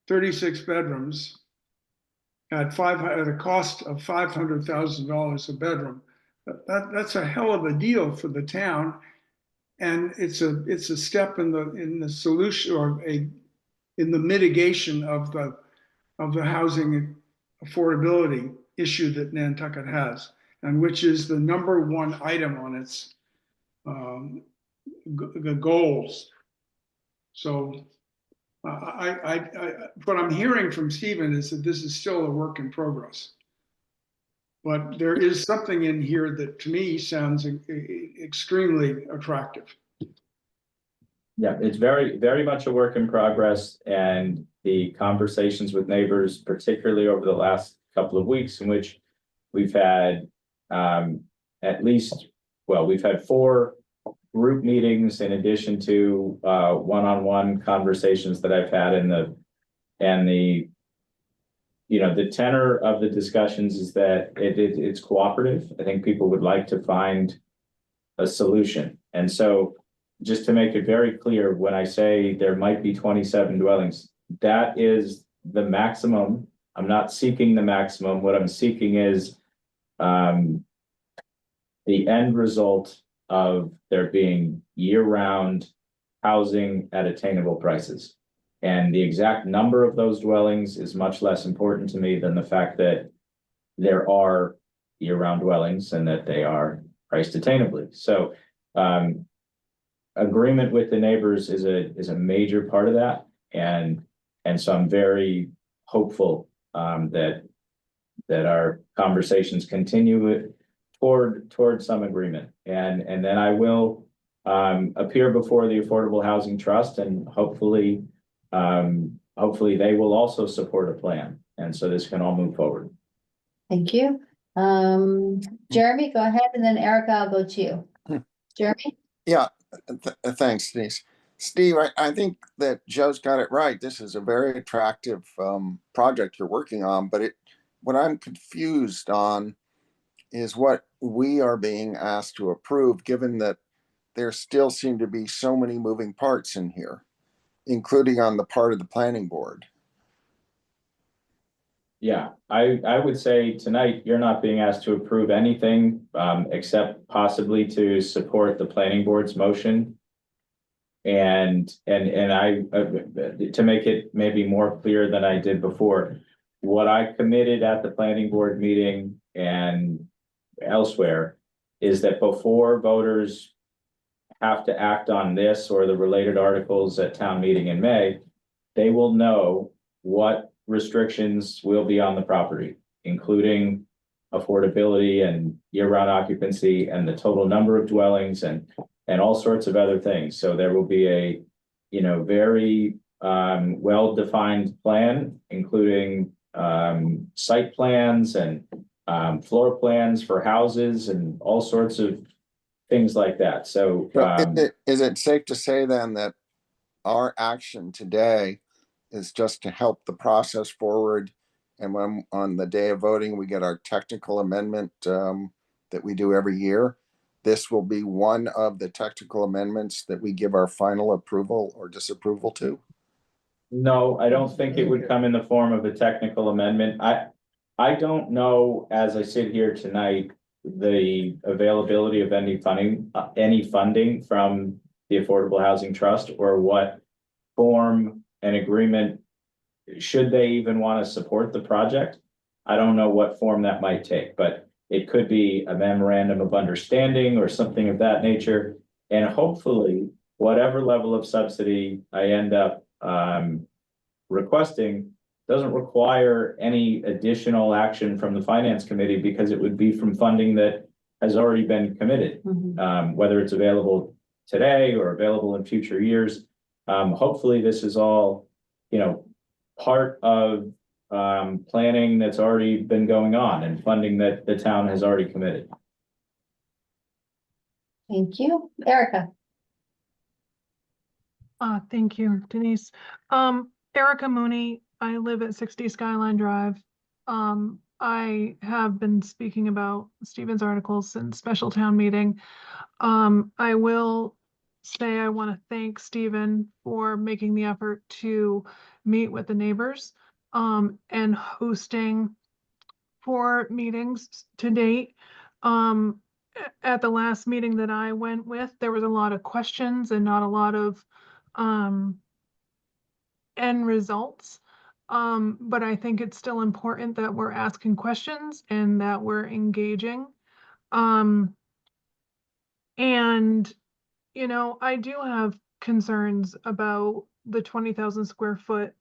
36 bedrooms at a cost of $500,000 a bedroom, that's a hell of a deal for the town. And it's a step in the solution, or in the mitigation of the housing affordability issue that Nantucket has, and which is the #1 item on its goals. So what I'm hearing from Stephen is that this is still a work in progress. But there is something in here that to me sounds extremely attractive. Yeah, it's very, very much a work in progress, and the conversations with neighbors, particularly over the last couple of weeks, in which we've had we've had 4 group meetings in addition to one-on-one conversations that I've had the tenor of the discussions is that it's cooperative. I think people would like to find a solution. And so, just to make it very clear, when I say there might be 27 dwellings, that is the maximum. I'm not seeking the maximum. What I'm seeking is the end result of there being year-round housing at attainable prices. And the exact number of those dwellings is much less important to me than the fact that there are year-round dwellings and that they are priced attainably. So agreement with the neighbors is a major part of that. And so I'm very hopeful that our conversations continue toward some agreement. And then I will appear before the Affordable Housing Trust, and hopefully they will also support a plan. And so this can all move forward. Thank you. Jeremy, go ahead, and then Erica, I'll go to you. Jeremy? Yeah, thanks, Denise. Steve, I think that Joe's got it right. This is a very attractive project you're working on, but what I'm confused on is what we are being asked to approve, given that there still seem to be so many moving parts in here, including on the part of the planning board. Yeah, I would say tonight you're not being asked to approve anything except possibly to support the planning board's motion And I, to make it maybe more clear than I did before, what I committed at the planning board meeting and elsewhere is that before voters have to act on this or the related articles at town meeting in May, they will know what restrictions will be on the property, including affordability and year-round occupancy and the total number of dwellings and all sorts of other things. So there will be a, you know, very well-defined plan, including site plans and floor plans for houses and all sorts of things like that. So Is it safe to say then that our action today is just to help the process forward? And when on the day of voting, we get our technical amendment that we do every year, this will be one of the technical amendments that we give our final approval or disapproval to? no, I don't think it would come in the form of a technical amendment. I don't know, as I sit here tonight, the availability of any funding from the Affordable Housing Trust, or what form an agreement, should they even want to support the project. I don't know what form that might take, but it could be a memorandum of understanding or something of that nature. And hopefully, whatever level of subsidy I end up requesting doesn't require any additional action from the finance committee, because it would be from funding that has already been committed, whether it's available today or available in future years. Hopefully this is all, you know, part of planning that's already been going on and funding that the town has already committed. Thank you. Erica? Thank you, Denise. Erica Mooney, I live at 60 Skyline Drive. I have been speaking about Stephen's articles since special town meeting. I will say I want to thank Stephen for making the effort to meet with the neighbors and hosting 4 meetings to date. At the last meeting that I went with, there was a lot of questions and not a lot of end results. But I think it's still important that we're asking questions and that we're engaging. And, you know, I do have concerns about the 20,000 square foot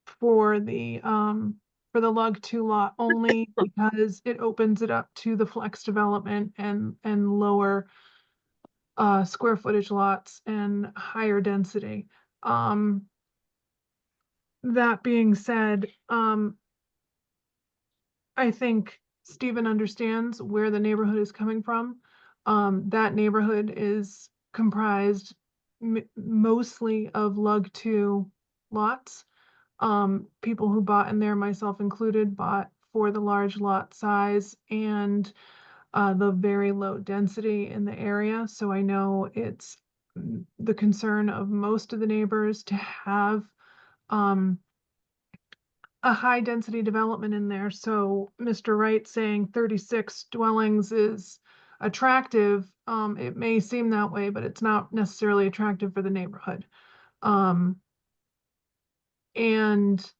for the Lug 2 lot, only because it opens it up to the flex development and lower square footage lots and higher density. That being said, I think Stephen understands where the neighborhood is coming from. That neighborhood is comprised mostly of Lug 2 lots. People who bought in there, myself included, bought for the large lot size and the very low density in the area. So I know it's the concern of most of the neighbors to have a high density development in there. So Mr. Wright saying 36 dwellings is attractive. It may seem that way, but it's not necessarily attractive for the neighborhood. And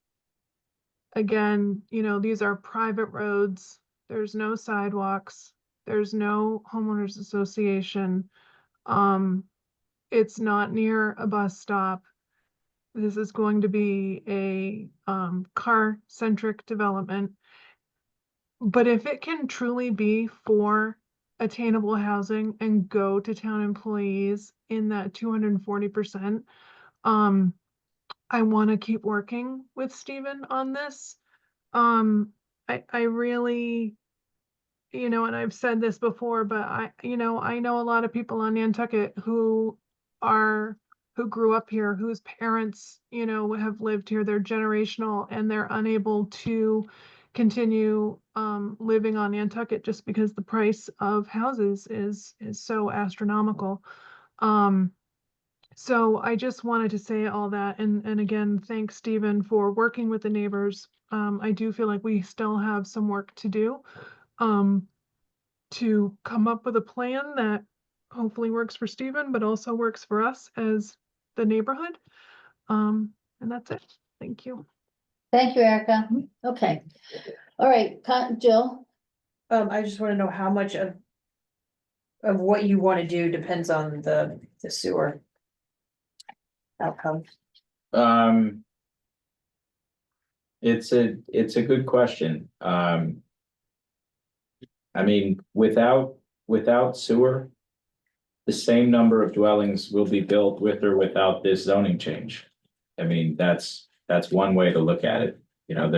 again, you know, these are private roads. There's no sidewalks. There's no homeowners association. It's not near a bus stop. This is going to be a car-centric development. But if it can truly be for attainable housing and go to town employees in that 240%, I want to keep working with Stephen on this. I really, you know, and I've said this before, but I know a lot of people on Nantucket who grew up here, whose parents, you know, have lived here, they're generational, and they're unable to continue living on Nantucket just because the price of houses is so astronomical. So I just wanted to say all that, and again, thank Stephen for working with the neighbors. I do feel like we still have some work to do to come up with a plan that hopefully works for Stephen, but also works for us as the neighborhood. And that's it. Thank you. Thank you, Erica. Okay. All right, Jill. I just wanna know how much of what you wanna do depends on the sewer outcome. It's a good question. I mean, without sewer, the same number of dwellings will be built with or without this zoning change. I mean, that's one way to look at it. You know,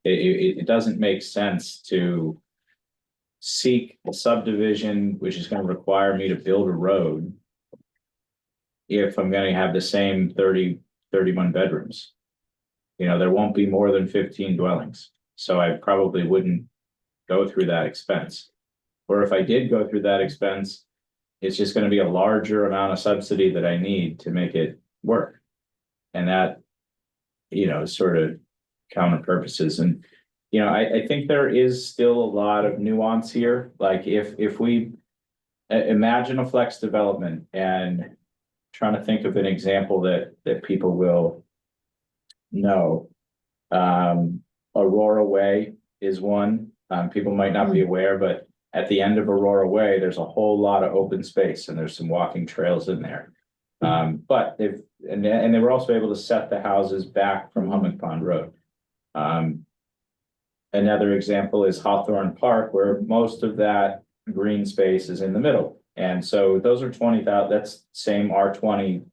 it doesn't make sense to seek a subdivision, which is gonna require me to build a road if I'm gonna have the same 31 bedrooms. You know, there won't be more than 15 dwellings, so I probably wouldn't go through that expense. Or if I did go through that expense, it's just gonna be a larger amount of subsidy that I need to make it work. And that, you know, sort of counter purposes. And, you know, I think there is still a lot of nuance here. Like if we imagine a flex development, and trying to think of an example that people will know. Aurora Way is one. People might not be aware, but at the end of Aurora Way, there's a whole lot of open space and there's some walking trails in there. But they were also able to set the houses back from Hummock Pond Road. Another example is Hawthorne Park, where most of that green space is in the middle. And so those are 20,000, that's same R20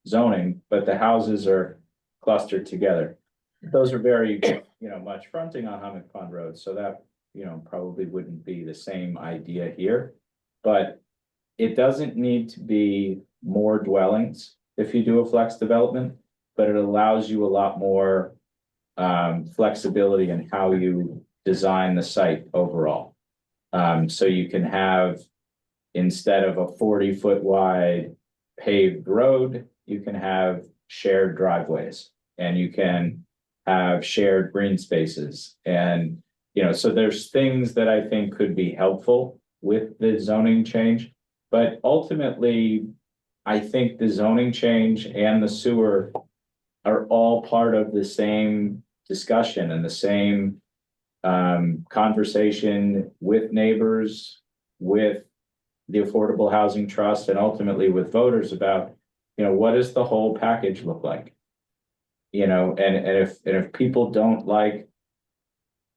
zoning, but the houses are clustered together. Those are very, you know, much fronting on Hummock Pond Road, so that, you know, probably wouldn't be the same idea here. But it doesn't need to be more dwellings if you do a flex development, but it allows you a lot more flexibility in how you design the site overall. So you can have, instead of a 40-foot wide paved road, you can have shared driveways, and you can have shared green spaces. And, you know, so there's things that I think could be helpful with the zoning change. But ultimately, I think the zoning change and the sewer are all part of the same discussion and the same conversation with neighbors, with the Affordable Housing Trust, and ultimately with voters about, you know, what does the whole package look like? You know, and if people don't like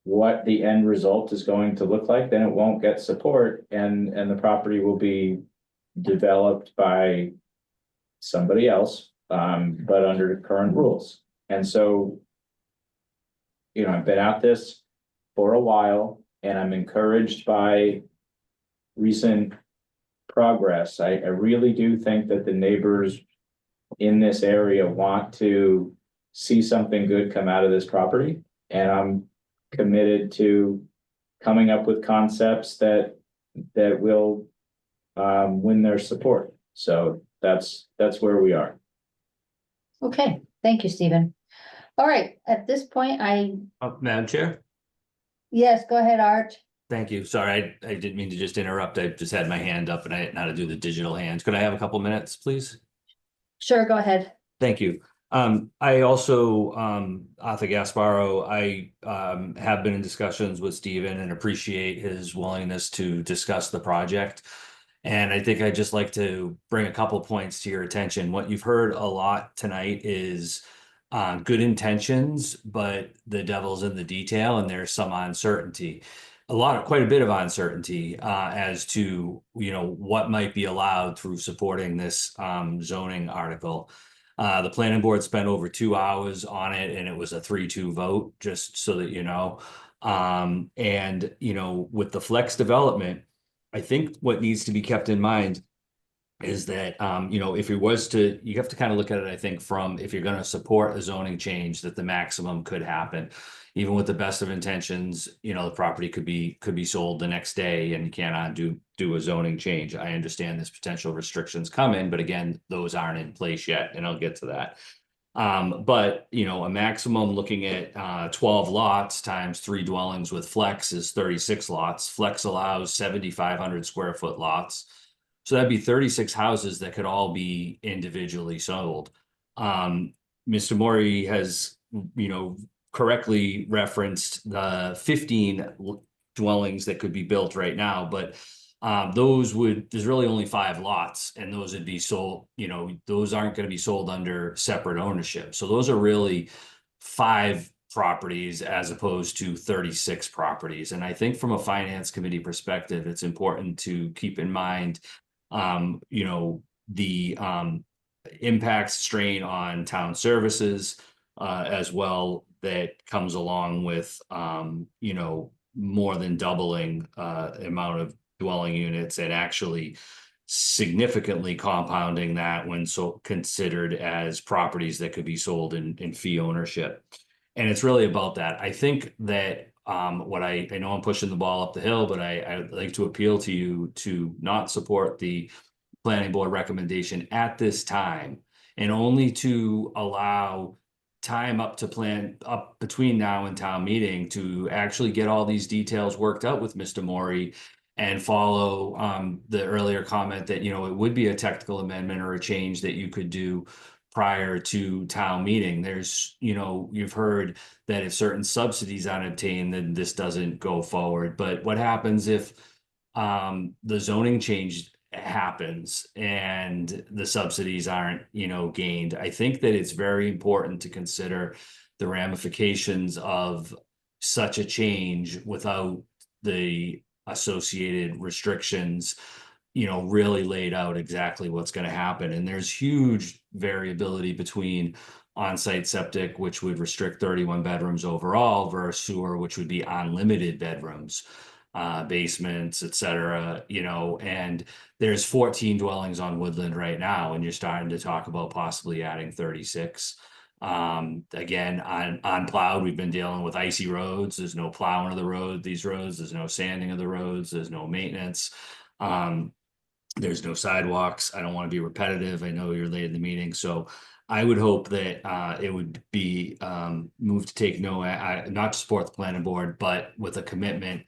what the end result is going to look like, then it won't get support, and the property will be developed by somebody else, but under the current rules. And so, you know, I've been at this for a while, and I'm encouraged by recent progress. I really do think that the neighbors in this area want to see something good come out of this property, and I'm committed to coming up with concepts that will win their support. So that's where we are. Okay, thank you, Stephen. All right, at this point, Madam Chair? yes, go ahead, Art. Thank you. Sorry, I didn't mean to just interrupt. I just had my hand up and I didn't know how to do the digital hands. Could I have a couple minutes, please? Sure, go ahead. Thank you. I also, Arthur Gasparo, I have been in discussions with Stephen and appreciate his willingness to discuss the project. And I think I'd just like to bring a couple points to your attention. What you've heard a lot tonight is good intentions, but the devil's in the detail, and there's some uncertainty. Quite a bit of uncertainty as to, you know, what might be allowed through supporting this zoning article. The planning board spent over 2 hours on it, and it was a 3-2 vote, just so that you know. And, you know, with the flex development, I think what needs to be kept in mind is that, you know, if it was to, you have to kind of look at it, I think, from if you're going to support a zoning change, that the maximum could happen. Even with the best of intentions, you know, the property could be sold the next day and you cannot do a zoning change. I understand there's potential restrictions coming, but again, those aren't in place yet, and I'll get to that. But, you know, a maximum looking at 12 lots times 3 dwellings with flex is 36 lots. Flex allows 7,500 square foot lots. So that'd be 36 houses that could all be individually sold. Mr. Mori has, correctly referenced the 15 dwellings that could be built right now, but there's really only 5 lots, and those would be sold, those aren't going to be sold under separate ownership. So those are really 5 properties as opposed to 36 properties. And I think from a finance committee perspective, it's important to keep in mind, the impact strain on town services, as well, that comes along with, more than doubling amount of dwelling units, and actually significantly compounding that when so considered as properties that could be sold in fee ownership. And it's really about that. I think that what I know I'm pushing the ball up the hill, but I'd like to appeal to you to not support the planning board recommendation at this time, and only to allow time up between now and town meeting to actually get all these details worked out with Mr. Mori, and follow the earlier comment that, it would be a technical amendment or a change that you could do prior to town meeting. There's, you've heard that if certain subsidies aren't obtained, then this doesn't go forward. But what happens if the zoning change happens and the subsidies aren't, gained? I think that it's very important to consider the ramifications of such a change without the associated restrictions, really laid out exactly what's going to happen. And there's huge variability between on-site septic, which would restrict 31 bedrooms overall, versus sewer, which would be unlimited bedrooms, basements, etc. And there's 14 dwellings on Woodland right now, and you're starting to talk about possibly adding 36. Again, on plowed, we've been dealing with icy roads. There's no plowing of the road, these roads, there's no sanding of the roads, there's no maintenance. There's no sidewalks. I don't want to be repetitive. I know you're late in the meeting, so I would hope that it would be moved to take not to support the planning board, but with a commitment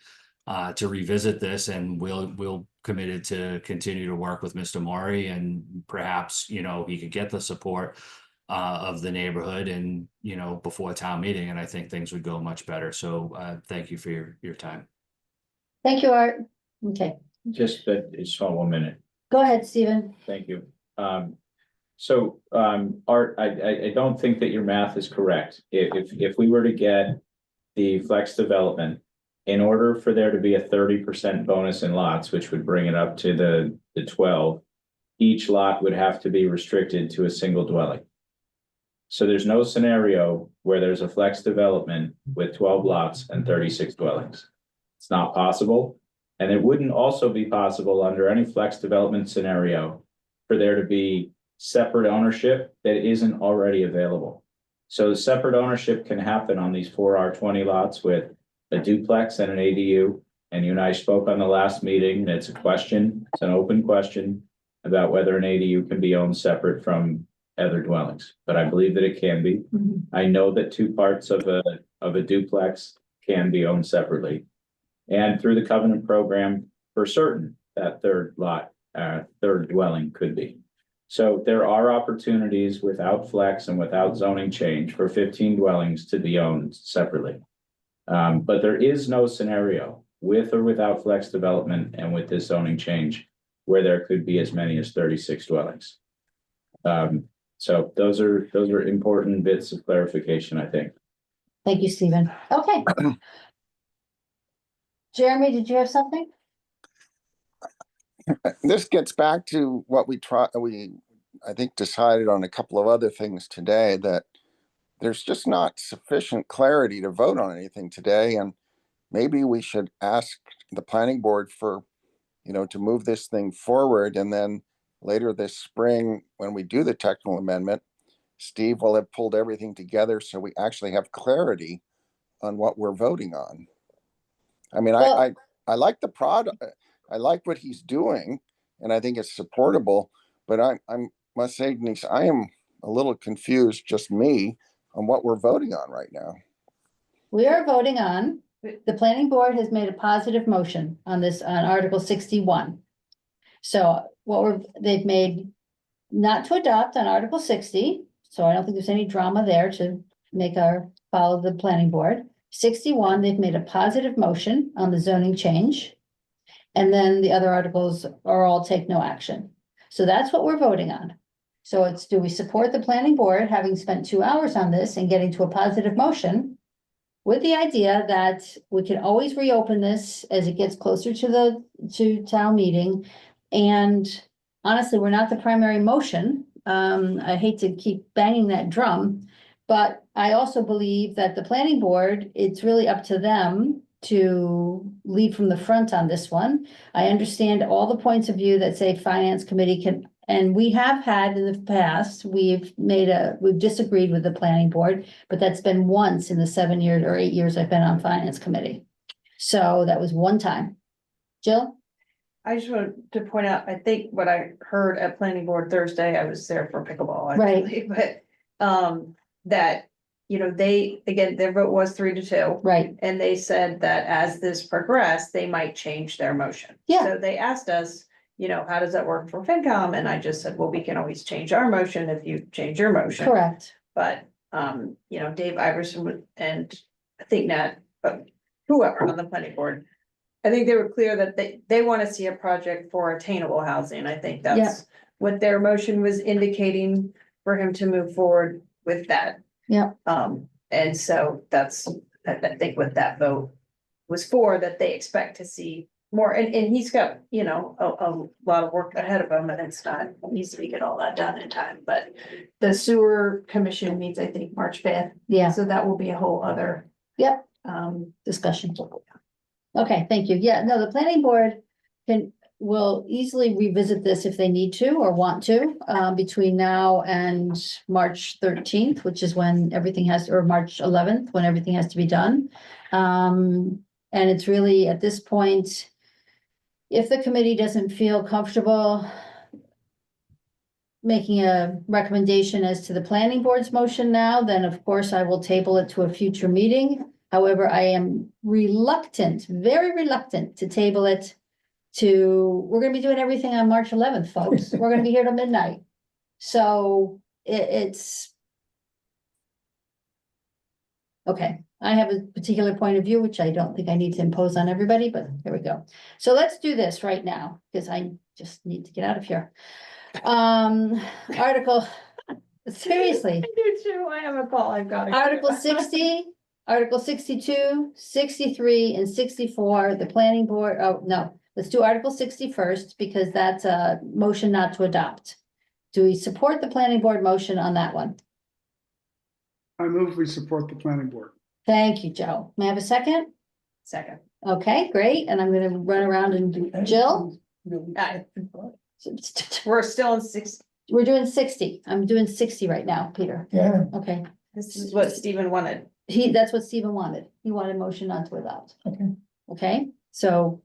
to revisit this, and we'll committed to continue to work with Mr. Mori, and perhaps, he could get the support of the neighborhood, and, before town meeting, and I think things would go much better. So thank you for your time. Thank you, Art. Okay, Just 1 minute. go ahead, Stephen. Thank you. Art, I don't think that your math is correct. If we were to get the flex development, in order for there to be a 30% bonus in lots, which would bring it up to the 12, each lot would have to be restricted to a single dwelling. So there's no scenario where there's a flex development with 12 lots and 36 dwellings. It's not possible. And it wouldn't also be possible under any flex development scenario for there to be separate ownership that isn't already available. So separate ownership can happen on these 4 R20 lots with a duplex and an ADU. And you and I spoke on the last meeting, and it's an open question about whether an ADU can be owned separate from other dwellings, but I believe that it can be. I know that 2 parts of a duplex can be owned separately. And through the covenant program, for certain, that third dwelling could be. So there are opportunities without flex and without zoning change for 15 dwellings to be owned separately. But there is no scenario with or without flex development and with this zoning change where there could be as many as 36 dwellings. So those are important bits of clarification, I think. Thank you, Stephen. Okay. Jeremy, did you have something? This gets back to what I think decided on a couple of other things today, that there's just not sufficient clarity to vote on anything today. And maybe we should ask the planning board for, to move this thing forward. And then later this spring, when we do the technical amendment, Steve will have pulled everything together so we actually have clarity on what we're voting on. I mean, Well, I like the product. I like what he's doing, and I think it's supportable, but I must say, Denise, I am a little confused, just me, on what we're voting on right now. we are voting on, the planning board has made a positive motion on this, on Article 61. So they've made not to adopt on Article 60, so I don't think there's any drama there to follow the planning board. 61, they've made a positive motion on the zoning change. And then the other articles are all take no action. So that's what we're voting on. So it's, do we support the planning board, having spent 2 hours on this and getting to a positive motion? With the idea that we can always reopen this as it gets closer to town meeting. And honestly, we're not the primary motion. I hate to keep banging that drum, but I also believe that the planning board, it's really up to them to lead from the front on this one. I understand all the points of view that say finance committee can, and we have had in the past, we've disagreed with the planning board, but that's been once in the 7 years or 8 years I've been on finance committee. So that was one time. Jill? I just wanted to point out, I think what I heard at planning board Thursday, I was there for pickleball, Right. actually, but, that, you know, their vote was 3-2. Right, And they said that as this progressed, they might change their motion. Yeah. So they asked us, you know, how does that work for FinCom? And I just said, well, we can always change our motion if you change your motion. correct. But, you know, Dave Iverson and I think Nat, whoever on the planning board, I think they were clear that they want to see a project for attainable housing. I think that's what their motion was indicating for him to move forward with that. Yeah. And so that's, I think what that vote was for, that they expect to see more, and he's got, you know, a lot of work ahead of him, and it's not easy to get all that done in time, but the sewer commission meets, I think, March 5th. Yeah. So that will be a whole other. Yep. Discussion. Okay, thank you. Yeah, no, the planning board will easily revisit this if they need to or want to, between now and March 13th, which is when everything or March 11th, when everything has to be done. And it's really at this point, if the committee doesn't feel comfortable making a recommendation as to the planning board's motion now, then of course I will table it to a future meeting. However, I am reluctant, very reluctant to table it we're gonna be doing everything on March 11th, folks. We're gonna be here till midnight. So it's. Okay, I have a particular point of view, which I don't think I need to impose on everybody, but here we go. So let's do this right now, because I just need to get out of here. Seriously. I do too, I have a call, I've got. Article 60, Article 62, 63, and 64, the planning board, oh, no, let's do Article 60 first, because that's a motion not to adopt. Do we support the planning board motion on that one? I move we support the planning board. Thank you, Joe. May I have a second? Second. Okay, great, and I'm gonna run around and do, Jill? We're still in 6, We're doing 60, I'm doing 60 right now, Peter. Yeah, Okay, this is what Stephen wanted. that's what Stephen wanted, he wanted motion not to adopt. okay. Okay, so.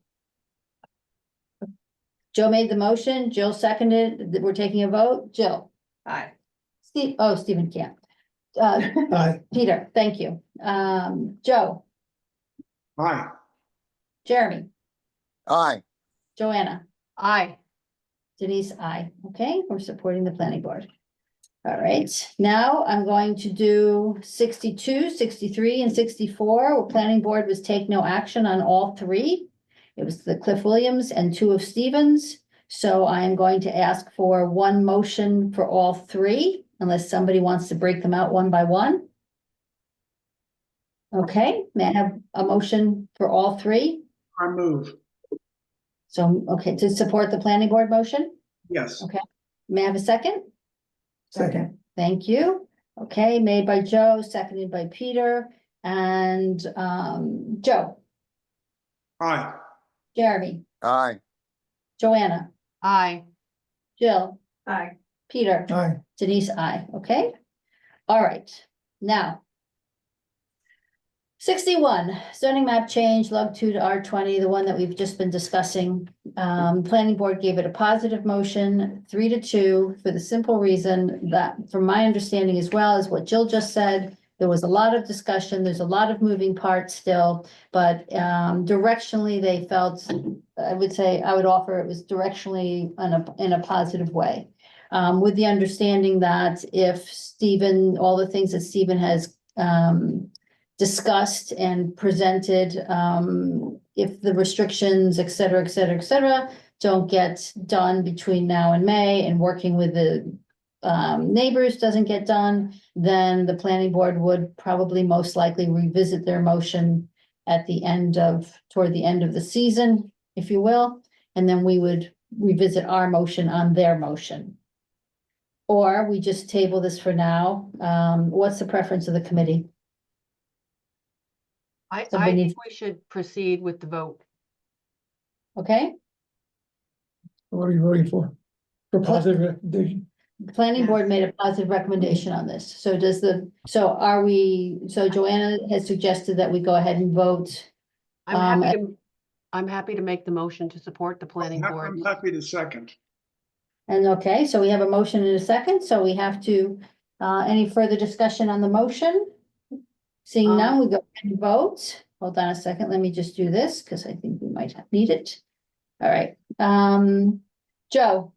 Joe made the motion, Jill seconded, we're taking a vote, Jill, Aye. Stephen can't. Peter, thank you. Joe, Aye. Jeremy, Aye. Joanna, Aye. Denise, aye. Okay, we're supporting the planning board. All right, now I'm going to do 62, 63, and 64. Planning board was take no action on all three. It was the Cliff Williams and 2 of Stevens. So I am going to ask for one motion for all three, unless somebody wants to break them out one by one. Okay, may I have a motion for all three? I move. So, okay, to support the planning board motion? Yes. Okay, may I have a second? Second. Thank you. Okay, made by Joe, seconded by Peter, and Joe, Aye. Jeremy, Aye. Joanna, Aye. Jill, Aye. Peter, Aye. Denise, I. Okay. All right, now. 61, zoning map change, log 2 to R20, the one that we've just been discussing. Planning board gave it a positive motion, 3-2, for the simple reason that, from my understanding as well as what Jill just said, There was a lot of discussion, there's a lot of moving parts still, but directionally, they felt, I would say, I would offer it was directionally in a positive way. With the understanding that if Stephen, all the things that Stephen has discussed and presented, if the restrictions, et cetera, don't get done between now and May, and working with the neighbors doesn't get done, then the planning board would probably most likely revisit their motion at the end of, toward the end of the season, if you will, and then we would revisit our motion on their motion. Or we just table this for now. What's the preference of the committee? I Somebody think needs- we should proceed with the vote. Okay, What are you voting for? For positive recommendation? the planning board made a positive recommendation on this. So so Joanna has suggested that we go ahead and vote. I'm happy to make the motion to support the planning board. I'm happy to second. And okay, so we have a motion in a second, so we have to, any further discussion on the motion? Seeing none, we go ahead and vote. Hold on a second, let me just do this, because I think we might need it. All right, Joe,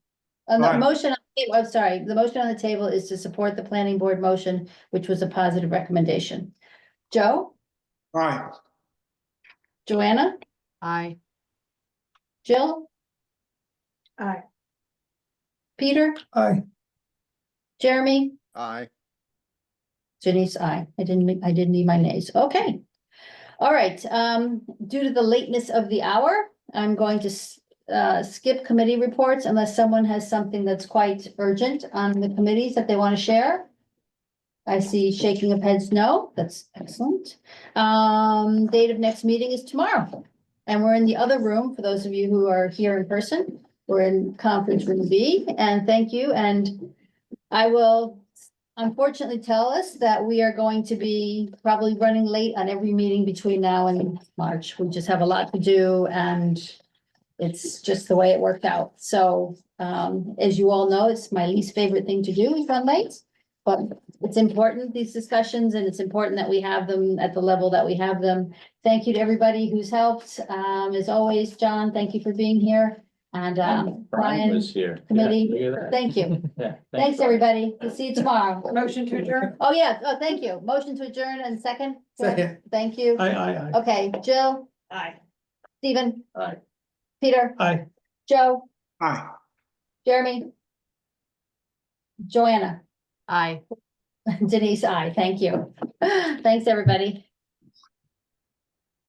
on the Aye. motion, I'm sorry, the motion on the table is to support the planning board motion, which was a positive recommendation. Joe, Aye. Joanna, Aye. Jill, Aye. Peter, Aye. Jeremy? Aye. Janice, I didn't need my nays. Okay. All right, due to the lateness of the hour, I'm going to skip committee reports unless someone has something that's quite urgent on the committees that they want to share. I see shaking of heads, no, that's excellent. Date of next meeting is tomorrow. And we're in the other room, for those of you who are here in person. We're in conference room B, and thank you, and I will unfortunately tell us that we are going to be probably running late on every meeting between now and March. We just have a lot to do, and it's just the way it worked out. So, as you all know, it's my least favorite thing to do is run late. But it's important, these discussions, and it's important that we have them at the level that we have them. Thank you to everybody who's helped. As always, John, thank you for being here. And Brian Brian, was here. committee, Yeah, look at that. thank you. Yeah, Thanks, everybody. We'll see you tomorrow. Motion to adjourn? Oh, yeah. Oh, thank you. Motion to adjourn and second? Second. Thank you. Aye. Okay, Jill, Aye. Stephen, Aye. Peter, Aye. Joe, Aye. Jeremy, Joanna, Aye. Denise, I. Thank you. Thanks, everybody.